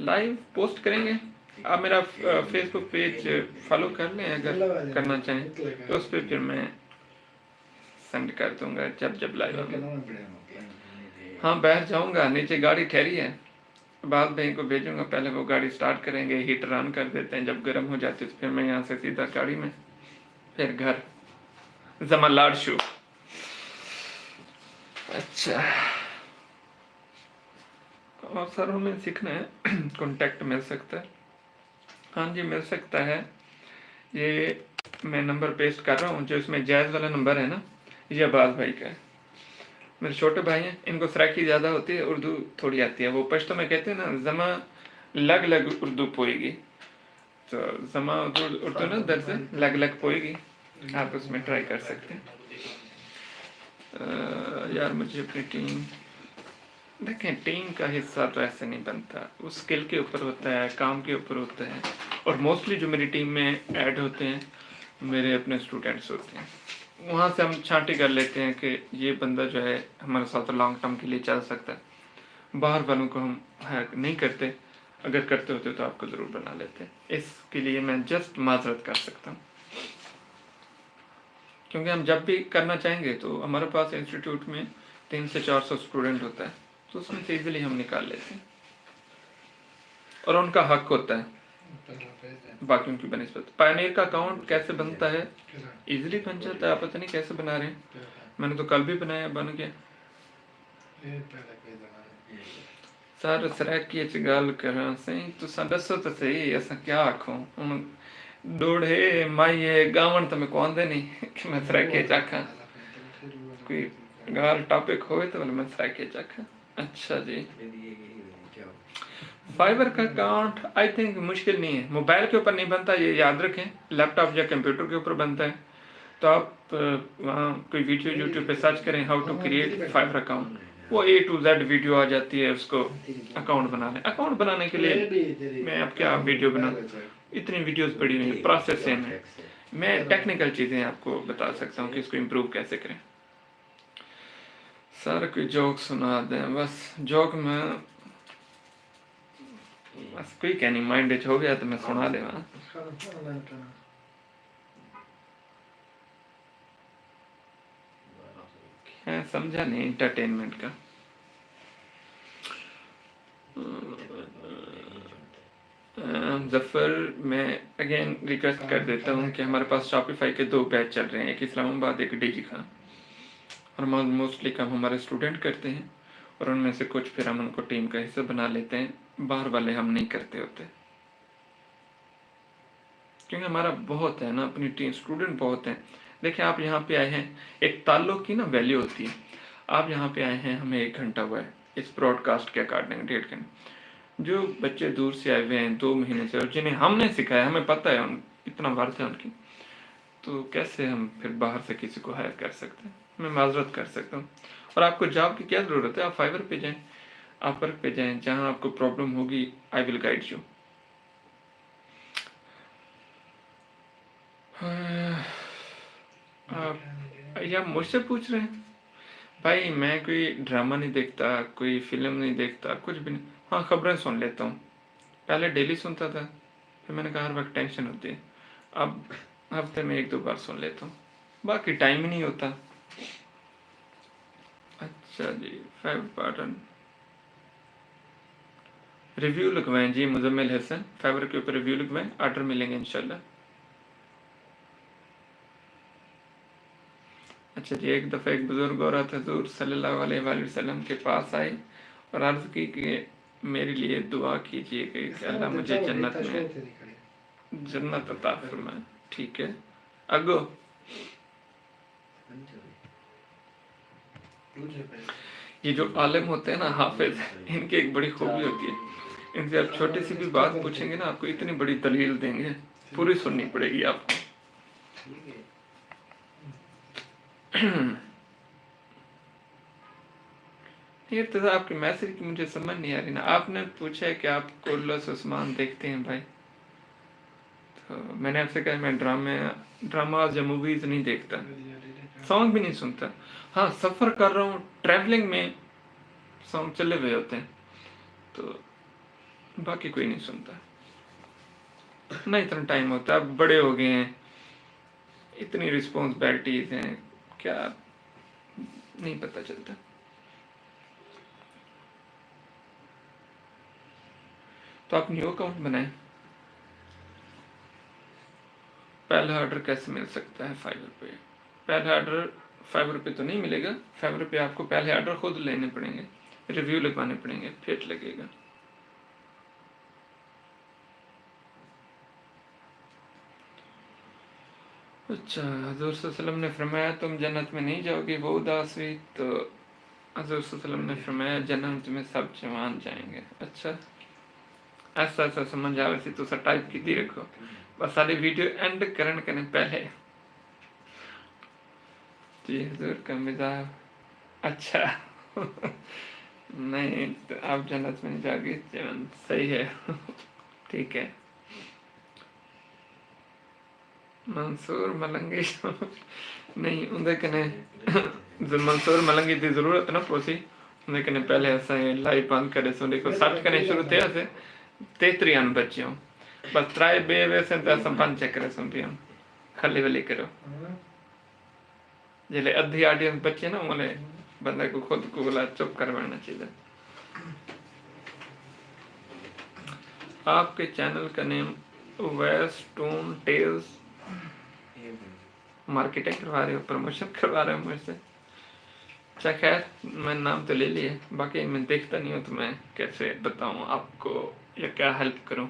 लाइव पोस्ट करेंगे, आप मेरा फेसबुक पेज फॉलो कर लें अगर करना चाहें, तो उस पर फिर मैं सेंड कर दूंगा जब जब लाइव आऊंगा। हाँ बाहर जाऊंगा, नीचे गाड़ी ठहरी है, बाद भाई को भेजूंगा, पहले वो गाड़ी स्टार्ट करेंगे, हीटर ऑन कर देते हैं, जब गर्म हो जाती है तो फिर मैं यहाँ से सीधा गाड़ी में फिर घर जमालाड शू। अच्छा और सर हमें सीखना है कांटेक्ट मिल सकता है? हाँ जी मिल सकता है, ये मैं नंबर पेस्ट कर रहा हूँ, जो इसमें जायज़ वाला नंबर है ना, ये अब्बास भाई का है, मेरे छोटे भाई हैं, इनको सराकी ज़्यादा होती है, उर्दू थोड़ी आती है, वो पश्तो में कहते हैं ना जमा लग लग उर्दू पोएगी, तो जमा उर्दू ना दर से लग लग पोएगी, आप उसमें ट्राई कर सकते हैं। यार मुझे अपनी टीम, देखें टीम का हिस्सा तो ऐसे नहीं बनता, उस स्किल के ऊपर होता है, काम के ऊपर होता है, और मोस्टली जो मेरी टीम में ऐड होते हैं मेरे अपने स्टूडेंट्स होते हैं, वहाँ से हम छांटी कर लेते हैं कि ये बंदा जो है हमारे साथ लॉन्ग टर्म के लिए चल सकता है। बाहर वालों को हम नहीं करते, अगर करते होते तो आपको ज़रूर बना लेते। इसके लिए मैं जस्ट माजरत कर सकता हूँ, क्योंकि हम जब भी करना चाहेंगे तो हमारे पास इंस्टीट्यूट में 300 से 400 स्टूडेंट होता है, तो उसमें से ईजिली हम निकाल लेते हैं, और उनका हक होता है बाकियों की बनिस्बत। पायनियर का अकाउंट कैसे बनता है? इजीली बन जाता है, आप पता नहीं कैसे बना रहे हैं, मैंने तो कल भी बनाया, बन गया। सर सरैक की गल करा सही तुसा दसो तो सही, ऐसा क्या आखो हुण डोड़े माइये गावन तो मैं को आंदे नहीं कि मैं सरैके चाखा, कोई गाल टॉपिक होए तो मैं सरैके चाखा। अच्छा जी, फाइबर का अकाउंट आई थिंक मुश्किल नहीं है, मोबाइल के ऊपर नहीं बनता, ये याद रखें, लैपटॉप या कंप्यूटर के ऊपर बनता है। तो आप वहाँ कोई वीडियो यूट्यूब पे सर्च करें how to create Fiverr account, वो A to Z वीडियो आ जाती है, उसको अकाउंट बना लें। अकाउंट बनाने के लिए मैं अब क्या वीडियो बना, इतनी वीडियोस पड़ी हुई हैं, प्रोसेस सेम है, मैं टेक्निकल चीज़ें आपको बता सकता हूँ कि इसको इम्प्रूव कैसे करें। सर कोई जोक सुना दें, बस जोक में बस कोई क्या नहीं, माइंड हो गया तो मैं सुना देवा। समझा नहीं एंटरटेनमेंट का। जफर मैं अगेन रिक्वेस्ट कर देता हूँ कि हमारे पास शॉपिफाई के 2 बैच चल रहे हैं, एक इस्लामाबाद एक डीजी खान, और मोस्टली काम हमारे स्टूडेंट करते हैं, और उनमें से कुछ फिर हम उनको टीम का हिस्सा बना लेते हैं, बाहर वाले हम नहीं करते होते, क्योंकि हमारा बहुत है ना, अपनी टीम स्टूडेंट बहुत हैं। देखिए आप यहाँ पे आए हैं, एक ताल्लुक की ना वैल्यू होती है, आप यहाँ पे आए हैं, हमें 1 घंटा हुआ है इस ब्रॉडकास्ट के अकॉर्डिंग, 1.5 घंटे। जो बच्चे दूर से आए हुए हैं 2 महीने से, और जिन्हें हमने सिखाया, हमें पता है उन इतना वर्थ है उनकी, तो कैसे हम फिर बाहर से किसी को हायर कर सकते हैं? मैं माजरत कर सकता हूँ। और आपको जॉब की क्या ज़रूरत है? आप फाइवर पे जाएं, आप वर्क पे जाएं, जहाँ आपको प्रॉब्लम होगी आई विल गाइड यू। आप या मुझसे पूछ रहे हैं? भाई मैं कोई ड्रामा नहीं देखता, कोई फिल्म नहीं देखता, कुछ भी नहीं। हाँ खबरें सुन लेता हूँ, पहले डेली सुनता था, फिर मैंने कहा हर वक्त टेंशन होती है, अब हफ्ते में 1-2 बार सुन लेता हूँ, बाकी टाइम ही नहीं होता। अच्छा जी, 5 पार्टन रिव्यू लिखवाएं जी, मुजम्मिल हसन, फाइबर के ऊपर रिव्यू लिखवाएं, ऑर्डर मिलेंगे इंशाल्लाह। अच्छा जी, एक दफ़ा एक बुज़ुर्ग औरत हजूर सल्लल्लाहु अलैहि वसल्लम के पास आई और अर्ज़ की कि मेरे लिए दुआ कीजिए कि अल्लाह मुझे जन्नत अता फरमाए। ठीक है, अगो ये जो आलिम होते हैं ना, हाफिज, इनकी एक बड़ी खूबी होती है, इनसे आप छोटी सी भी बात पूछेंगे ना, आपको इतनी बड़ी दलील देंगे, पूरी सुननी पड़ेगी आपको। ये तो आपके मैसेज की मुझे समझ नहीं आ रही ना। आपने पूछा है कि आप कुल्लस उस्मान देखते हैं भाई, तो मैंने आपसे कहा मैं ड्रामाज या मूवीज नहीं देखता, सॉन्ग भी नहीं सुनता। हाँ सफ़र कर रहा हूँ, ट्रैवलिंग में सॉन्ग चले हुए होते हैं, तो बाकी कोई नहीं सुनता ना, इतना टाइम होता है, अब बड़े हो गए हैं, इतनी रिस्पॉन्सिबिलिटीज हैं, क्या नहीं पता चलता। तो आप न्यू अकाउंट बनाएं। पहला ऑर्डर कैसे मिल सकता है ₹5? पहला ऑर्डर ₹5 तो नहीं मिलेगा। ₹5 आपको पहले ऑर्डर खुद लेने पड़ेंगे, रिव्यू लगवाने पड़ेंगे, फिर लगेगा। अच्छा, हजूर सल्लल्लाहु ने फरमाया तुम जन्नत में नहीं जाओगे, वो उदास हुई तो हजूर सल्लल्लाहु ने फरमाया जन्नत में सब जवान जाएंगे। अच्छा, ऐसा ऐसा समझ आवे सी तुसा टाइप की रखो, बस सारी वीडियो एंड करन कने पहले जी हजूर का मिजाज अच्छा नहीं तो आप जन्नत में नहीं जाओगे, सही है ठीक है। मंसूर मलंगी नहीं उनके कने मंसूर मलंगी की जरूरत ना पोसी उनके कने पहले ऐसा लाइव बंद करे सो देखो 60 कने शुरू थे ऐसे 33 बच्चे बस ट्राई बे वैसे तो ऐसा बंद चेक करे सुन पियो खाली वाली करो जिले अद्धी ऑडियंस बच्चे ना मोले बंदा को खुद को बोला चुप करवाना चाहिए। आपके चैनल का नेम वेस्टून टेल्स, मार्केटिंग करवा रहे हो, प्रमोशन करवा रहे हो मुझसे? अच्छा खैर मैं नाम तो ले लिए, बाकी मैं देखता नहीं हूँ तो मैं कैसे बताऊँ आपको या क्या हेल्प करूँ।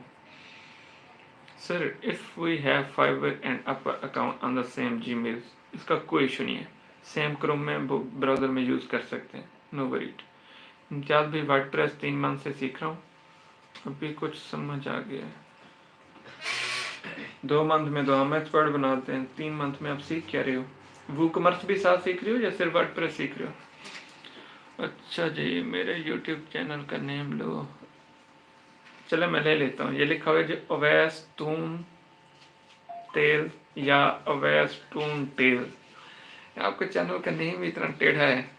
Sir if we have Fiverr and Upwork account on the same Gmail, इसका कोई इशू नहीं है, सेम क्रोम में ब्राउज़र में यूज़ कर सकते हैं, नो वरीड। इम्तियाज़ भी वर्डप्रेस 3 मंथ से सीख रहा हूँ, अभी कुछ समझ आ गया है। 2 मंथ में तो हम एक्सपर्ट बनाते हैं, 3 मंथ में आप सीख क्या रहे हो? वो कॉमर्स भी साथ सीख रहे हो या सिर्फ वर्डप्रेस सीख रहे हो? अच्छा जी, मेरे यूट्यूब चैनल का नेम लो, चलो मैं ले लेता हूँ, ये लिखा हुआ है जो अवैस टून तेल या अवैस टून तेल। आपके चैनल का नेम भी इतना टेढ़ा है,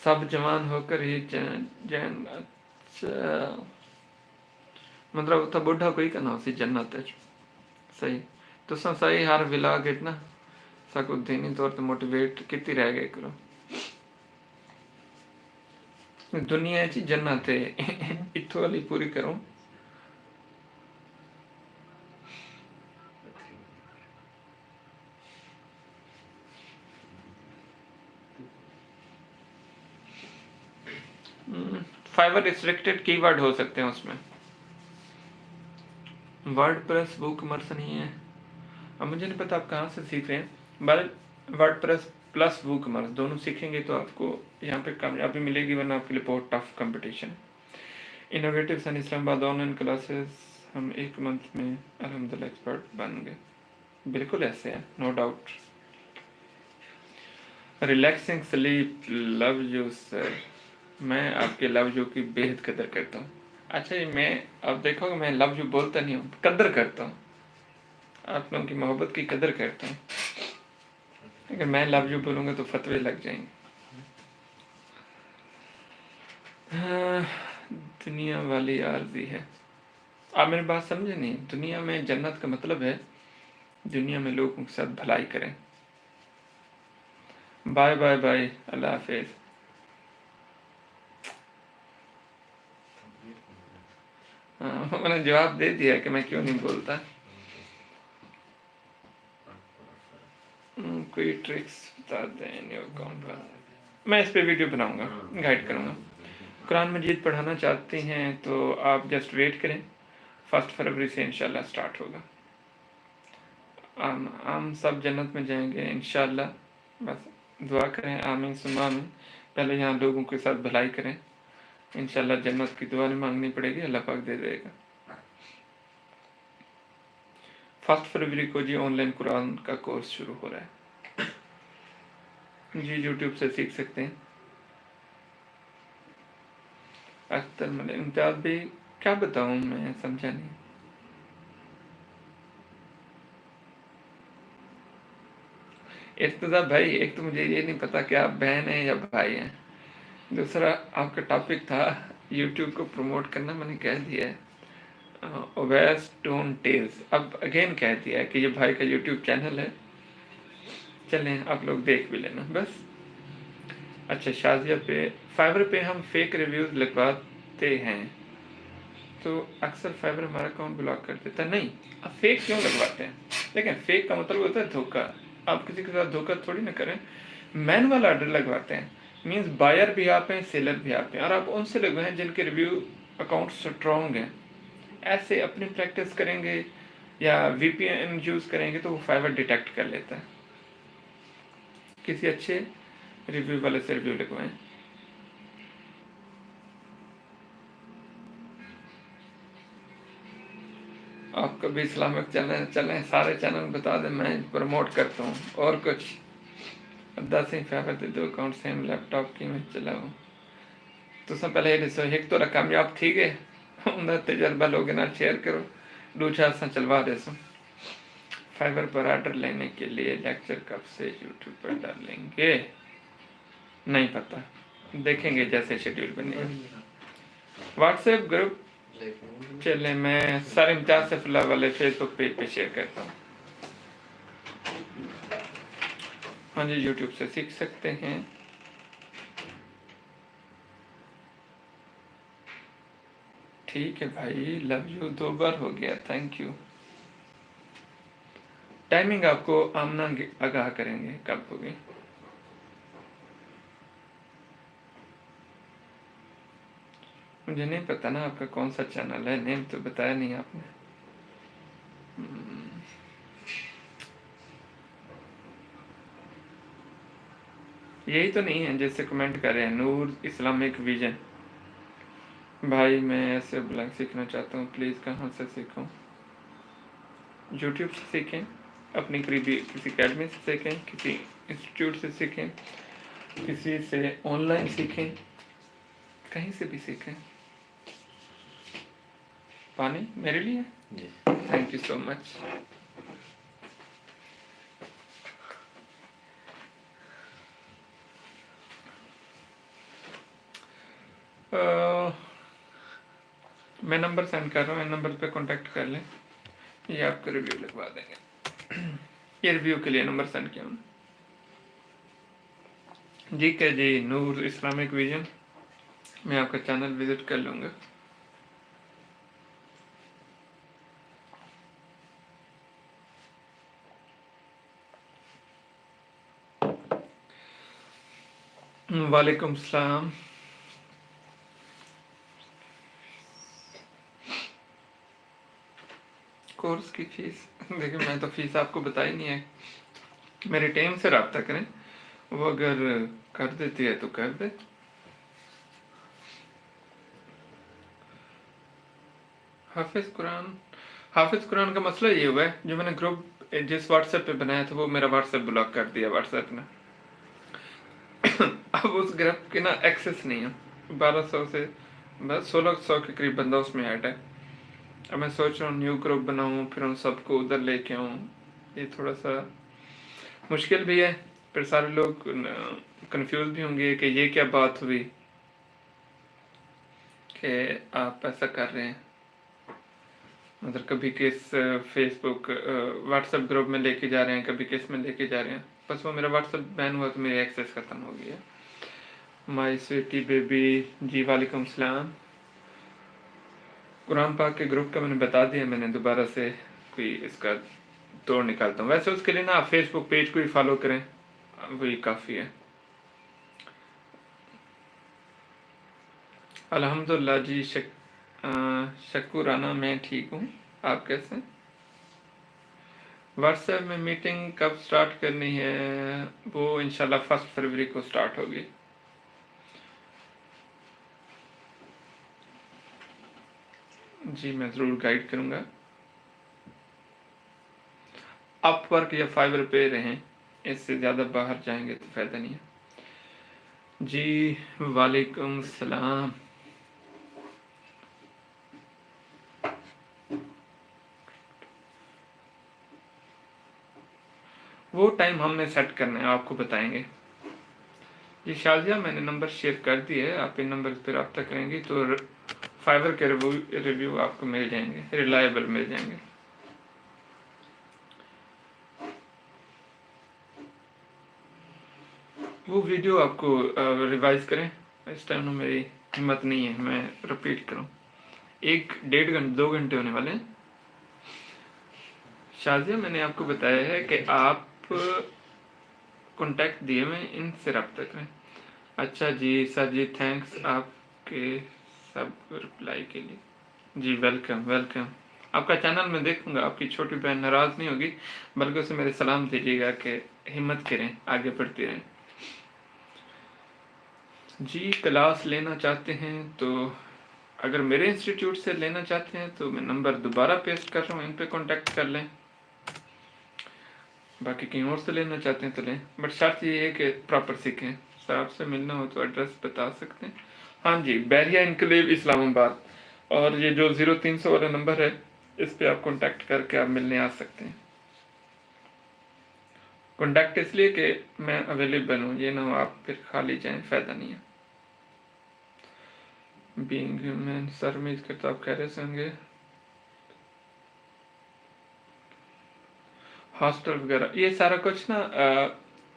सब जवान होकर ही जैन अच्छा मतलब उत्थे बुढ़ा कोई करना सी जन्नत सही तो सही हर विलाग ना सको दीनी तौर पर मोटिवेट किती रह गए करो दुनिया च जन्नत है इत्थों वाली पूरी करो। फाइवर रिस्ट्रिक्टेड कीवर्ड हो सकते हैं उसमें, वर्डप्रेस बुक कॉमर्स नहीं है। अब मुझे नहीं पता आप कहाँ से सीख रहे हैं, but WordPress plus book commerce दोनों सीखेंगे तो आपको यहाँ पे कामयाबी मिलेगी, वरना आपके लिए बहुत टफ कंपटीशन। इनोवेटिव सन इस्लामाबाद ऑनलाइन क्लासेस हम 1 मंथ में अल्हम्दुलिल्लाह एक्सपर्ट बन गए, बिल्कुल ऐसे है, no doubt. Relaxing sleep, love you sir, मैं आपके लव यू की बेहद कदर करता हूँ। अच्छा जी, मैं अब देखोगे मैं लव यू बोलता नहीं हूँ, कदर करता हूँ, आप लोगों की मोहब्बत की कदर करता हूँ। अगर मैं लव यू बोलूँगा तो फतवे लग जाएंगे। हाँ, दुनिया वाली आरज़ी है, आप मेरी बात समझे नहीं? दुनिया में जन्नत का मतलब है दुनिया में लोगों के साथ भलाई करें। बाय बाय बाय, अल्लाह हाफिज़। हाँ, मैंने जवाब दे दिया कि मैं क्यों नहीं बोलता। कोई ट्रिक्स बता दें न्यू अकाउंट का, मैं इस पे वीडियो बनाऊंगा, गाइड करूंगा। कुरान मजीद पढ़ाना चाहते हैं तो आप जस्ट वेट करें, 1 फरवरी से इंशाल्लाह स्टार्ट होगा। हम सब जन्नत में जाएंगे इंशाल्लाह, बस दुआ करें, आमीन सुम्मा आमीन। पहले यहाँ लोगों के साथ भलाई करें, इंशाल्लाह जन्नत की दुआ नहीं मांगनी पड़ेगी, अल्लाह पाक दे देगा। 1 फरवरी को जी ऑनलाइन कुरान का कोर्स शुरू हो रहा है जी, यूट्यूब से सीख सकते हैं। अख्तर मलिक, इम्तियाज़ भी क्या बताऊँ मैं, समझा नहीं। इर्तज़ा भाई, एक तो मुझे ये नहीं पता कि आप बहन हैं या भाई हैं, दूसरा आपका टॉपिक था यूट्यूब को प्रमोट करना, मैंने कह दिया है ओवैस टोन टेल्स, अब अगेन कह दिया है कि ये भाई का यूट्यूब चैनल है, चलें आप लोग देख भी लेना बस। अच्छा, शाजिया पे फाइवर पे हम फेक रिव्यूज़ लगवाते हैं, तो अक्सर फाइबर हमारा अकाउंट ब्लॉक कर देता है। नहीं, आप फेक क्यों लगवाते हैं? देखें, फेक का मतलब होता है धोखा। आप किसी के साथ धोखा थोड़ी ना करें। मैनुअल ऑर्डर लगवाते हैं, मीन्स बायर भी आप हैं, सेलर भी आप हैं, और आप उनसे लगवाएं जिनके रिव्यू अकाउंट स्ट्रॉन्ग हैं। ऐसे अपनी प्रैक्टिस करेंगे या VPN यूज़ करेंगे तो वो फाइबर डिटेक्ट कर लेता है। किसी अच्छे रिव्यू वाले से रिव्यू लगवाएं। आप कभी इस्लामिक चैनल चलें, सारे चैनल बता दें, मैं प्रमोट करता हूँ। और कुछ 10 ही फाइबर दे दो अकाउंट सेम लैपटॉप की मैं चलाऊँ। तुसें पहले ये दसो, एक तो कामयाब थी गए, उनका तजर्बा लोगों नाल शेयर करो, दूसरा असां चलवा देसो। फाइबर पर ऑर्डर लेने के लिए लेक्चर कब से यूट्यूब पर डालेंगे? नहीं पता, देखेंगे जैसे शेड्यूल बने। व्हाट्सएप ग्रुप चले, मैं सर इम्तियाज सैफुल्लाह वाले फेसबुक पेज पे शेयर करता हूँ। हाँ जी, यूट्यूब से सीख सकते हैं। ठीक है भाई, लव यू, 2 बार हो गया, थैंक यू। टाइमिंग आपको आमना आगाह करेंगे कब होगी। मुझे नहीं पता ना आपका कौन सा चैनल है, नेम तो बताया नहीं आपने। यही तो नहीं है जैसे कमेंट कर रहे हैं, नूर इस्लामिक विजन। भाई मैं ऐसे ब्लॉग सीखना चाहता हूँ, प्लीज़ कहाँ से सीखूँ? यूट्यूब से सीखें, अपनी करीबी किसी अकेडमी से सीखें, किसी इंस्टीट्यूट से सीखें, किसी से ऑनलाइन सीखें, कहीं से भी सीखें। पानी मेरे लिए? Thank you so much. मैं नंबर सेंड कर रहा हूँ, नंबर पे कांटेक्ट कर लें, ये आपको रिव्यू लिखवा देंगे। ये रिव्यू के लिए नंबर सेंड किया हूँ जी। क्या जी, नूर इस्लामिक विजन, मैं आपका चैनल विजिट कर लूँगा। वालेकुम सलाम। कोर्स की फीस देखिए, मैं तो फीस आपको बताई नहीं है। मेरी टीम से रब्ता करें, वो अगर कर देती है तो कर दे। हाफिज कुरान का मसला ये हुआ है, जो मैंने ग्रुप जिस व्हाट्सएप पे बनाया था वो मेरा व्हाट्सएप ब्लॉक कर दिया व्हाट्सएप ने। अब उस ग्रुप के ना एक्सेस नहीं है। 1200 से बस 1600 के करीब बंदा उसमें ऐड है। अब मैं सोच रहा हूँ न्यू ग्रुप बनाऊँ, फिर उन सबको उधर लेके आऊँ। ये थोड़ा सा मुश्किल भी है, फिर सारे लोग कंफ्यूज भी होंगे कि ये क्या बात हुई कि आप ऐसा कर रहे हैं। मतलब कभी किस फेसबुक व्हाट्सएप ग्रुप में लेके जा रहे हैं, कभी किस में लेके जा रहे हैं। बस वो मेरा व्हाट्सएप बैन हुआ तो मेरी एक्सेस ख़त्म हो गई है। माई स्वीटी बेबी जी, वालेकुम सलाम। कुरान पाक के ग्रुप का मैंने बता दिया, मैंने दोबारा से कोई इसका तोड़ निकालता हूँ। वैसे उसके लिए ना आप फेसबुक पेज को ही फॉलो करें, वही काफ़ी है। अल्हम्दुलिल्लाह जी, शकुराना, मैं ठीक हूँ, आप कैसे? व्हाट्सएप में मीटिंग कब स्टार्ट करनी है? वो इंशाल्लाह 1 फरवरी को स्टार्ट होगी। जी, मैं ज़रूर गाइड करूँगा। अपवर्क या फाइवर पे रहें, इससे ज़्यादा बाहर जाएंगे तो फ़ायदा नहीं है। जी वालेकुम सलाम। वो टाइम हमने सेट करना है, आपको बताएंगे। जी शाजिया, मैंने नंबर शेयर कर दिया है, आप इन नंबर पर रब्ता करेंगे तो फाइवर के रिव्यू आपको मिल जाएंगे, रिलायबल मिल जाएंगे। वो वीडियो आपको रिवाइज करें, इस टाइम मेरी हिम्मत नहीं है मैं रिपीट करूं। 1 डेढ़ घंटे 2 घंटे होने वाले हैं। शाजिया, मैंने आपको बताया है कि आप कॉन्टैक्ट दिए में इनसे रब्ता करें। अच्छा जी सर जी, थैंक्स आपके सब रिप्लाई के लिए। जी वेलकम वेलकम। आपका चैनल मैं देखूंगा, आपकी छोटी बहन नाराज़ नहीं होगी, बल्कि उसे मेरे सलाम दीजिएगा कि हिम्मत करें, आगे बढ़ती रहें। जी क्लास लेना चाहते हैं तो अगर मेरे इंस्टीट्यूट से लेना चाहते हैं तो मैं नंबर दोबारा पेस्ट कर रहा हूँ, इन पे कांटेक्ट कर लें। बाकी कहीं और से लेना चाहते हैं तो लें, बट शर्त ये है कि प्रॉपर सीखें। सर आपसे मिलना हो तो एड्रेस बता सकते हैं? हाँ जी, बैरिया इनकलेव इस्लामाबाद, और ये जो 0300 वाला नंबर है इस पे आप कांटेक्ट करके आप मिलने आ सकते हैं। कांटेक्ट इसलिए कि मैं अवेलेबल हूँ, ये ना हो आप फिर खाली जाएं, फ़ायदा नहीं है। बीइंग ह्यूमन सर में इसके तो आप कह रहे होंगे हॉस्टल वगैरह ये सारा कुछ ना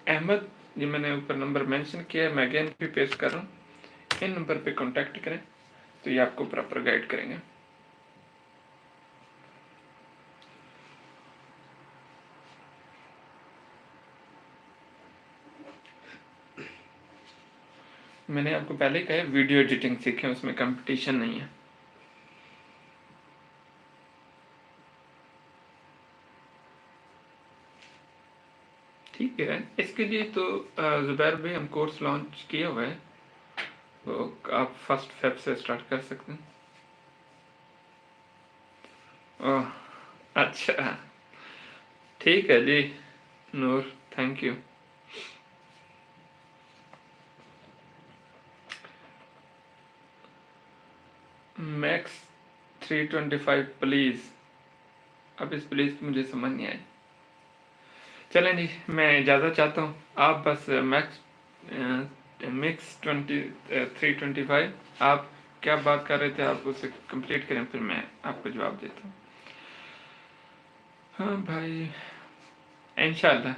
अहमद, ये मैंने ऊपर नंबर मेंशन किया है, मैं अगेन भी पेश कर रहा हूँ, इन नंबर पे कांटेक्ट करें तो ये आपको प्रॉपर गाइड करेंगे। मैंने आपको पहले कहा है वीडियो एडिटिंग सीखें, उसमें कंपटीशन नहीं है। ठीक है, इसके लिए तो जुबैर भाई हम कोर्स लॉन्च किया हुआ है, तो आप 1 फ़रवरी से स्टार्ट कर सकते हैं। ओह अच्छा, ठीक है जी नूर, थैंक यू। Max 325 please. अब इस प्लीज़ की मुझे समझ नहीं आई। चलें जी, मैं इजाज़त चाहता हूँ, आप बस मिक्स 325 आप क्या बात कर रहे थे आप उसे कंप्लीट करें, फिर मैं आपको जवाब देता हूँ। हाँ भाई इंशाल्लाह।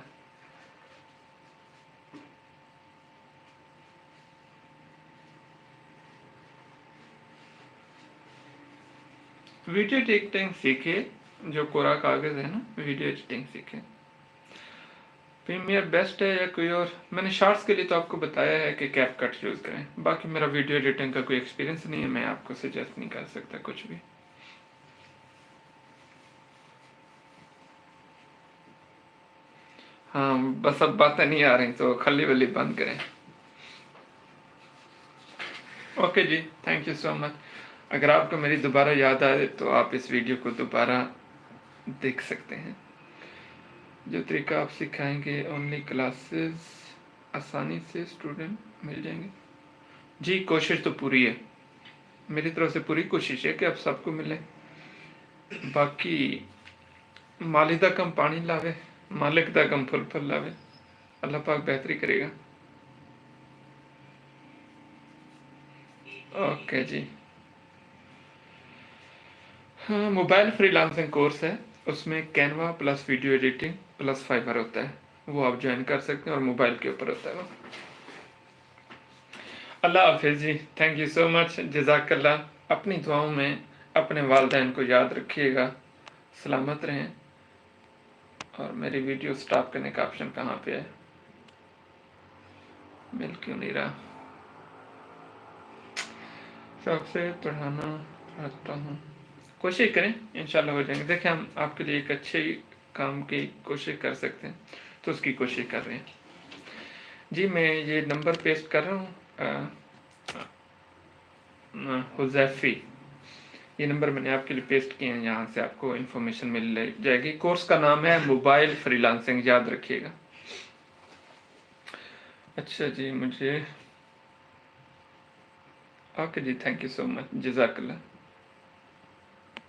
वीडियो एडिटिंग सीखे, जो कोरा कागज़ है ना, वीडियो एडिटिंग सीखे। प्रीमियर बेस्ट है या कोई और? मैंने शॉर्ट्स के लिए तो आपको बताया है कि कैप कट यूज़ करें, बाकी मेरा वीडियो एडिटिंग का कोई एक्सपीरियंस नहीं है, मैं आपको सजेस्ट नहीं कर सकता कुछ भी। हाँ बस अब बातें नहीं आ रही तो खली वली बंद करें। ओके जी, थैंक यू सो मच। अगर आपको मेरी दोबारा याद आए तो आप इस वीडियो को दोबारा देख सकते हैं। जो तरीका आप सिखाएंगे ऑनली क्लासेस आसानी से स्टूडेंट मिल जाएंगे। जी कोशिश तो पूरी है, मेरी तरफ से पूरी कोशिश है कि आप सबको मिले। बाकी मालिदा कम पानी लावे, मालिक दा कम फुल फल लावे। अल्लाह पाक बेहतरी करेगा। ओके जी। हाँ मोबाइल फ्रीलांसिंग कोर्स है, उसमें Canva plus video editing plus Fiverr होता है, वो आप ज्वाइन कर सकते हैं, और मोबाइल के ऊपर होता है वो। अल्लाह हाफिज़ जी, थैंक यू सो मच, जज़ाकल्लाह। अपनी दुआओं में अपने वालिदैन को याद रखिएगा, सलामत रहें। और मेरी वीडियो स्टॉप करने का ऑप्शन कहाँ पे है? मिल क्यों नहीं रहा? सबसे पढ़ाना चाहता हूँ, कोशिश करें, इंशाल्लाह हो जाएंगे। देखें हम आपके लिए एक अच्छे काम की कोशिश कर सकते हैं, तो उसकी कोशिश कर रहे हैं। जी मैं ये नंबर पेस्ट कर रहा हूँ, हुज़ैफ़ी, ये नंबर मैंने आपके लिए पेस्ट किए हैं, यहाँ से आपको इन्फॉर्मेशन मिल जाएगी। कोर्स का नाम है मोबाइल फ्रीलांसिंग, याद रखिएगा। अच्छा जी, मुझे ओके जी, थैंक यू सो मच, जज़ाकल्लाह।